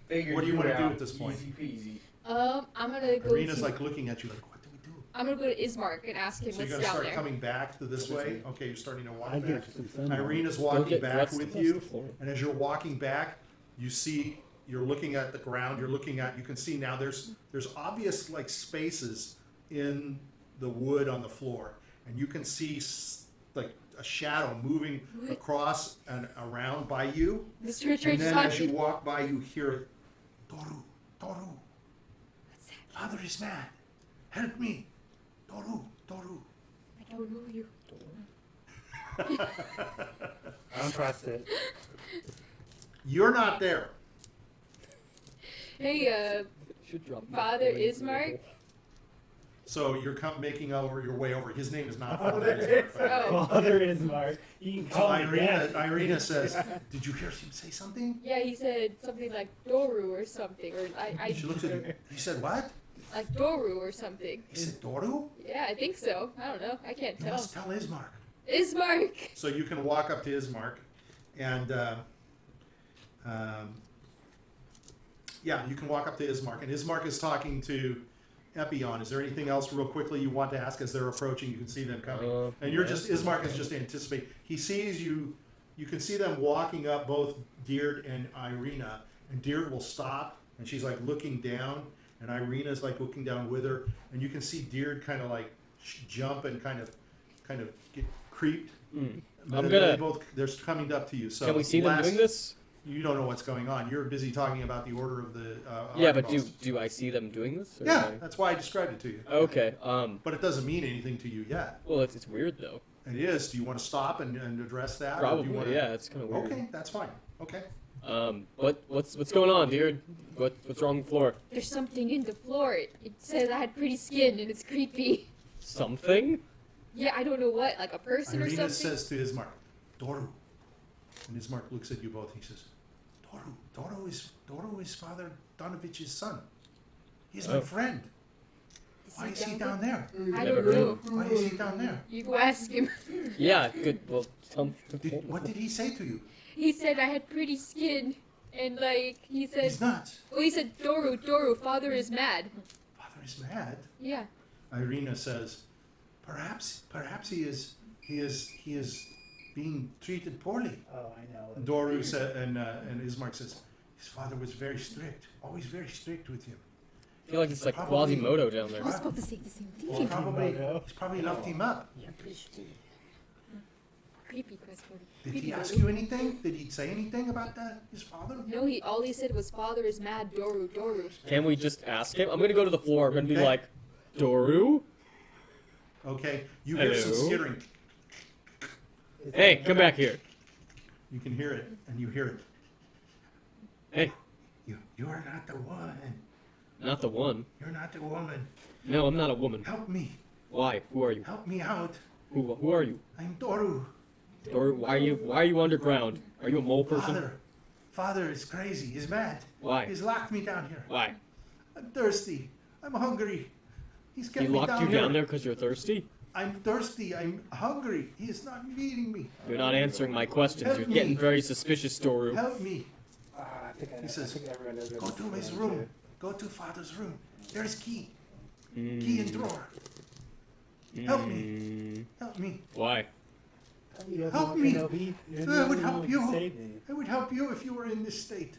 Figured What do you wanna it do out. at this point? Easy peasy. I'm gonna go. Irina's to, like looking at you like, "What do we do?" I'm gonna go to Ismark and ask him So you're what's gonna down start there. coming back to this way. Okay, you're starting to walk I'd back. get some sun. Irina's Go walking get back Grutz with to you, dust the floor. and as you're walking back, you see you're looking at the ground. You can see now there's obvious like spaces in the wood on the floor, and you can see like a shadow moving across and around by you. Mr. Richard And just then as you haunted. walk by, you hear it, "Toru, Toru, What's that? Father is mad. Help me, Toru, Toru." I don't know you. I don't trust it. You're not there. Hey, Should drop Father Ismark? So you're making your way over. His name is not Father Ismark, by the way. Oh. Father is Mark. You can So call me Dad. Irina says, "Did you hear him say something?" Yeah, he said something like Doru or something, or She looks at you. He said, "What?" like Doru or something. He said, "Toru? Yeah, I think so. I don't know. I can't You tell. must tell Ismark." Ismark. So you can walk up to Ismark, and yeah, you can walk up to Ismark, and Ismark is talking to Epion. Is there anything else, real quickly, you want to ask as they're approaching? You can see them coming, and you're just Ismark is just anticipating. He sees you. You can see them walking up, both Diurd and Irina, and Diurd will stop, and she's like looking down, and Irina's like looking down with her, and you can see Diurd kind of like jump and kind of get creeped. Mm. But I'm they're gonna. they're coming up to you. So Can we see them doing this? You don't know what's going on. You're busy talking about the order of the. Yeah, but archibald. do I see them doing this? Or Yeah, am that's why I described it to you. I- Okay. But it doesn't mean anything to you yet. Well, it's weird though. It is. Do you want to stop and address that? or do Probably. you wanna... Yeah, it's kind of weird. Okay, that's fine. Okay. What's going on, dude? What's wrong with the floor? There's something in the floor. It says I had pretty skin and it's creepy. Something? Yeah, I don't know what, like a person or Irina something. says to Ismark, "Toru," and Ismark looks at you both. He says, "Toru is Father Donovich's son. He's my Oh. friend. Why is he down there? I Never don't heard know. of Why is he down there? You go ask him. Yeah, good. Well, What did he say to you? He said I had pretty skin, and like he said, He's nuts. oh, he said Doru, father is mad. Father is mad. Yeah. Irina says, perhaps he is being treated poorly." Oh, I know. Doru said, and Ismark says, "His father was very strict, always very strict with him. I feel like it's like Probably- Quasimodo down there. I was about to say the same thing. He's probably locked him up. Creepy Quasimodo. Did Creepy he ask Doru. you anything? Did he say anything about his father?" No, all he said was father is mad, Doru. Can we just ask him? I'm gonna go to the floor. I'm gonna be Okay. like, Doru? Okay, you hear some Hello? skittering. Hey, come back here. You can hear it, and you hear it. Hey, You are not the one. not the one. You're not the woman. No, I'm not a woman. Help me. Why? Who are you? Help me out. Who are you? I'm Doru. Or why are you underground? Are you a mole person? Father is crazy. He's mad. Why? He's locked me down here. Why? I'm thirsty. I'm hungry. He's kept He me locked down you here. down there because you're thirsty? I'm thirsty. I'm hungry. He is not feeding me. You're not answering my questions. Help You're me. getting very suspicious, Doru. Help me. I think I know. He says, I think everyone knows Go what to this his is room. too. Go to Father's room. There's key. Key and drawer. Help me. Help me. Why? Help me. I would help you. Save me. I would help you if you were in this state.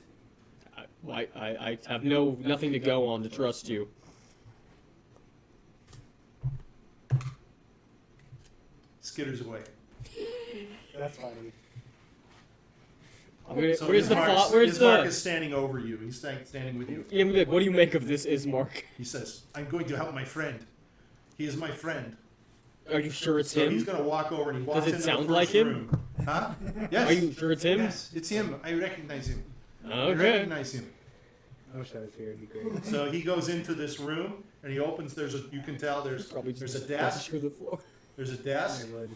I have nothing to go on to trust you. Skitters away. That's funny. So Where's the Ismark- where's Ismark the? is standing over you. He's standing with you. Yeah, what do you make of this, Ismark? He says, I'm going to help my friend. He is my friend. Are you sure it's So he's him? going to walk over and he walks Does it into sound the like first him? room. Huh? Yes. Are you sure it's him? Yes, it's him. I recognize him. I Okay. recognize him. I wish I was here. It'd be great. So he goes into this room and he opens. You can tell there's Probably a just desk. through the floor. There's a desk, I would.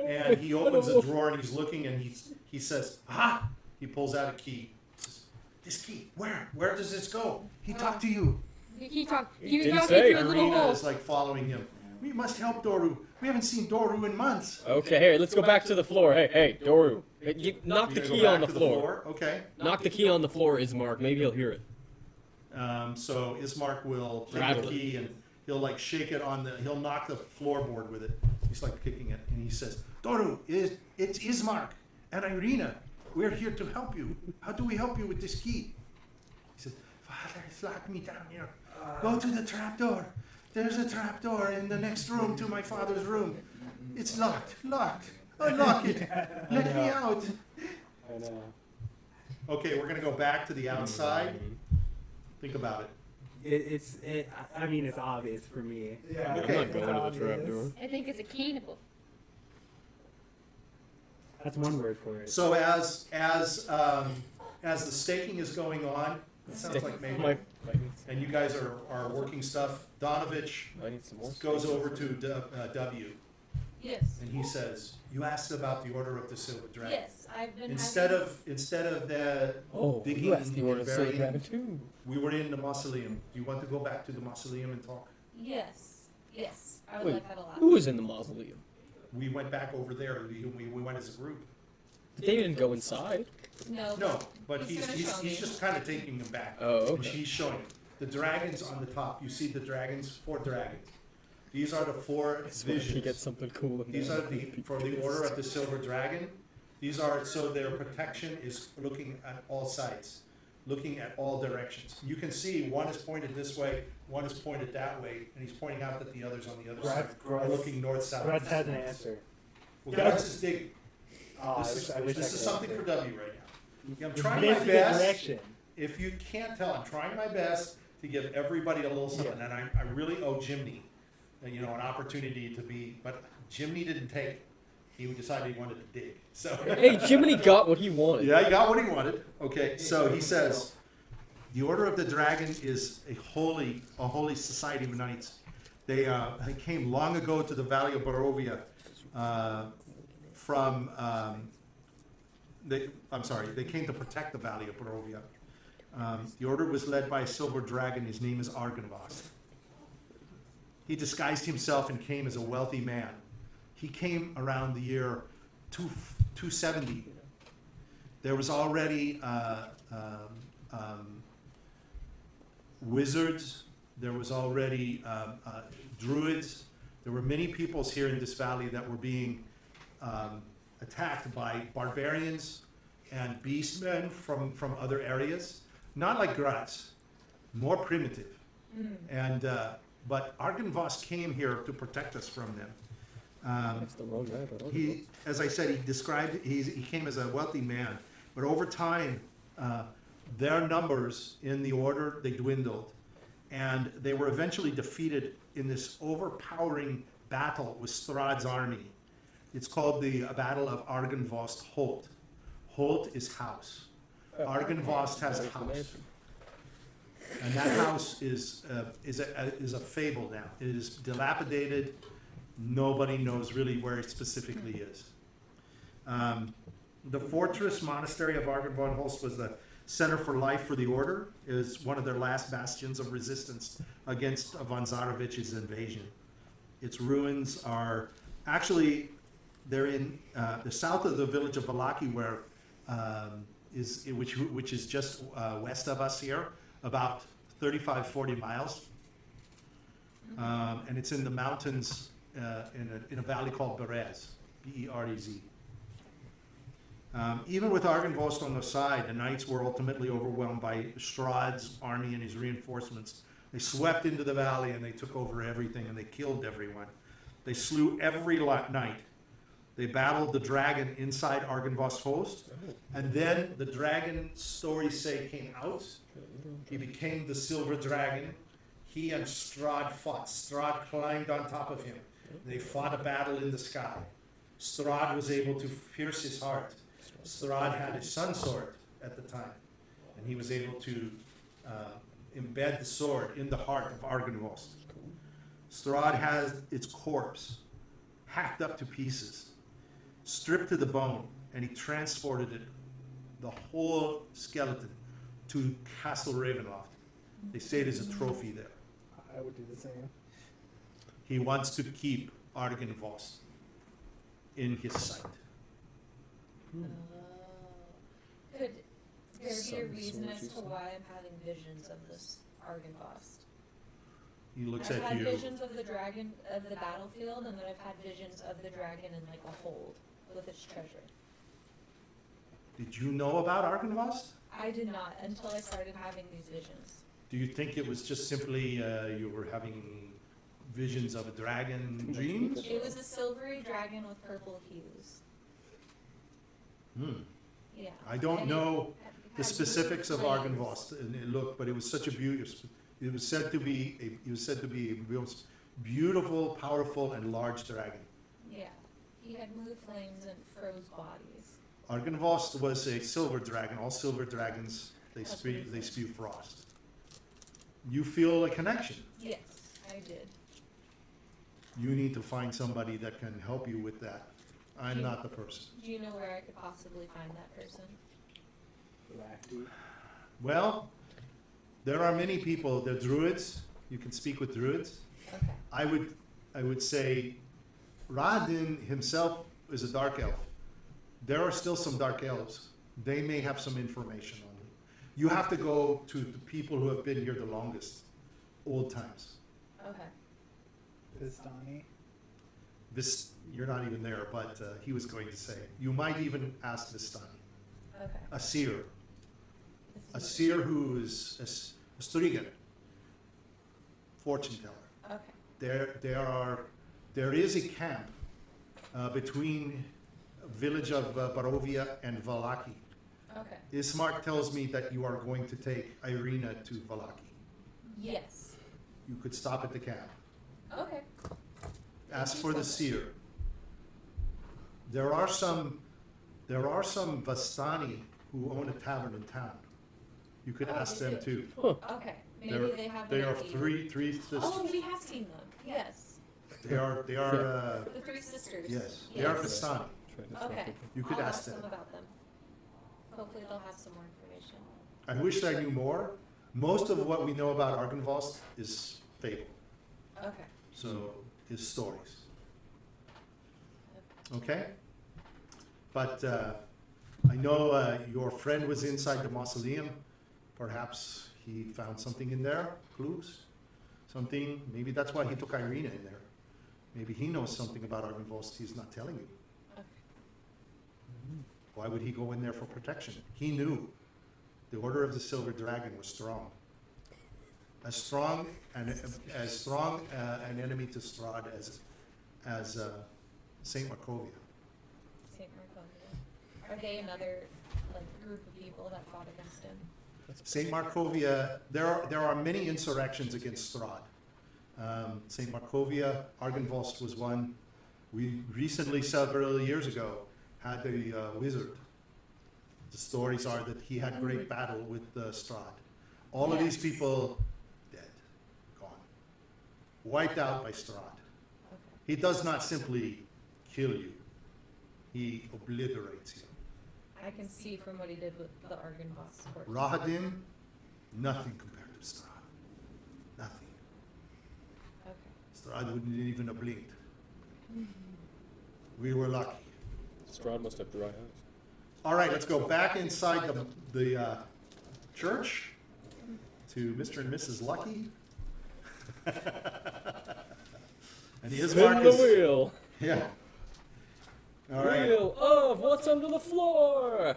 and he opens a drawer and he's looking and he says, "Ah!" He pulls out a key. He says, "This key, where does this go?" He talked to you. He talked didn't me say. through a little Irina hole. is like following him. We must help Doru. We haven't seen Doru in months. Okay, hey, let's go back to the floor. Hey, Doru. Knock the You're gonna key go on the back to floor. Okay. Knock the key on the floor, Ismark. Maybe he'll hear it. So Ismark will take Rattle the it. key and he'll like shake it he'll knock the floorboard with it. He's like kicking it, and he says, "Doru, it's Ismark and Irina. We're here to help you. How do we help you with this key?" He says, "Father has locked me down here. Go to the trapdoor. There's a trapdoor in the next room to my father's room. It's locked. Unlock it. Let me out." I know. Okay, we're gonna go back to the outside. Think about it. I mean, it's obvious for me. Yeah. I'm Okay. not going to the trapdoor. I think it's a cannibal. That's one word for it. So as the staking is going on, it sounds like Meagan, and you guys are working stuff. Donovich I need some more. goes over to W, Yes. and he says, "You asked about the Order of the Silver Dragon. Yes, I've been Instead having... of the Oh, digging you asked the and order of Silver burying, Dragon too. we were in the mausoleum. Do you want to go back to the mausoleum and talk?" Yes. I would Wait, like that a lot. Who was in the mausoleum? We went back over there. We went as a group. They didn't go inside. No, but He's gonna show he's me. just kind of taking them back. Oh, And okay. she's showing the dragons on the top. You see the dragons, 4 dragons. These are the 4 I swear if he visions. gets something cool in These there, are for the Order of the Silver Dragon. These are so their protection is looking at all sides, looking at all directions. You can see one is pointed this way, one is pointed that way, and he's pointing out that the others on the other side are Grutz looking north, south. Grutz has an answer. Well, Grutz is digging. Oh, This I wish I is could something answer. for W right now. Yeah, I'm It's trying my basically best. direction. If you can't tell, I'm trying my best to give everybody a little something, and I really owe Jiminy, an opportunity to be, but Jiminy didn't take it. He decided he wanted to dig. So Hey, Jiminy got what he wanted. yeah, he got what he wanted. Okay, so he says, the Order of the Dragon is a holy society of knights. They came long ago to the Valley of Barovia from. They came to protect the Valley of Barovia. The order was led by a silver dragon. His name is Argynvost. He disguised himself and came as a wealthy man. He came around the year 270. There was already wizards. There was already druids. There were many peoples here in this valley that were being attacked by barbarians and beastmen from other areas. Not like Grutz, more primitive. And but Argynvost came here to protect us from them. That's the wrong guy, but He, as I said, he came as a wealthy man, but over time, their numbers in the order, they dwindled, and they were eventually defeated in this overpowering battle with Strahd's army. It's called the Battle of Argynvost Holt. Holt is house. Argynvost has a house, and that house is a fable now. It is dilapidated. Nobody knows really where it specifically is. The fortress monastery of Argenvost was the center for life for the order. It was one of their last bastions of resistance against Von Zarovich's invasion. Its ruins are actually, they're in the south of the village of Vallaki, which is just west of us here, about 40 miles. And it's in the mountains in a valley called Berez, B-E-R-E-Z. Even with Argenvost on the side, the knights were ultimately overwhelmed by Strahd's army and his reinforcements. They swept into the valley and they took over everything and they killed everyone. They slew every knight. They battled the dragon inside Argenvost's host, and then the dragon, stories say, came out. He became the silver dragon. He and Strahd fought. Strahd climbed on top of him. They fought a battle in the sky. Strahd was able to pierce his heart. Strahd had his sun sword at the time, and he was able to embed the sword in the heart of Argenvost. Strahd has its corpse hacked up to pieces, stripped to the bone, and he transported it, the whole skeleton, to Castle Ravenloft. They say it is a trophy there. I would do the same. He wants to keep Argenvost in his sight. Could there be a reason as to why I'm having visions of this Argenvost? He looks I've at had you. visions of the dragon of the battlefield, and then I've had visions of the dragon in like a hold with its treasure. Did you know about Argenvost? I did not until I started having these visions. Do you think it was just simply you were having visions of a dragon dreams? It was a silvery dragon with purple hues. Yeah. I don't And know it the had specifics of blue flames. Argenvost and it looked, but it was such a beautiful. It was said to be a most beautiful, powerful, and large dragon. Yeah. He had blue flames and froze bodies. Argenvost was a silver dragon. All silver dragons they That's spew frost. You feel a connection. Yes, I did. You need to find somebody that can help you with that. I'm not the person. Do you know where I could possibly find that person? Well, there are many people. They're druids. You can speak with druids. Okay. I would say Radin himself is a dark elf. There are still some dark elves. They may have some information on you. You have to go to the people who have been here the longest, old times. Okay. Vistani. You're not even there, but he was going to say. You might even ask Vistani. Okay. A seer. A seer who is a Strigan, fortune teller. Okay. There is a camp between village of Barovia and Vallaki. Okay. Ismark tells me that you are going to take Irina to Vallaki. Yes. You could stop at the camp. Okay. Ask you for so the much. seer. There are some Vastani who own a tavern in town. You could ask they them do. too. Okay. Maybe There- they have. They an are idea. three sisters. Oh, we have seen them. Yes. They are The three sisters. yes. They are Yes. Vastani. Okay. You could I'll ask ask them. them about them. Hopefully they'll have some more information. I wish I knew more. Most of what we know about Argenvost is fable. Okay. So is stories. Okay? But I know your friend was inside the mausoleum. Perhaps he found something in there, clues, something. Maybe that's why he took Irina in there. Maybe he knows something about Argenvost he's not telling you. Okay. Why would he go in there for protection? He knew the Order of the Silver Dragon was strong. As strong an enemy to Strahd as Saint Markovia. Saint Markovia. Are they another group of people that fought against him? Saint Markovia, there are many insurrections against Strahd. Saint Markovia, Argenvost was one. We recently, several years ago, had the wizard. The stories are that he had great battle with Strahd. All of these people dead, gone, wiped out by Strahd. He does not simply kill you. he obliterates you. I can see from what he did with the Argon boss court. Rahadin, nothing compared to Strahd. Nothing. Okay. Strahd wouldn't even have blinked. We were lucky. Strahd must have dry eyes. All right, let's go back inside the church to Mr. and Mrs. Lucky. And Spin Ismark the is wheel. yeah. All right. Wheel of what's under the floor.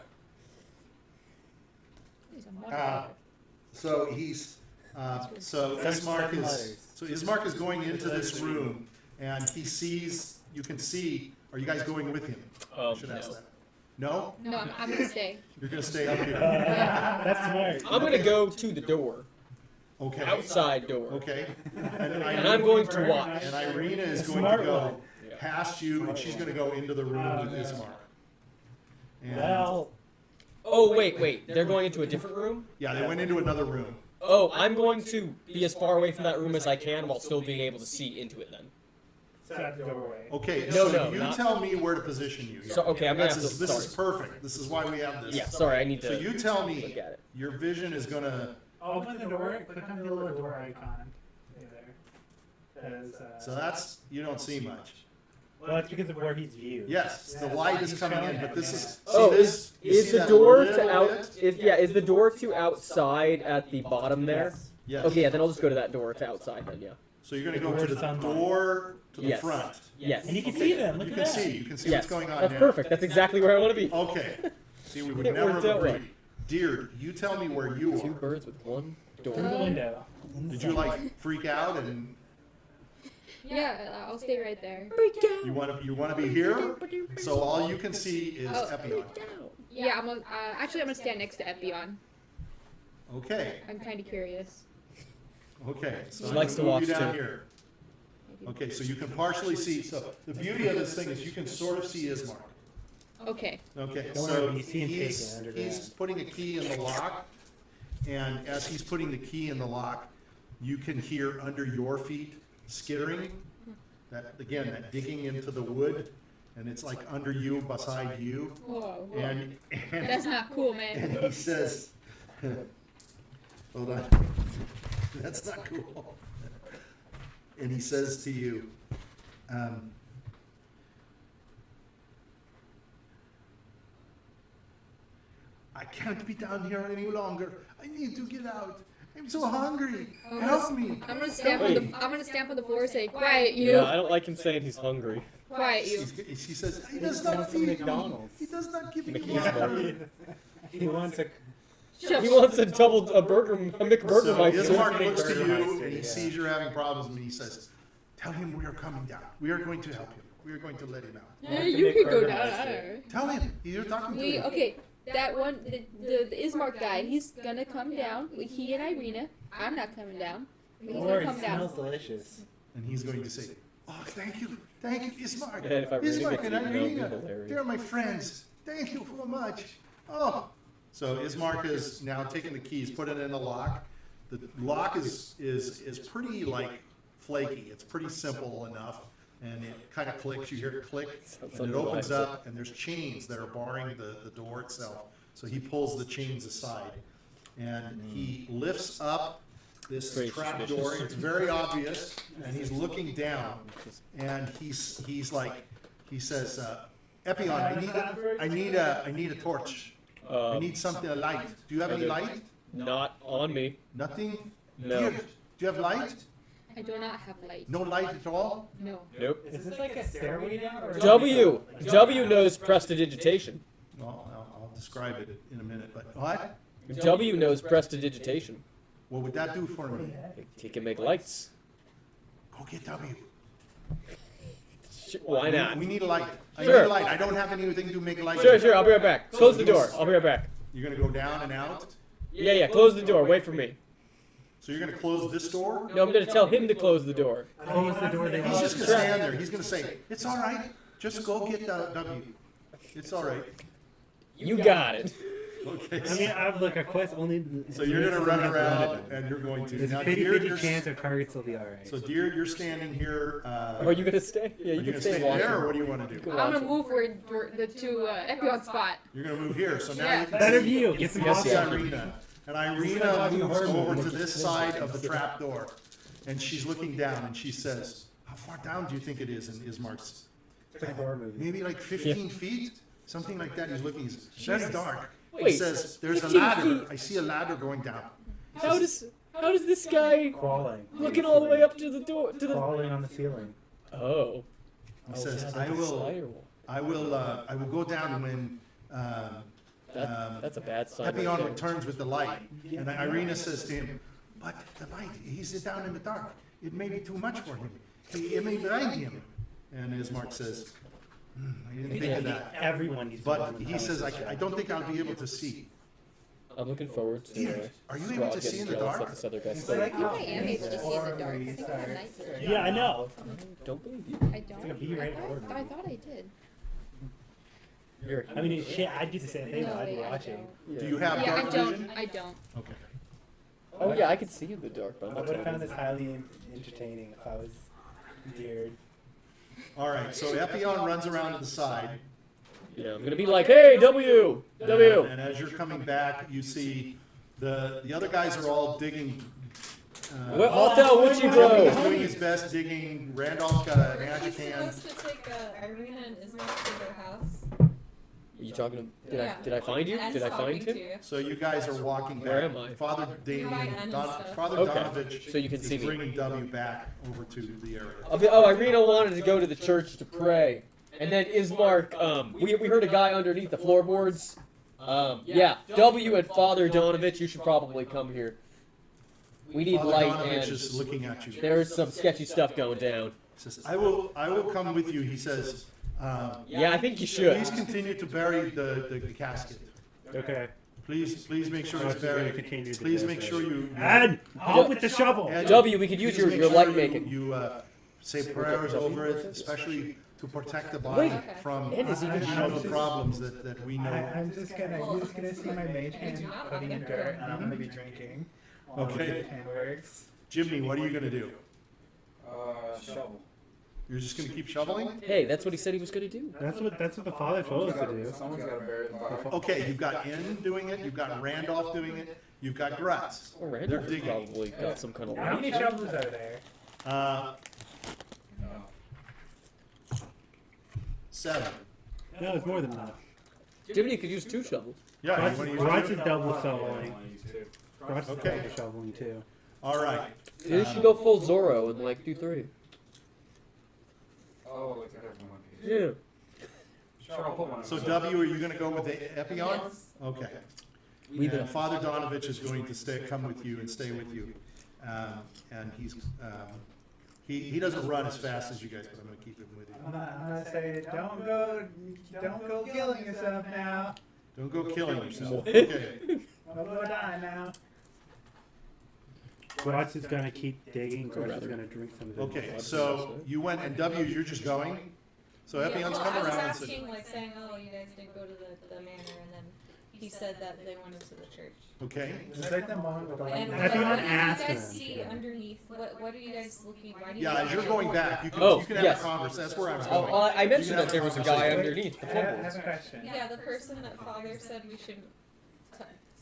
So he's so Ismark is going into this room, and he sees. You can see. Are you guys going with him? I should ask that. No. No, I'm gonna stay. You're gonna stay up here. That's smart. I'm gonna go to the door. Okay. Outside door. Okay. And I'm going to watch. And Irina is going to go past you, and she's going to go into the room with Ismark. And Well, Oh, wait. They're going into a different room? yeah, they went into another room. Oh, I'm going to be as far away from that room as I can while still being able to see into it then. it's at the doorway. Okay, No, so no, you not- tell me where to position you. So, okay, I'm gonna This have is, to this is start. perfect. This is why we have this. Yeah, sorry, I need to So you tell look me, at it. your vision is going to, Open the door, click on the little door icon. There. so that's, you don't see much. Well, it's because of where he's viewed. Yes, the light is coming in, but this is, see Oh, this? You is see the that door little to out? bit? Is the door to outside at the bottom there? Yes. Yes. Okay, yeah, then I'll just go to that door to outside then. Yeah. So you're going to go Where to the the sunlight. door to the Yes. front. Yes. And you can see them. Look You at can that. see. You can see Yes. what's going on That's now. perfect. That's exactly where I want to be. Okay. See, we would It never worked have out agreed. right. Dear, you tell me where you Two are. birds with one Through the door. window. Did you like freak out and Yeah, I'll stay right there. you want to be here? So all you can see is Oh. Epion. Yeah, I'm gonna stand next to Epion. Okay. I'm kind of curious. Okay. So She I'm likes gonna to move you watch, down too. here. Okay, so you can partially see. So the beauty of this thing is you can sort of see Ismark. Okay. Okay, Don't so worry, you see him he's taking it underground. putting a key in the lock, and as he's putting the key in the lock, you can hear under your feet skittering. That again, that digging into the wood, and it's like under you, beside you, Whoa. and That's not cool, man. and he says, "Hold on, that's not cool." And he says to you, "I can't be down here any longer. I need to get out. I'm so hungry. Help me." I'm gonna stamp on the. I'm gonna stamp on the floor and say, "Quiet, you! Yeah, I don't like him saying he's hungry. Quiet, you!" She says, "He does He not wants some feed me. McDonald's. He does not give me Mickey's water." Market. He wants a. He wants a burger, a McBurger So Meister. Ismark looks to you Burgermeister, and he yeah. sees you're having problems, and he says, "Tell him we are coming down. We are going to help him. We are going to let him out. Yeah, you can go down. Tell him. You're talking to him." Okay. That one, the Ismark guy, he's gonna come down. He and Irina. I'm not coming down. But he's Don't gonna worry, come it down. smells delicious. And he's going to say, "Oh, thank you, Ismark. And if I really Ismark get and to eat, that'll be Irina, hilarious. they're my friends. Thank you so much. Oh." So Ismark is now taking the keys, putting it in the lock. The lock is pretty like flaky. It's pretty simple enough, and it kind of clicks. You hear it click, Sounds and it like opens life. up, and there's chains that are barring the door itself. So he pulls the chains aside, and he lifts up this Very trap suspicious. door. It's very obvious, and he's looking down, and he's like, he says, "Epion, I need a torch. I need something, a light. Do you have any light? Not on me. Nothing? No. Here, do you have light? I do not have light. No light at all? No. Nope. Is this like a stairway down? Or W knows prestidigitation. Well, I'll describe it in a minute, but what? W knows prestidigitation. What would that do for me? He can make lights. Go get W. Why not? We need a light. I Sure. need a light. I don't have anything to make light. Sure, I'll be right back. Close the door. I'll be right back. You're gonna go down and out? Yeah, close the door. Wait for me. So you're gonna close this door? No, I'm going to tell him to close the door. Close the door. They He's just gonna stand there. He's gonna say, "It's all right. Just go get the W. It's all right." You got it. Okay. I mean, I've like a quest only. So you're gonna run around and you're going to. There's a Now, 50-50 you're- chance our targets will be alright. So Deer, you're standing here. Are you gonna stay? Yeah, are you you can gonna stay stay watching. there, or what do you want to do? Go I'm watch gonna it. move for the two Epion spot. You're gonna move here. So now Yeah. you can Better see, view. Get some you can see awesome. Irina. And Irina moves over to this side of the trap door, and she's looking down, and she says, "How far down do you think it is?" And Ismark's, It's like a horror movie. maybe like 15 feet, something like that. He's looking. That's dark. He Wait, says, "There's a 15 ladder. feet? I see a ladder going down." How does this guy Crawling. looking all the way up to the door to the? Crawling on the ceiling. Oh. He says, that's "I like a will, spider wall. I will go down when." That's a bad sign. Epion right there. returns with the light, and Irina says to him, "But the light, he's down in the dark. It may be too much for him. It may blind him." And Ismark says, "I didn't think of that." Everyone needs to But run he says, I don't think I'll be able to see." I'm looking forward to. Dear, are you able Strahd to see getting in the jealous dark? that this other guy's It's so like- I am able to see in the dark. I think I have a night vision. Yeah, I know. Don't believe you. I don't. It's like a B-rated I horror thought, movie. I thought I did. You're. I mean, shit, I'd do the same thing. No, I'd be wait, I watching. don't. Do you have Yeah, I dark don't. vision? I don't. Okay. Oh yeah, I can see in the dark, but I I'm not would have telling found you. this highly entertaining if I was Diurd. All right, so Epion runs around to the side. Yeah, I'm gonna be like, hey, W. And as you're coming back, you see the other guys are all digging. Well, I'll tell what you He's bro. doing his best digging. Randolph's got a magic He's hand. supposed to take Irina and Ismark to their house. Are you talking to? Yeah. Did I find you? And Did I talking find him? to you. So you guys are walking back. Where am I? Father Damien, and stuff. Father Okay. Donovich So you can is see me. bringing W back over to the area. Oh, Irina wanted to go to the church to pray, and then Ismark. We heard a guy underneath the floorboards. Yeah, W and Father Donovich, you should probably come here. We need Father light, Donovich and is looking at you. there's some sketchy stuff going down. He says, I will come with you. He says, Yeah, I think you should. please continue to bury the casket. Okay. Please make sure So it's it's gonna buried. continue to Please do make this. sure you. And out with the shovel. And W, we could use please your make light sure making. You say prayers over it, especially to protect the body Wait. from And is even the problems that we know. I'm just gonna, you're just gonna see my mage hand putting in dirt, and I'm gonna be drinking. while the Okay. mage hand works. Jiminy, what are you gonna do? Shovel. You're just gonna keep shoveling? Hey, that's what he said he was gonna do. That's what the father told us to do. Someone's got to bury the body. Okay, you've got In doing it, you've got Randolph doing it, you've got Grutz. Oh, They're Randolph digging. probably got some kind of How light. many shovels are there? Uh, No. 7. No, it's more than enough. Jiminy could use 2 shovels. Yeah, you Grutz wanna Grutz use is two? double I shoveling. want to use two. Grutz is Okay. double shoveling too. All right. You should go full Zorro and like do 3. Oh, it's a different one. Yeah. Sure, I'll put one. So W, are you gonna go with the Epion? Yes. Okay. Leave And it. Father Donovich is going to come with you and stay with you. And he doesn't run as fast as you guys, but I'm gonna keep him with you. I'm gonna say, don't go killing yourself now. Don't go killing yourself. Okay. Don't go dying now. Grutz is gonna keep digging. Grutz is rather- gonna drink some of the Okay, so you went, and W, you're just going? So Yeah, Epion's well, come I was around and said, asking, like, saying, oh, you guys didn't go to the manor, and then he said that they went into the church. okay. Just like the moment with the And light. what do you asked guys him. see underneath? What are you guys looking? Why do you Yeah, guys as you're see going it? back, you Oh, can have yes. a converse. That's where I was Oh, going. I You mentioned can that have there was a guy conversation. underneath the I have floorboards. a question. Yeah, the person that father said we should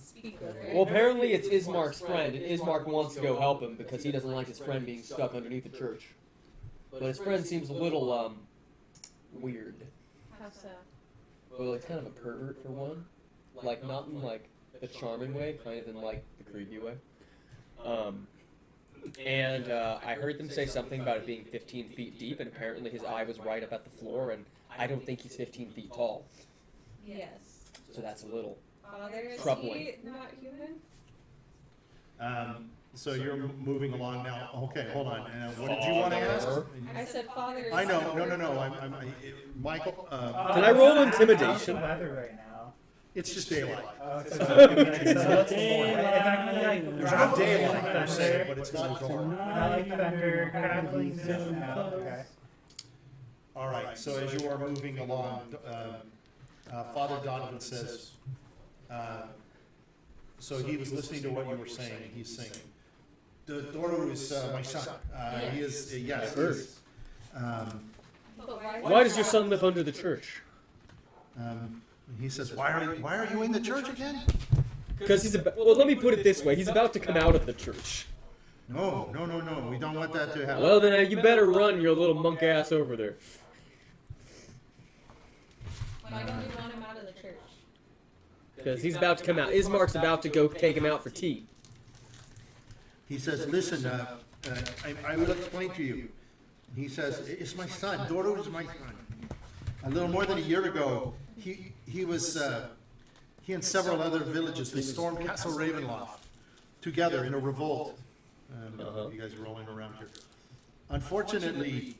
speak with. Right? Well, apparently it's Ismark's friend, and Ismark wants to go help him because he doesn't like his friend being stuck underneath the church. But his friend seems a little, weird. How so? Well, it's kind of a pervert for one. Like, not in, like, the charming way, kind of in, like, the creepy way. I heard them say something about it being 15 feet deep, and apparently his eye was right up at the floor, and I don't think he's 15 feet tall. Yes. So that's a little... Father, is Troubling. he not human? So you're moving along now. Okay, hold on. What did you want to ask? I said father. Is I know. he- No. Michael, Can I roll intimidation? How's the weather right now? it's just daylight. It's It's not daylight per se, but it's not dark. not like thunder, crackling, zoom out. Okay. All right, so as you are moving along, Father Donovan says, So he was listening to what you were saying. He's saying, Doru is my son. He is, yes. He is, But Why does your son live under the church? he says, why are you in the church again? Because he's about. Well, let me put it this way: he's about to come out of the church. No. We don't want that to happen. Well, then you better run your little monk ass over there. why don't we want him out of the church? Because he's about to come out. Ismark's about to go take him out for tea. He says, listen, I will explain to you. He says, it's my son. Doru is my son. A little more than a year ago, he and several other villages, they stormed Castle Ravenloft together in a revolt. You guys are rolling around here. Unfortunately,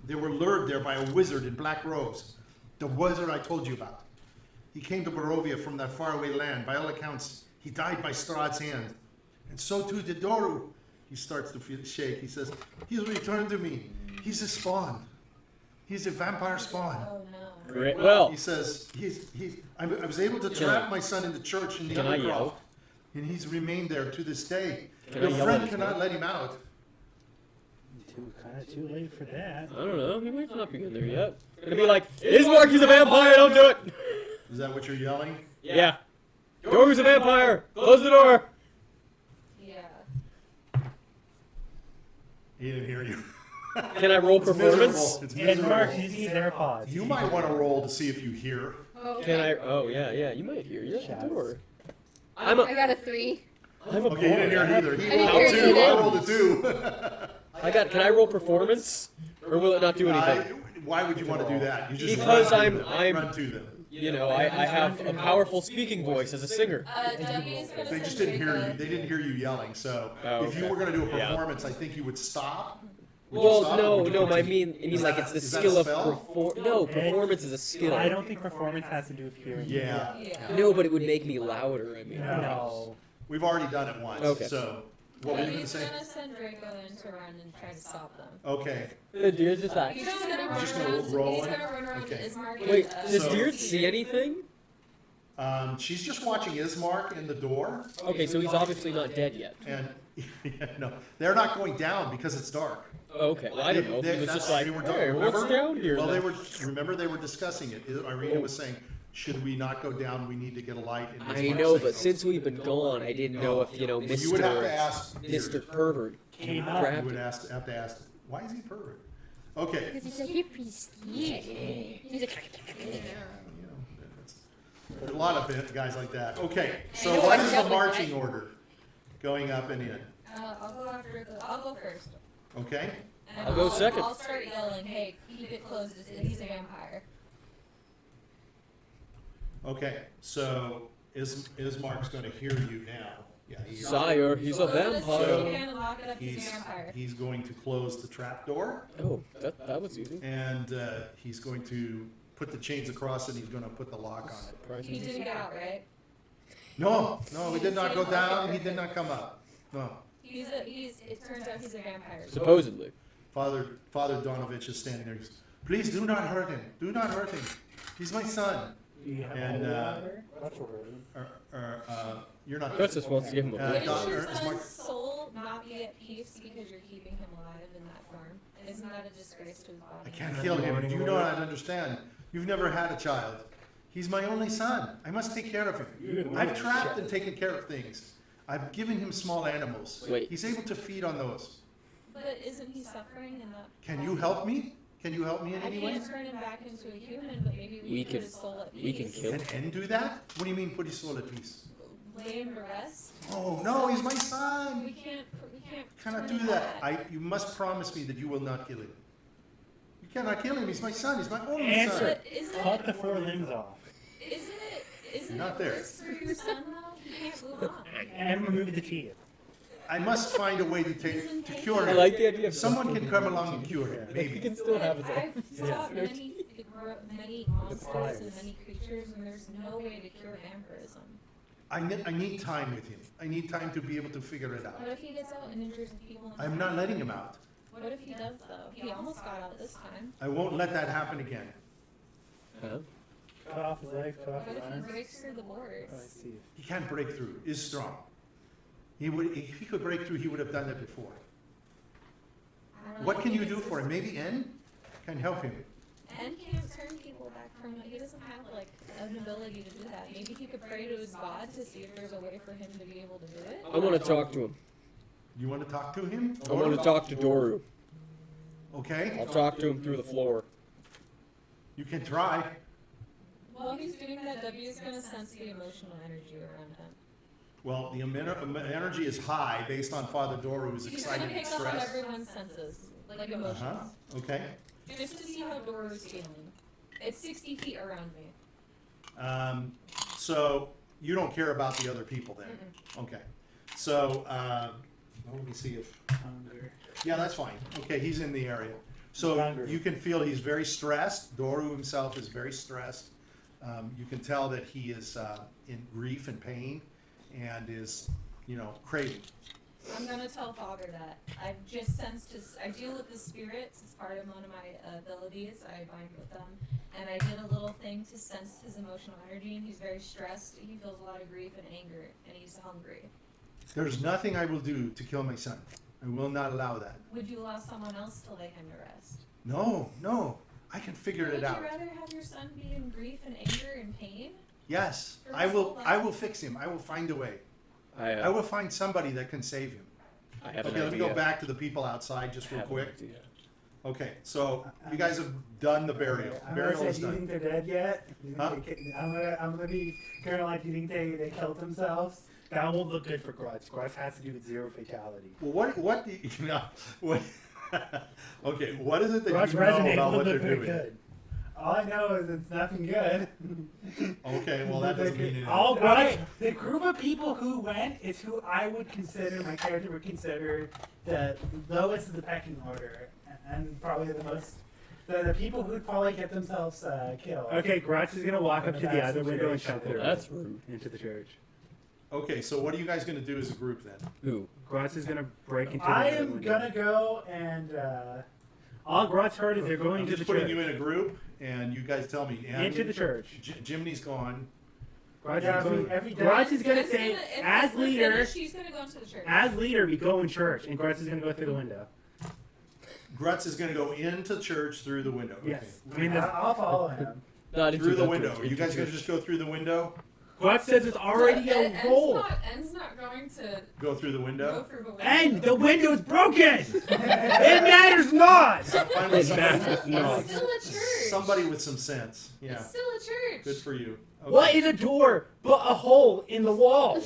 they were lured there by a wizard in black robes. The wizard I told you about. He came to Barovia from that faraway land. By all accounts, he died by Strahd's hand. And so too did Doru. He starts to shake. He says, he's returned to me. He's a spawn. He's a vampire spawn. Oh no. Great. Well, He says, I was able to trap my son in the church in the Can I Undercroft. yell? And he's remained there to this day. Can Your I yell friend at him? cannot let him out. Kind of too late for that. I don't know. He might not be in there yet. Gonna be like, Ismark, he's a vampire. Don't do it. Is that what you're yelling? Yeah. Doru's a vampire. Close the door. Yeah. He didn't hear you. Can I roll It's performance? miserable. It's And Mark, miserable. use these AirPods. You might want to roll to see if you hear. Oh, Can I? Oh yeah. You might hear. You're at the door. I got a 3. I'm a Okay, you didn't hear it either. He I didn't rolled hear a it 2. I either. rolled a 2. Can I roll performance, or will it not do anything? Why would you want to do that? You just Because run to them. I'm- Run to them. You know, I have a powerful speaking voice as a singer. W's gonna They just send didn't hear you. Draco. They didn't hear you yelling. So Oh, if you okay. were going to do a Yeah. performance, I think you would stop. Would you Well, stop or would you no. I continue? mean like it's the Is that a skill of spell? perform. No, performance is a skill. I don't think performance has to do with hearing. Yeah. Yeah. No, but it would make me louder. I mean, No. We've already done it once. Okay. So what were you going to He's say? gonna send Draco in to run and try to stop them. Okay. Deer's just like. He's just gonna run Just gonna around. roll He's it? gonna run around Okay. to Ismark. Wait, and, does So- Diurd see anything? She's just watching Ismark in the door, Okay, so he's obviously not dead yet. and no, they're not going down because it's dark. Okay, well I don't know. He was just like, they were hey, remember? what's down here? Well, they then?" were. Remember, they were discussing it. Irina was saying, "Should we not go down? We need to get a light." And I Ismark know, saying, but since we've been gone, I didn't know if Well, you would have to Mr. ask. Mr. Pervert Came You up. grabbed would it. have to ask. Why is he pervert? Okay. Because he's like, you're pretty skinny. He's like, You know, there's a lot of guys like that. Okay, so know what what's is the up with marching order? Going up and in. I'll go after. I'll go first. Okay. And I'll go second. I'll start yelling, "Hey, keep it closed! He's a vampire." Okay. So Ismark's going to hear you now. Yeah. He hears you. Sire, he's a Close the vampire. door and lock it up. He's a He's vampire. he's going to close the trap door, Oh, that was easy. and he's going to put the chains across it. He's going to put the lock on it. He didn't get out, right? No, he did not go down. He did not come up. No. It turns out he's a vampire. Supposedly. Father Donovich is standing there. He goes, please do not hurt him. Do not hurt him. He's my son. Do you have And, holy water? That's what we're doing. You're not. Grutz just wants to give him a Uh, Wouldn't Doctor, your is son's Mark- soul not be at peace because you're keeping him alive in that form? Isn't that a disgrace to his body? I can't kill him. Do you not understand? You've never had a child. He's my only son. I must take care of him. I've trapped and taken care of things. I've given him small animals. Wait. He's able to feed on those. But isn't he suffering in that? Can you help me? Can you help me in I any way? can't turn him back into a human, but maybe we, We can can- put his soul at peace. we can kill Can N do that? What do you mean put his soul at peace? Lay him to rest. Oh no, he's my son. We can't. Cannot turn do him that. back. You must promise me that you will not kill him. You cannot kill him. He's my son. He's my only Answer. son. But isn't Cut it? the 4 limbs off. Isn't Not it there. worse for your son though? He can't move on. And remove the teeth. I must find a way to cure I him. like the idea of Someone can come along and cure him. He Maybe. can still have his own. I've fought many monsters and many creatures, and there's no way to cure vampirism. I need time with him. I need time to be able to figure it out. What if he gets out and injures people? I'm not letting him out. What if he does though? He almost got out this time. I won't let that happen again. Huh? cut off his legs, cut off What his if he arms. breaks through the boards? Oh, I see. He can't break through. Is strong. He would, if he could break through, he would have done it before. I don't know. What can you do for him? Maybe N can help him. And can't turn people back from it. He doesn't have like an ability to do that. Maybe he could pray to his god to see if there's a way for him to be able to do it. I want to talk to him. You want to talk to him? I want to talk to Doru. Okay, I'll talk to him through the floor. you can try. While he's doing that, W is going to sense the emotional energy around him. Well, the energy is high based on Father Doru's He's going excited to and pick up on stressed. everyone's senses, like emotions. Uh-huh. Okay. Just to see how Doru's feeling. It's 60 feet around me. So you don't care about the other people then? Okay. So let me see if. Hunger. Yeah, that's fine. Okay, he's in the area. So Hungry. you can feel he's very stressed. Doru himself is very stressed. You can tell that he is in grief and pain and is, craving. I'm going to tell Father that. I've just sensed I deal with the spirits. It's part of one of my abilities. I bind with them. And I did a little thing to sense his emotional energy, and he's very stressed. He feels a lot of grief and anger, and he's hungry. There's nothing I will do to kill my son. I will not allow that. Would you allow someone else to lay him to rest? No. I can figure it out. Would you rather have your son be in grief and anger and pain? Yes, For I his will. whole life? I will fix him. I will find a way. I will find somebody that can save him. I have Okay, an let me idea. go back to the people outside just I real have an quick. idea. Okay, so you guys have done the burial. I'm gonna Burial say, is do you done. think they're dead yet? Do you Huh? think I'm gonna be kind of like, do you think they killed themselves? That won't look good for Grutz. Grutz has to do with 0 fatality. Well, what do what? Okay, what is it that Grutz you know resonate about will what they're look very doing? good. All I know is it's nothing good. Okay, well that doesn't mean anything. All Grutz, the group of people who went is who I would consider, my character would consider the lowest of the pecking order, and probably the most. The people who'd probably get themselves killed. Okay, Grutz is gonna walk up to the other window and shut Well, that's rude. into the church. Okay, so what are you guys going to do as a group then? Who? Grutz is gonna break into the I am gonna go and all Grutz heard is they're going I'm to just the putting church. you in a group, and you guys tell me. And Into the church. Jiminy's gone. Grutz, Yeah, Grutz is gonna It's say, if as we're leader, finished, she's going to go into the church. as leader, we go in church, and Grutz is gonna go through the window. Grutz is going to go into church through the window. Okay. Yes, I mean I'll follow him. Not Through the into window. Are you guys going to church. just go through the window? Grutz says it's already a goal. En's not going to Go through the go window? through the window. And the window is broken. It matters not. Finally, It's still a church. somebody with some sense. Yeah. It's still a church. Good for you. Okay. What is a door but a hole in the wall?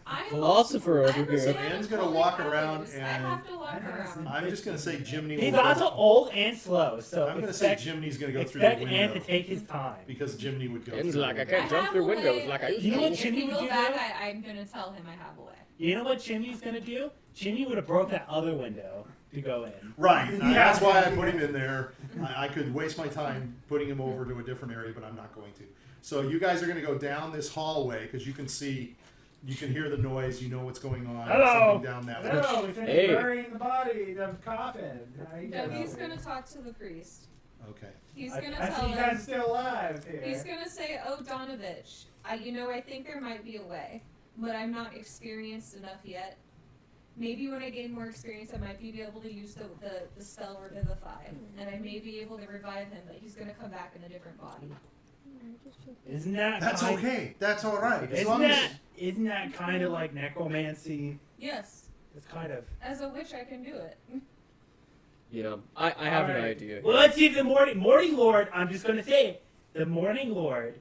I'm Philosopher over I'm here. a Anne's gonna holy walk values. around I and- have to walk around. I'm just going to say Jiminy He's will go- also old and slow, so I'm going to say expect, Jiminy's going to go through the expect Ann window. to take his time. Because Jiminy would go Anne's through like, the I window. can't jump have through a windows way- like I You know what if Jimmy we would go do, back, though? I'm gonna tell him I have a way. You know what Jimmy's gonna do? Jimmy would have broke that other window to go in. Right. Yeah. That's why I put him in there. I could waste my time putting him over to a different area, but I'm not going to. So you guys are going to go down this hallway because you can see, you can hear the noise. You know what's going on. Hello. Something down that way. No, we finished Hey. burying the body, the coffin. How you doing? W's gonna talk to the priest. Okay. He's I gonna see tell you guys are him. still alive here. He's gonna say, "Oh, Donovich, I think there might be a way, but I'm not experienced enough yet. Maybe when I gain more experience, I might be able to use the spell Revivify, and I may be able to revive him. But he's gonna come back in a different body." Isn't that That's kind- okay. That's all right. As Isn't long that, isn't that kind of like necromancy? Yes, It's kind of. as a witch, I can do it. Yeah, I have an Alright. idea. Well, let's see if the Morning Lord, I'm just gonna say it, the Morning Lord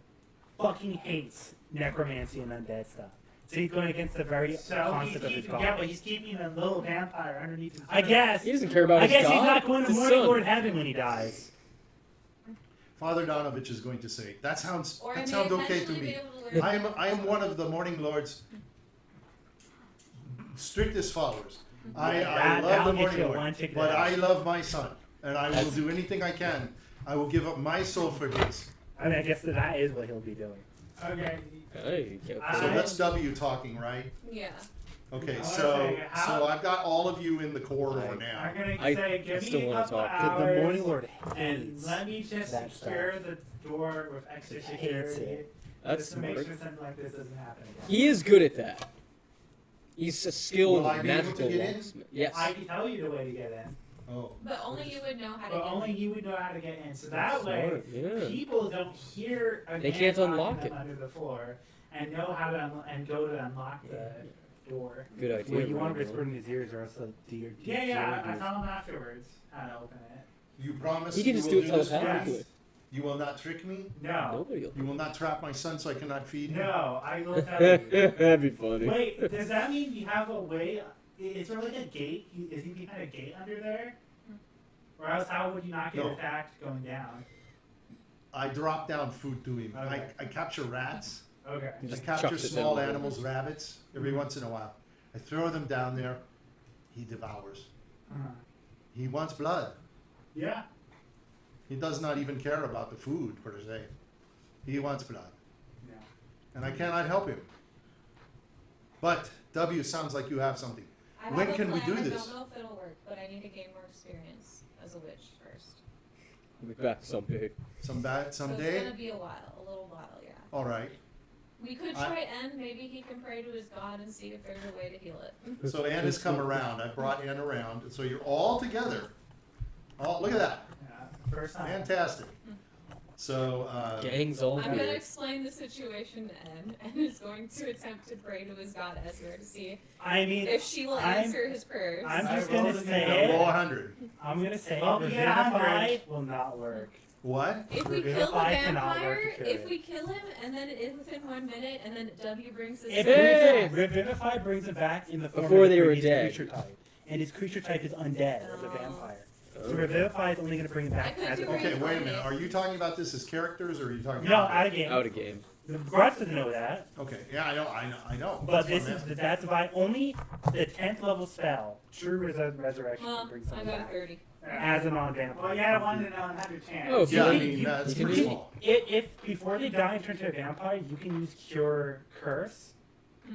fucking hates necromancy and undead stuff. So he's going against the very concept of his god. Yeah, but he's keeping a little vampire underneath his I guess. He doesn't care about I his guess god. he's not going to It's his Morning son. Lord heaven when he dies. Father Donovich is going to say, that sounds Or I may okay to eventually be me. able to learn. I am one of the Morning Lord's strictest followers. I love That'll the get Morning you a Lord, one ticket but out. I love my son, and I will do anything I can. I will give up my soul for his. I mean, I guess that is what he'll be doing. Okay. Hey, you can't So that's W talking, right? Yeah. Okay, I wanna so say, how- I've got all of you in the corridor I'm now. gonna I say, give still me a wanna couple talk. hours. The Morning Lord And hates let me just that secure stuff. the door with extra Hates security. it. That's Just to make smart. sure something like this doesn't happen again. He is good at that. He's a skilled Will I be able to magical get in? locksmith. Yes. I can tell you the way to get in, Oh, But only you would know how to but get only in. you would know how to get in. So that way, Smart, yeah. people don't hear a They man can't knocking unlock them it. under the floor and know how to and go to unlock the door. Good idea. Well, you want to Randall. whisper in his ears, or else the deer. Yeah, I tell him afterwards how to open it. you promise He can you just will do it this telepathically. for me? You will not trick me? No, Nobody will. You will not trap my son so I cannot feed him? no, I will tell you. That'd be funny. Wait, does that mean you have a way? Is there like a gate? Is he behind a gate under there? Or else, how would you not get No. attacked going down? I drop down food to him. Okay. I capture rats. Okay. He I just capture chucks it small down. animals, rabbits, every once in a while. I throw them down there. He devours. Uh-huh. He wants blood. Yeah. He does not even care about the food, per se. He wants blood. Yeah. And I cannot help him. But, W, sounds like you have something. I have When a can we plan. do this? I don't know if it'll work, but I need to gain more experience as a witch first. We'll be back someday. So it's Someday? gonna be a little while, yeah. All right. We could try N. Maybe he can pray to his god and see if there's a way to heal it. So Ann has come around. I brought Ann around. So you're all together. Oh, look at that. Yeah. First time. Fantastic. So, Gang's all I'm gonna here. explain the situation to N, and is going to attempt to pray to his god Ezra to see I mean, if she will I'm- answer his prayers. I'm just I gonna roll say roll it. 100. I'm gonna say Oh, yeah, Revivify 100. will not work. What? If we kill the Revivify cannot vampire, work to cure if it. we kill him, and then within 1 minute, and then W brings his It Hey! brings it, Revivify brings it back in the form Before of they were his dead. creature type, and his creature type is undead as a Oh. vampire. So Revivify is only gonna bring it I back could as a do Okay, vampire. wait a minute. Are you talking about this as characters, or are you talking no, about... out of game. Out of game. The Grutz doesn't know that. Okay, yeah, I know. But That's this what I'm is asking. that's why only the 10th level spell, True Resurrection, Well, can bring I someone got back 30. as a non-vampire. Well, yeah, 1 in 100 chance. Oh, Yeah, I You mean, that's you can pretty do- small. If before they die and turn to a vampire, you can use Cure Curse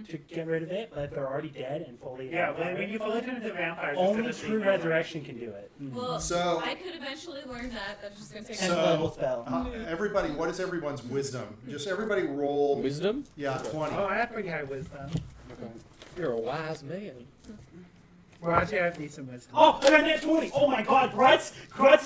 to get rid of it. But if they're already dead and fully Yeah, vampire, when you fully turn into vampires, only it's True Resurrection can do it. Well, So- I could eventually learn that. That's just gonna take 10th So- level spell. Everybody, what is everyone's wisdom? Just everybody roll... Wisdom? Yeah, 20. Oh, I have pretty high wisdom. You're a wise man. Well, actually, I have decent wisdom. Oh, I got net 20. Oh my God, Grutz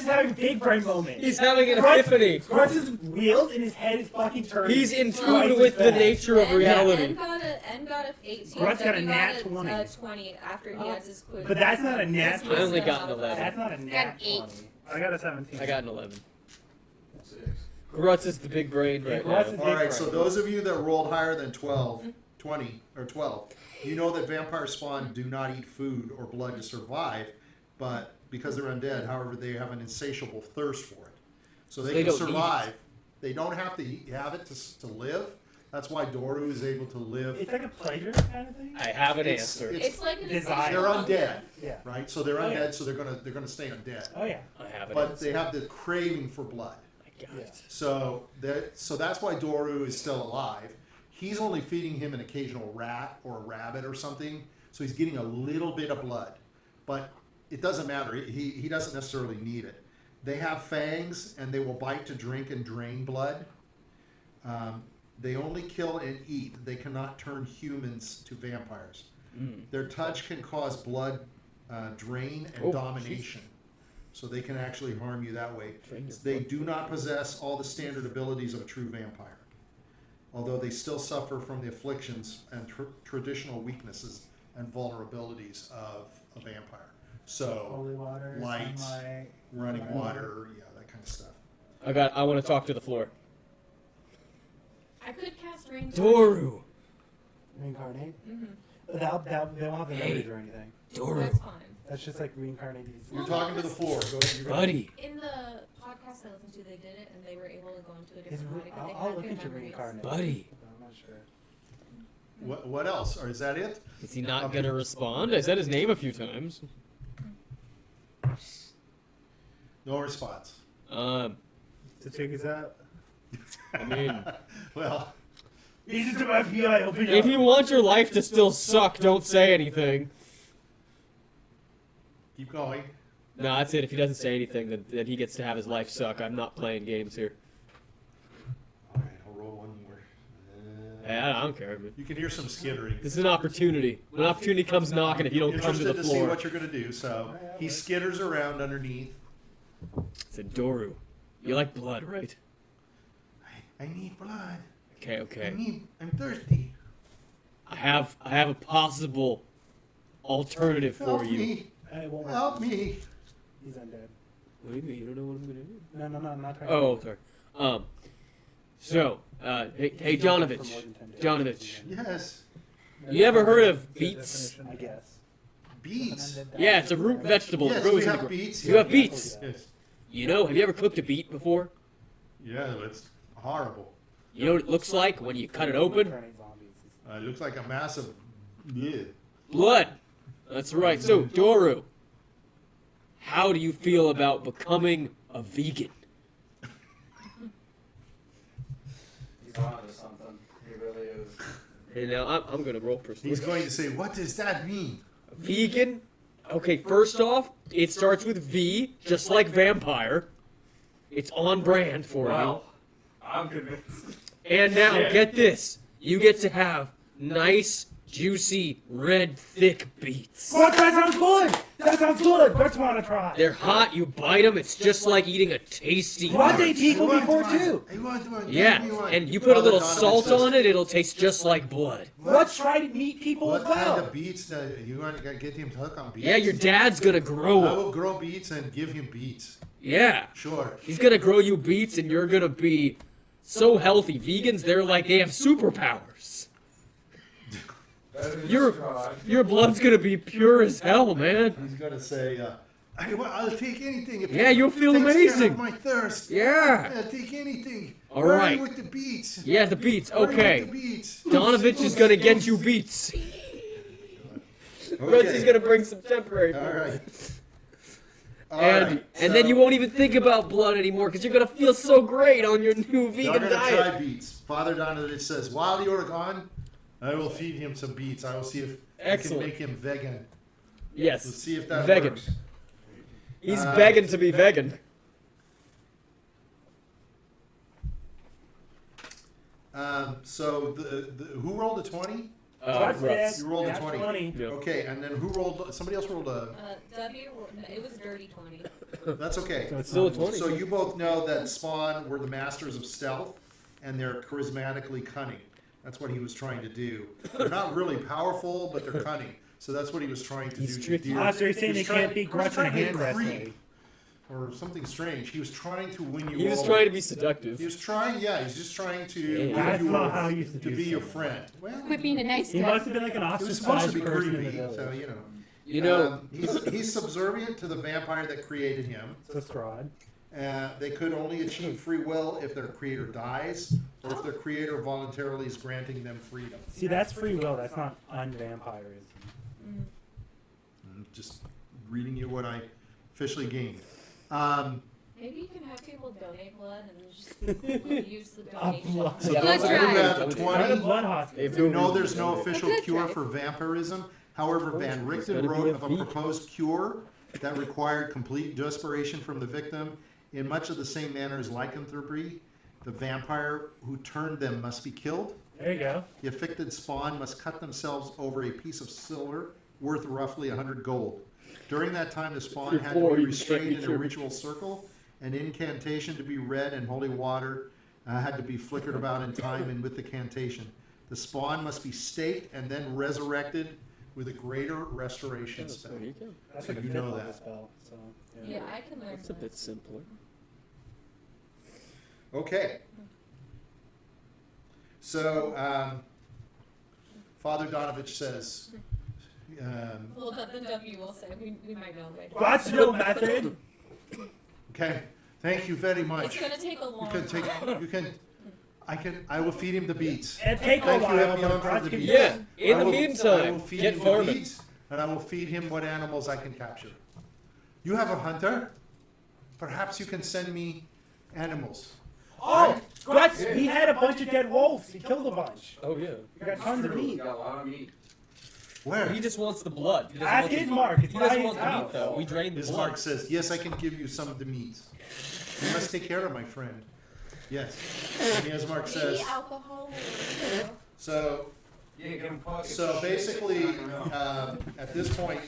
is having a big brain moment. He's having an Grutz- epiphany. Grutz's wheels in his head is fucking turning. He's in twice tune as with the fast. nature of N reality. got a 18. Grutz got a W nat got 20. 20 after he has his quiz. But that's not a nat That's 20. I only wisdom got an out of 11. That's not a nat Got 8. 20. I got a 17. I got an 11. Grutz is the big brain right Grutz is now. All right, so those of you that rolled higher than 12, 20, or 12, you know that vampire spawn do not eat food or blood to survive, but because they're undead, however, they have an insatiable thirst for it. So they They can don't need survive. They don't have to have it to live. That's why Doru is able to live. It's like a pleasure kind of thing. I have an It's- answer. It's like an Desire. They're undead, Yeah. right? So they're Oh, yeah. undead, so they're gonna stay undead. Oh yeah. I have an But answer. they have the craving for blood. I got Yeah. it. So that's why Doru is still alive. He's only feeding him an occasional rat or a rabbit or something, so he's getting a little bit of blood. But it doesn't matter. He doesn't necessarily need it. They have fangs, and they will bite to drink and drain blood. They only kill and eat. They cannot turn humans to vampires. Their touch can cause blood drain and Oh, domination. So they can actually harm you that way. Drain your They blood. do not possess all the standard abilities of a true vampire, although they still suffer from the afflictions and traditional weaknesses and vulnerabilities of a vampire. So, Holy water, light, sunlight. running water, yeah, that kind of stuff. I want to talk to the floor. I could cast rain. Doru. Reincarnate. Mm-hmm. They won't have the memories or anything. Doru. That's fine. That's just like reincarnated. You're talking to the floor. Go, you're gonna- Buddy. In the podcast I listened to, they did it, and they were able to go into a His different body, but they I'll had look good into memories. reincarnate. Buddy. I'm not sure. What else? Or is that it? Is he not going to respond? I said his name a few times. No response. The chick is up. I mean, Well, Agents of FBI, open up. If you want your life to still suck, don't say anything. Keep going. No, that's it. If he doesn't say anything, then he gets to have his life suck. I'm not playing games here. All right, I'll roll one more. Hey, I don't care. Man. You can hear some skittering. This is an opportunity. When an opportunity comes knocking, if you don't come to Interested the to see floor. what you're going to do. So he skitters around underneath. It's a Doru. You like blood, right? I need blood. Okay. I'm thirsty. I have a possible alternative for Help you. me. It won't work. Help me. He's undead. What do you mean? You don't know what I'm gonna do? No, I'm not trying Oh, sorry. Hey, Jonovich. Jonovich. Yes. You ever heard of beets? I guess. Beets. Yeah, it's a root vegetable. Yes, that grows we in the have gr- beets. You have beets. Yes. You know, have you ever cooked a beet before? Yeah, it's horrible. You know what it looks like when you cut it open? Turning zombies. It looks like a massive. Yeah. Blood. That's right. So, Doru, how do you feel about becoming a vegan? He's on to something. He really is. Hey, now I'm gonna roll personally. He's going to say, "What does that mean?" Vegan? Okay, first off, it starts with V, just like vampire. It's on brand for Wow. I'm convinced. you. And now, get this. You get to have nice, juicy, red, thick beets. What? That sounds good! That sounds good! Let's want to try. They're hot, you bite them, it's just like eating a tasty... What? They tickle I want before one. too. I want one. Yeah, Give me one. and you put a little Father salt Donovan on it, it'll taste just like blood. Let's try to meet people What as kind well. of beets? You want to get him to hook on beets? Yeah, your dad's gonna grow I them. will grow beets and give him beets. Yeah. Sure. He's gonna grow you beets and you're gonna be so healthy. Vegans, they have superpowers. Your blood's gonna be pure as hell, man. He's gonna say, "I'll take anything." If Yeah, it you'll feel takes care amazing. of my thirst. Yeah. I'll take anything. All Where are right. you with the beets? Yeah, the beets. Where are you with Okay. the beets? Donovich is gonna get you beets. Grutz is gonna bring some temporary All food. right. And then you won't even think about blood anymore because you're gonna feel so great on your new You're vegan gonna diet. try beets. Father Donovich says, "While you're gone, I will feed him some beets. I will see if I Excellent. can make him vegan. Yes. Let's see if that Vegan. works." He's begging to be vegan. So who rolled a 20? Grutz. You rolled a That's 20. Yeah. Okay, and then who rolled? Somebody else rolled a. W, it was a dirty 20. That's okay. It's still a 20. So you both know that Spawn were the masters of stealth, and they're charismatically cunning. That's what he was trying to do. They're not really powerful, but they're cunning. So that's what he was trying to He's do. to tricky. Diurd. So you're saying He they was trying- can't beat he was Grutz in a trying to hand creep, wrestling? or something strange. He was trying to win you He was over. trying to be seductive. He was trying, yeah. He's just trying to Yeah. win That's you not over, how he used to to do be your stuff. friend. Well, Quit being a nice He guy. must have been like an it was supposed to ostracized be person in the creepy, village. so you know. You know, he's subservient to the vampire that created him. So Strahd. They could only achieve free will if their creator dies, or if their creator voluntarily is granting them freedom. See, that's free will. That's not unvampirism. I'm just reading you what I officially gained. Maybe you can have people donate blood and just use the donation. blood. So Yeah, those let's of you who try. have Try the 20, blood hospital. you know there's no official Good cure try. for vampirism. However, Van There's Richten gotta be wrote a of a vegan. proposed cure that required complete desperation from the victim in much of the same manner as lycanthropy. The vampire who turned them must be killed. There you go. The afflicted spawn must cut themselves over a piece of silver worth roughly 100 gold. During that time, the spawn You're had to poor, be you can't restrained be in a cured. ritual circle. An incantation to be read, and holy water had to be flickered about in time and with the cantation. The spawn must be staked and then resurrected with a greater restoration spell. there you go. That's So like a you fifth know level that. spell. So, Yeah, I can learn It's a that. bit simpler. Okay. So, Father Donovich says, Well, the W will say we might know later. What's your method? okay, thank you very It's much. gonna take a long You can take, time. I will feed him the beets. It take a Thank you, while, Epion, but for Grutz the can beats. Yeah, in I the will- I meantime, will feed get him the farming. beets, and I will feed him what animals I can capture. You have a hunter? Perhaps you can send me animals. Oh, Grutz, we had a bunch of dead wolves. He killed a bunch. Oh yeah. We got tons of True, we meat. got a lot of meat. Where? He just wants the blood. He doesn't Ask want the- his Mark. It's He not doesn't his want the meat house. though. We drained the Ismark blood. says, yes, I can give you some of the meat. You must take care of my friend. Yes. And Ismark says, Maybe alcohol will. so Yeah, get him fucking So shit. basically, I don't know. at this point,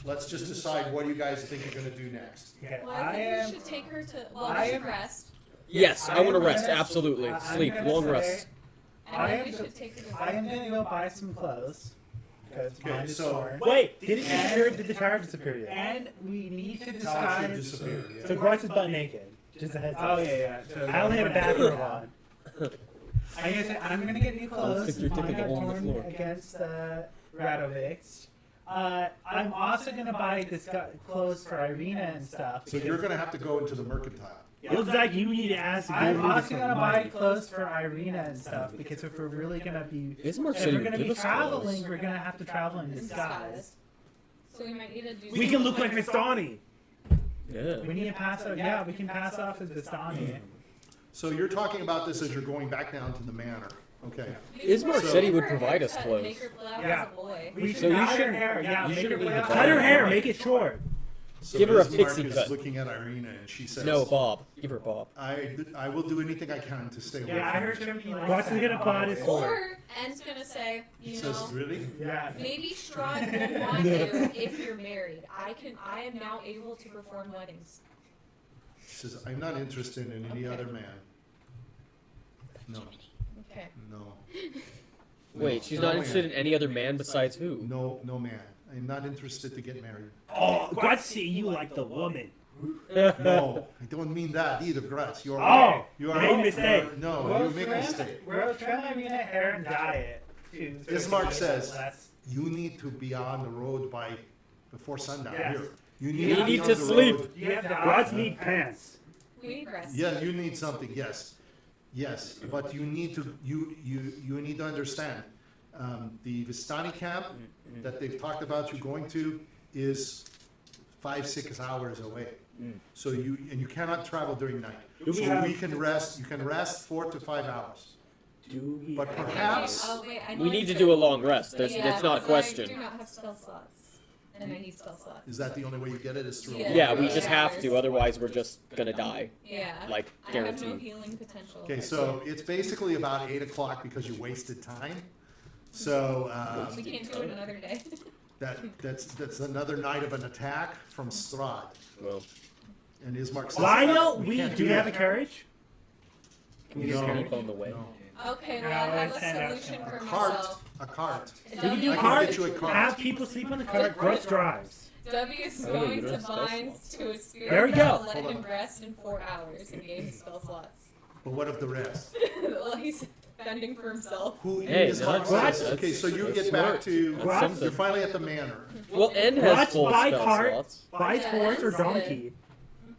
let's just decide what you guys think you're gonna do next. Okay, Well, I think we should take her to. Well, I we should am- rest. Yes, I want to am rest. gonna- Absolutely. I'm Sleep. gonna Long say- rest. And I then am we the- should take her to I am gonna go buy some clothes. Because Okay, mine is so- torn. Wait, did the tower disappear yet? And we need to Should disguise. disappear, yeah. So Grutz is butt naked. Just a heads up. Oh yeah. So I only have a bathrobe on. I'm gonna get new clothes. stick your dick in the Mine are hole in the torn floor. against Radovics. I'm also gonna buy clothes for Irina and stuff. So you're gonna have to go into the mercantile. It looks like you need to ask. I'm Guru also for gonna buy money. clothes for Irina and stuff because if we're really gonna be, Ismark if said he we're would gonna give be us traveling, clothes. we're gonna have to travel in disguise. So we might need to do. We can look like Vistani. Yeah. We need to pass off. Yeah, we can pass off as Vistani. So you're talking about this as you're going back down to the manor. Okay. Ismark So- said he would Make her provide us haircut, clothes. Make her play out Yeah. as a boy. We So should you dye her shouldn't- hair. Yeah, you make shouldn't her need play to out buy Cut her her hair, make it short. So Give her a Ismark pixie is cut. looking at Irina and she says, No, Bob. Give her Bob. I will do anything I can to stay away Yeah, I from heard you. Jiminy likes Grutz is that. gonna pull out his sword. Or N's gonna say, He you says, know, really? Yeah. maybe Strahd will want you if you're married. I am now able to perform weddings. He says, I'm not interested in any other man. No, Okay. no. Wait, she's No not man. interested in any other man besides who? No, no man. I'm not interested to get married. Oh, Grutz see you like the woman. No, I don't mean that either, Grutz. You are. Oh, you are. made mistake. No, Well, you make a mistake. We're trying Irina hair and dye it. Ismark says, Less- you need to be on the road before sundown. Yes. Here, you You be need on to the sleep. road. You have to Grutz need pants. We need rest. Yeah, you need something. Yes, yes, but you need to you need to understand. The Vistani camp that they've talked about you going to is 5-6 hours away. So you cannot travel during night. Do So we have- we can rest. You can rest 4 to 5 hours. Do we But have- perhaps Oh, wait, I We know need to I do a should- long rest. That's not a because I do question. not have spell slots, and I need spell slots. is that the only way you get it? Is through. a Yeah. Yeah, we rest? just have to. Otherwise, we're just gonna die. Yeah. Like, I have no guaranteed. healing potential. Okay, so it's basically about 8 o'clock because you wasted time. So We can't do it another day. that's another night of an attack from Strahd. Well, And Ismark says, Why don't we? can't Do we do have a that. carriage? can we just No. sleep on the way? No. Okay, well, No, I have it's a an solution for A cart, myself. a cart. Do we do I can carts? get you a cart. Have people sleep on the cart. Grutz drives. W is Oh, yeah, you going don't to have spell bind slots. to a spirit There we that go. will let Hold him on. rest in 4 hours and gain spell slots. But what of the rest? Well, he's fending for himself. Who Hey, Ismark that's- says, okay, so you that's get back smart. to, That's Grutz, something. you're finally at the manor. Well, N has Grutz full buy spell cart. slots. Buys Yeah, horse or that's good. donkey.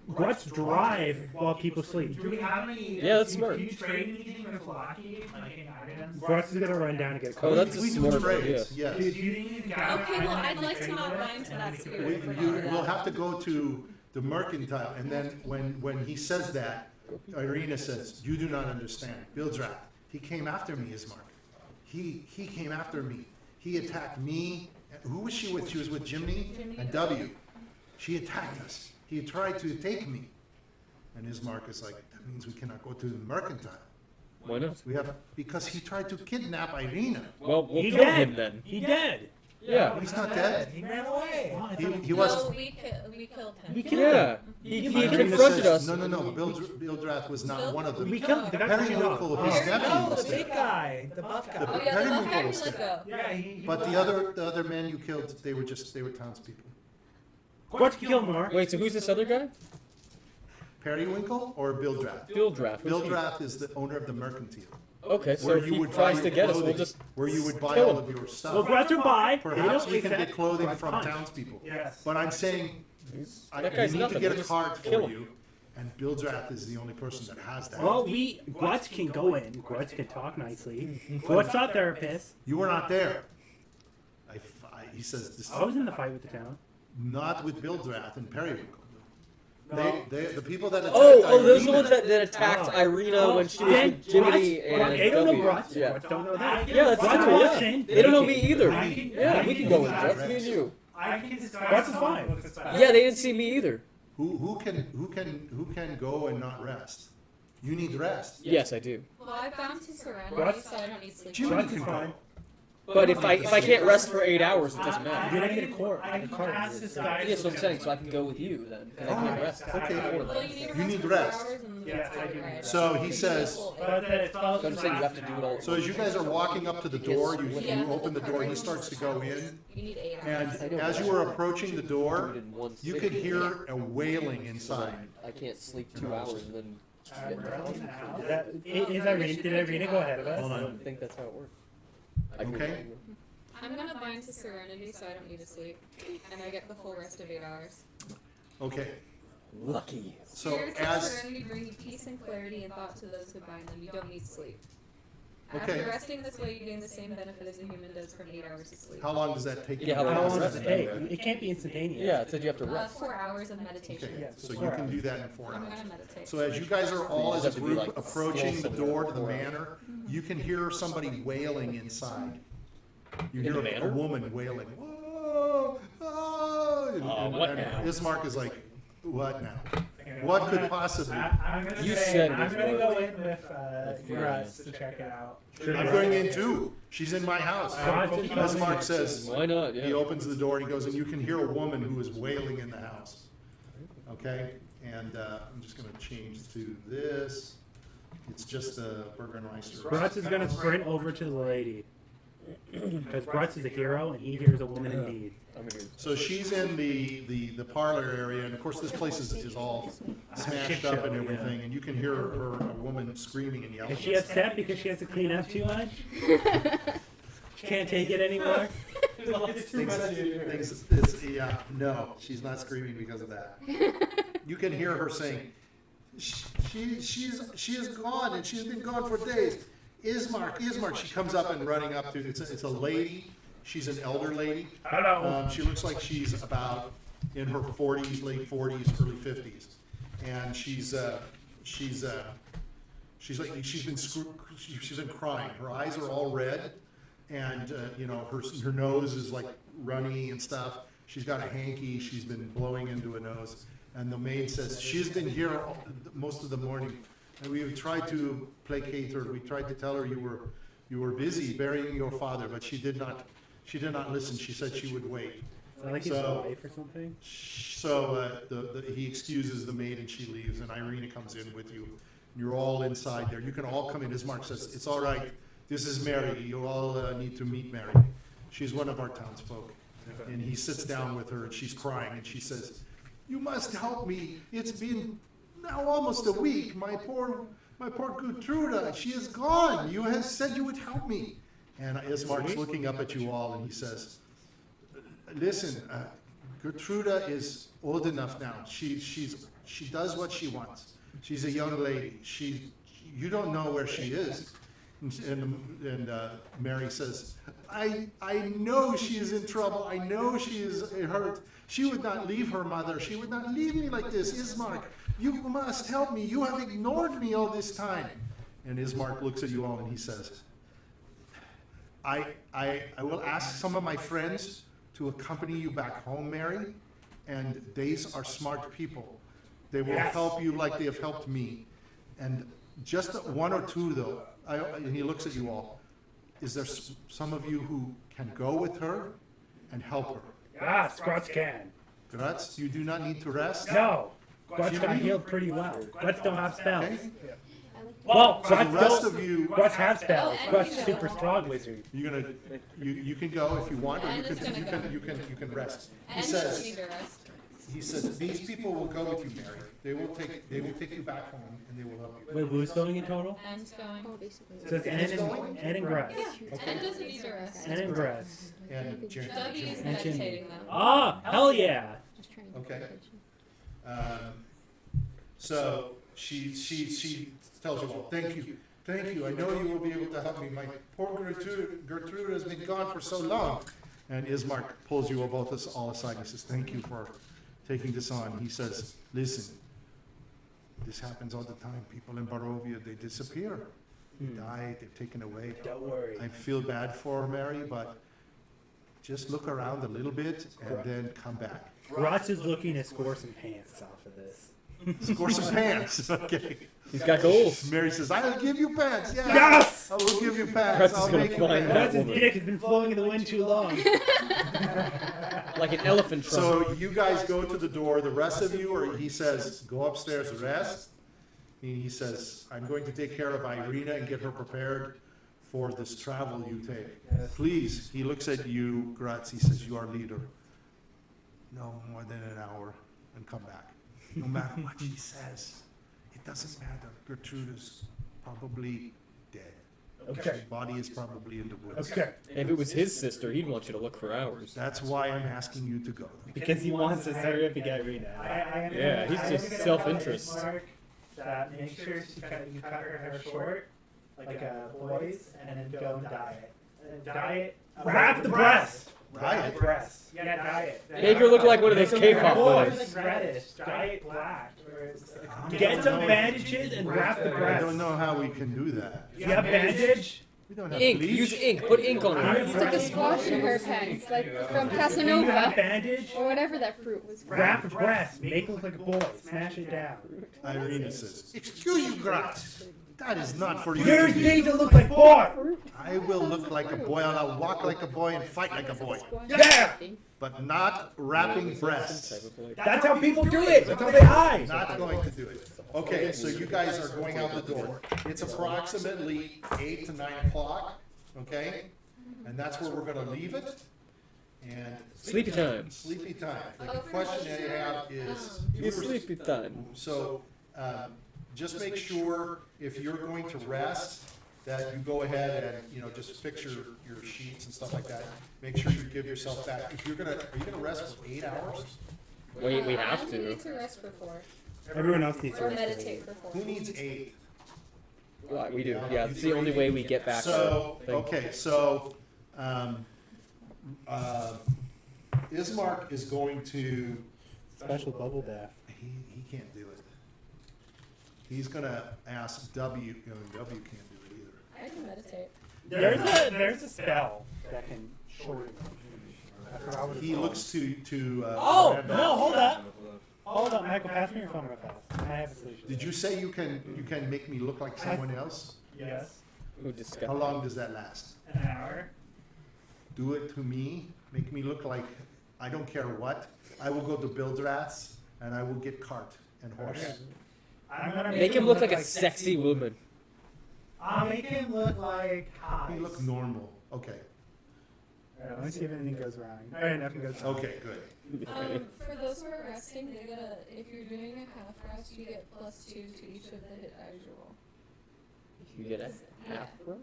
Grutz drive while people sleep. Do we have any? Yeah, that's can- smart. Can you trade anything with Locky? Like any items? Grutz is gonna run down and get a Oh, cart. that's a We do smart idea. trades, Do yes. you think you need to gather Okay, well, items I'd to like to trade not with, bind to and that then spirit. We, for you now. will have to go to the mercantile, and then when he says that, Irina says, you do not understand. Bildrath, he came after me, Ismark. He came after me. He attacked me. Who was she with? She was with Jiminy and W. She attacked us. He tried to take me. And Ismark is like, that means we cannot go to the mercantile. Why not? We have, because he tried to kidnap Irina. Well, we'll He kill dead. him then. He dead. Yeah. He's not dead. He ran away. He was. No, we killed him. We killed Yeah. him. He Irina confronted says, us. No. Bildrath was not one of them. We killed him. The guy from Periwinkle, the his dog. nephew, No, was the there. big guy, the buff guy. Oh, yeah, the left Periwinkle hand was let there. go. Yeah, he But was- the other men you killed, they were townspeople. Grutz killed more. Wait, so who's this other guy? Periwinkle or Bildrath? Bildrath. Who's he? Bildrath is the owner of the mercantile, Okay, so where if you he would tries buy to get us, we'll clothing, just where you would buy kill all him. of your Well, stuff. Grutz will buy. They Perhaps don't we can accept get clothing Grutz from punch. townspeople. Yes. But I'm saying, That guy's we need nothing, to get we'll a just card kill for him. you, and Bildrath is the only person that has that. Well, Grutz can go in. Grutz can talk nicely. Grutz not therapist. You were not there. He says, this, I was in the fight with the town. not with Bildrath and Periwinkle. The people that attacked Oh, those are the Irina- ones that attacked Irina when she was with Jiminy and They don't know W. Grutz. Yeah. Grutz don't know that. Yeah, that's Grutz true. walks Yeah. in, They don't know me either. I can- Yeah, I we can can go with decide. Grutz. Me and you. I can decide. Grutz is someone fine. with a spell. Yeah, they didn't see me either. Who can go and not rest? You need rest. Yes, I do. Well, I bound to surrender, Grutz- so I don't need sleep. Jiminy Grutz can is go. fine. But if I can't rest for 8 hours, it doesn't matter. You're gonna get a core. I can cast this guy. Yeah, so I'm saying, so I can go with you then, because I can't rest. Okay. Well, you need, You need for rest. 4 hours and then Yes, I do. ride. So he says. But the spell So I'm saying you have to do it all. So as you guys are walking up to the door, you Yeah. open the door. He starts to go in, You need 8 hours. and as you are approaching the do door, it in one you sitting. could hear a wailing inside. I can't sleep 2 hours and then. Did Irina go ahead of us? Hold I on. don't think that's how it works. I can Okay. I'm gonna bind to serenity, so I don't need to sleep, and I get the full rest of 8 hours. Okay. Lucky. So Spirits of as serenity bring you peace and clarity and thought to those who bind them. You don't need sleep. Okay. After resting this way, you gain the same benefit as a human does from 8 hours of sleep. how long does that take? Yeah, how How long does rest? it take? It can't be instantaneous. Yeah, it said you have to rest. 4 hours of meditation. Okay, Yeah, so you 4 can hours. do that in 4 I'm hours. gonna meditate. So as you guys are all as a Just have to be, group like, approaching the still door to the somewhere. manor, you can hear somebody wailing inside. You In hear the a manor? woman wailing. Whoa, oh, and what now? Ismark is like, what now? What could possibly? I'm gonna You say, said it I'm was gonna good. go in with Grutz to check it out. I'm going in too. She's in my house. Ismark says, Why not? he Yeah. opens the door and he goes, and you can hear a woman who is wailing in the house. Okay, and I'm just gonna change to this. It's just the Burgermeister. Grutz is gonna sprint over to the lady. Because Grutz is a hero and he hears a woman indeed. I'm here. So she's in the parlor area, and of course this place is all smashed up and everything, and you can hear her, a woman screaming and yelling. Is she upset because she has to clean up too much? She can't take it anymore? Yeah, no, she's not screaming because of that. You can hear her saying, she is gone, and she's been gone for days. Ismark, she comes up and running up to, it's a lady, she's an elder lady. Hello. She looks like she's about in her 40s, late 40s, early 50s, and she's been crying. Her eyes are all red, and her nose is like runny and stuff. She's got a hanky. She's been blowing into a nose, and the maid says she's been here most of the morning, and we've tried to placate her. We tried to tell her you were busy burying your father, but she did not listen. She said she would wait. Is that like his wife or something? So he excuses the maid and she leaves, and Irina comes in with you. You're all inside there. You can all come in. As Mark says, it's all right. This is Mary. You all need to meet Mary. She's one of our townsfolk. And he sits down with her, and she's crying, and she says, "You must help me. It's been now almost a week. My poor Gertrude, she is gone. You have said you would help me." And Ismark's looking up at you all, and he says, "Listen, Gertrude is old enough now. She does what she wants. She's a young lady. You don't know where she is." And Mary says, I know she is in trouble. I know she is hurt. She would not leave her mother. She would not leave me like this. Ismark, you must help me. You have ignored me all this time." And Ismark looks at you all and he says, I will ask some of my friends to accompany you back home, Mary, and these are smart people. They will help you like they have helped me. And just one or two, though, and he looks at you all. Is there some of you who can go with her and help her? Yes, Grutz can. Grutz, you do not need to rest? No. Grutz got healed pretty well. Grutz don't have spells. Okay. Well, So the Grutz rest don't. of you, Grutz has spells. Grutz is super strong wizard. you can go if you want, or you can rest. He And you says, need to rest. he says, these people will go with you, Mary. They will take you back home, and they will help you. Wait, who's going in total? And going. Oh, basically. So it's Ed and Grutz. And doesn't need to rest. Ed and Grutz. And Jen. W is And Jimmy. meditating though. Ah, hell yeah. Just trying to Okay. So she tells you all, thank you. I know you will be able to help me. My poor Gertrude has been gone for so long. And Ismark pulls you both all aside and says, thank you for taking this on. He says, listen, this happens all the time. People in Barovia, they disappear. They die, they're taken away. Don't worry. I feel bad for Mary, but just look around a little bit and then come back. Grutz is looking to score some pants off of this. Score some pants. Okay. He's got goals. Mary says, I'll give you pants. Yeah. Yes! I will give you pants. Grutz is I'll gonna make you find pants. that Grutz's dick has been flowing in the wind too long. Like an elephant trunk. So you guys go to the door. The rest of you, or he says, go upstairs, rest. He says, I'm going to take care of Irina and get her prepared for this travel you take. Please, he looks at you, Grutz. He says, you are leader. No more than an hour and come back. No matter what she says, it doesn't matter. Gertrude is probably dead. Okay. Her body is probably in the woods. Okay. If it was his sister, he'd want you to look for hours. That's why I'm asking you to go. Because he wants to terrific Irina. Yeah, he's just self-interest. That make sure you cut her hair short, like a boy's, and then go and dye it. And dye it. Wrap the breast. Dye it? Breast. Yeah, dye it. Make her look like one of those K-pop Boys, boys. like reddish. Dye it black. Get some bandages and wrap the I breast. don't know how we can do that. You have bandage? We don't have Ink. bleach. Use ink. Put ink on It's her. like a squash in her pants, like from You have Casanova, bandage? or whatever that fruit was. Wrap the breast. Make it look like a boy. Smash it down. Irina says, excuse you, Grutz. That is not for you. Yours to need do. to look like boy. I will look like a boy and I'll walk like a boy and fight like a boy. Yeah. But not wrapping breasts. That's how people do it. That's how they hide. Not going to do it. Okay, so you guys are going out the door. It's approximately 8 to 9 o'clock, okay? And that's where we're gonna leave it. And Sleepy time. sleepy time. The question I have is, It's sleepy time. so, just make sure if you're going to rest, that you go ahead and, you know, just fix your sheets and stuff like that. Make sure you give yourself back. If you're gonna, are you gonna rest for 8 hours? We have I to. need to rest for 4 Everyone else needs to or rest. meditate for 4. Who needs 8? Well, we do. Yeah, it's the only way we get back. So, to the thing. okay, so, Ismark is going to, Special bubble bath. he can't do it. He's gonna ask W, W can't do it either. I can meditate. There's a spell that can shorten. I forgot what it's He called. looks to, Oh Randolph. no! Hold up! Hold up, Michael. Pass me your phone real fast. I have a solution. Did you say you can make me look like someone else? Yes. Who discuss- How long does that last? An hour. Do it to me, make me look like, I don't care what. I will go to Bildrath's and I will get cart and horse. I'm gonna Make him look like a sexy woman. I'll make him look like hot. You look normal. Okay, Alright, let me see if anything goes wrong. Alright, nothing goes wrong. okay, good. For those who are resting, they're gonna, if you're doing a half rest, you get +2 to each of the hit dice you roll. You get a half row?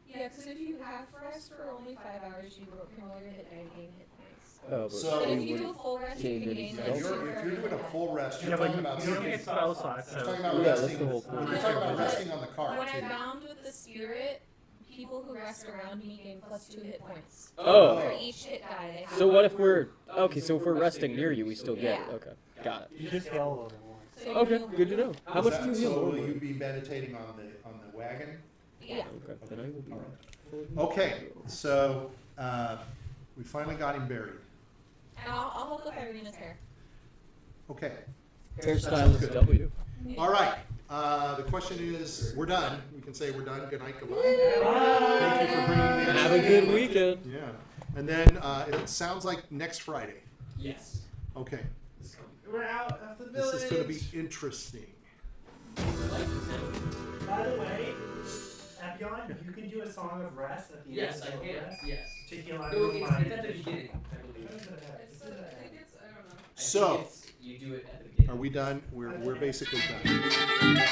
Yeah, because if you half rest for only 5 hours, you can roll your hit die and gain hit points. Oh, but So- But if we you do a would- full rest, you gain can any gain spells. If you're doing a full rest, Yeah, you're but talking you about don't get spell slots, You're so. talking about Yeah, that's resting. the whole point. You're talking about resting on the cart When I too. bound with the spirit, people who rest around me gain +2 hit points. Oh. For each hit die they have. So what if we're okay? So if we're resting near you, we still get it. Yeah. Okay, got it. You just heal a little bit more. So you Okay, heal good to more. know. How much do you heal So will normally? you be meditating on the wagon? Yeah. Okay, then I will be. Okay, so we finally got him buried. And I'll help with Irina's hair. Okay, Hairstyle is W. all right. The question is, we're done. We can say we're done. Good night, goodbye. Thank you for bringing me. Have a good weekend. Yeah, and then it sounds like next Friday. Yes. Okay, We're out of the this village. is going to be interesting. By the way, Epion, you can do a song of rest at the end Yes, of I the can. rest Yes. to heal No, everyone. it's at the beginning, I believe. It's, I think it's, I don't know. I think So, it's- you do it at the beginning. are we done? We're basically done.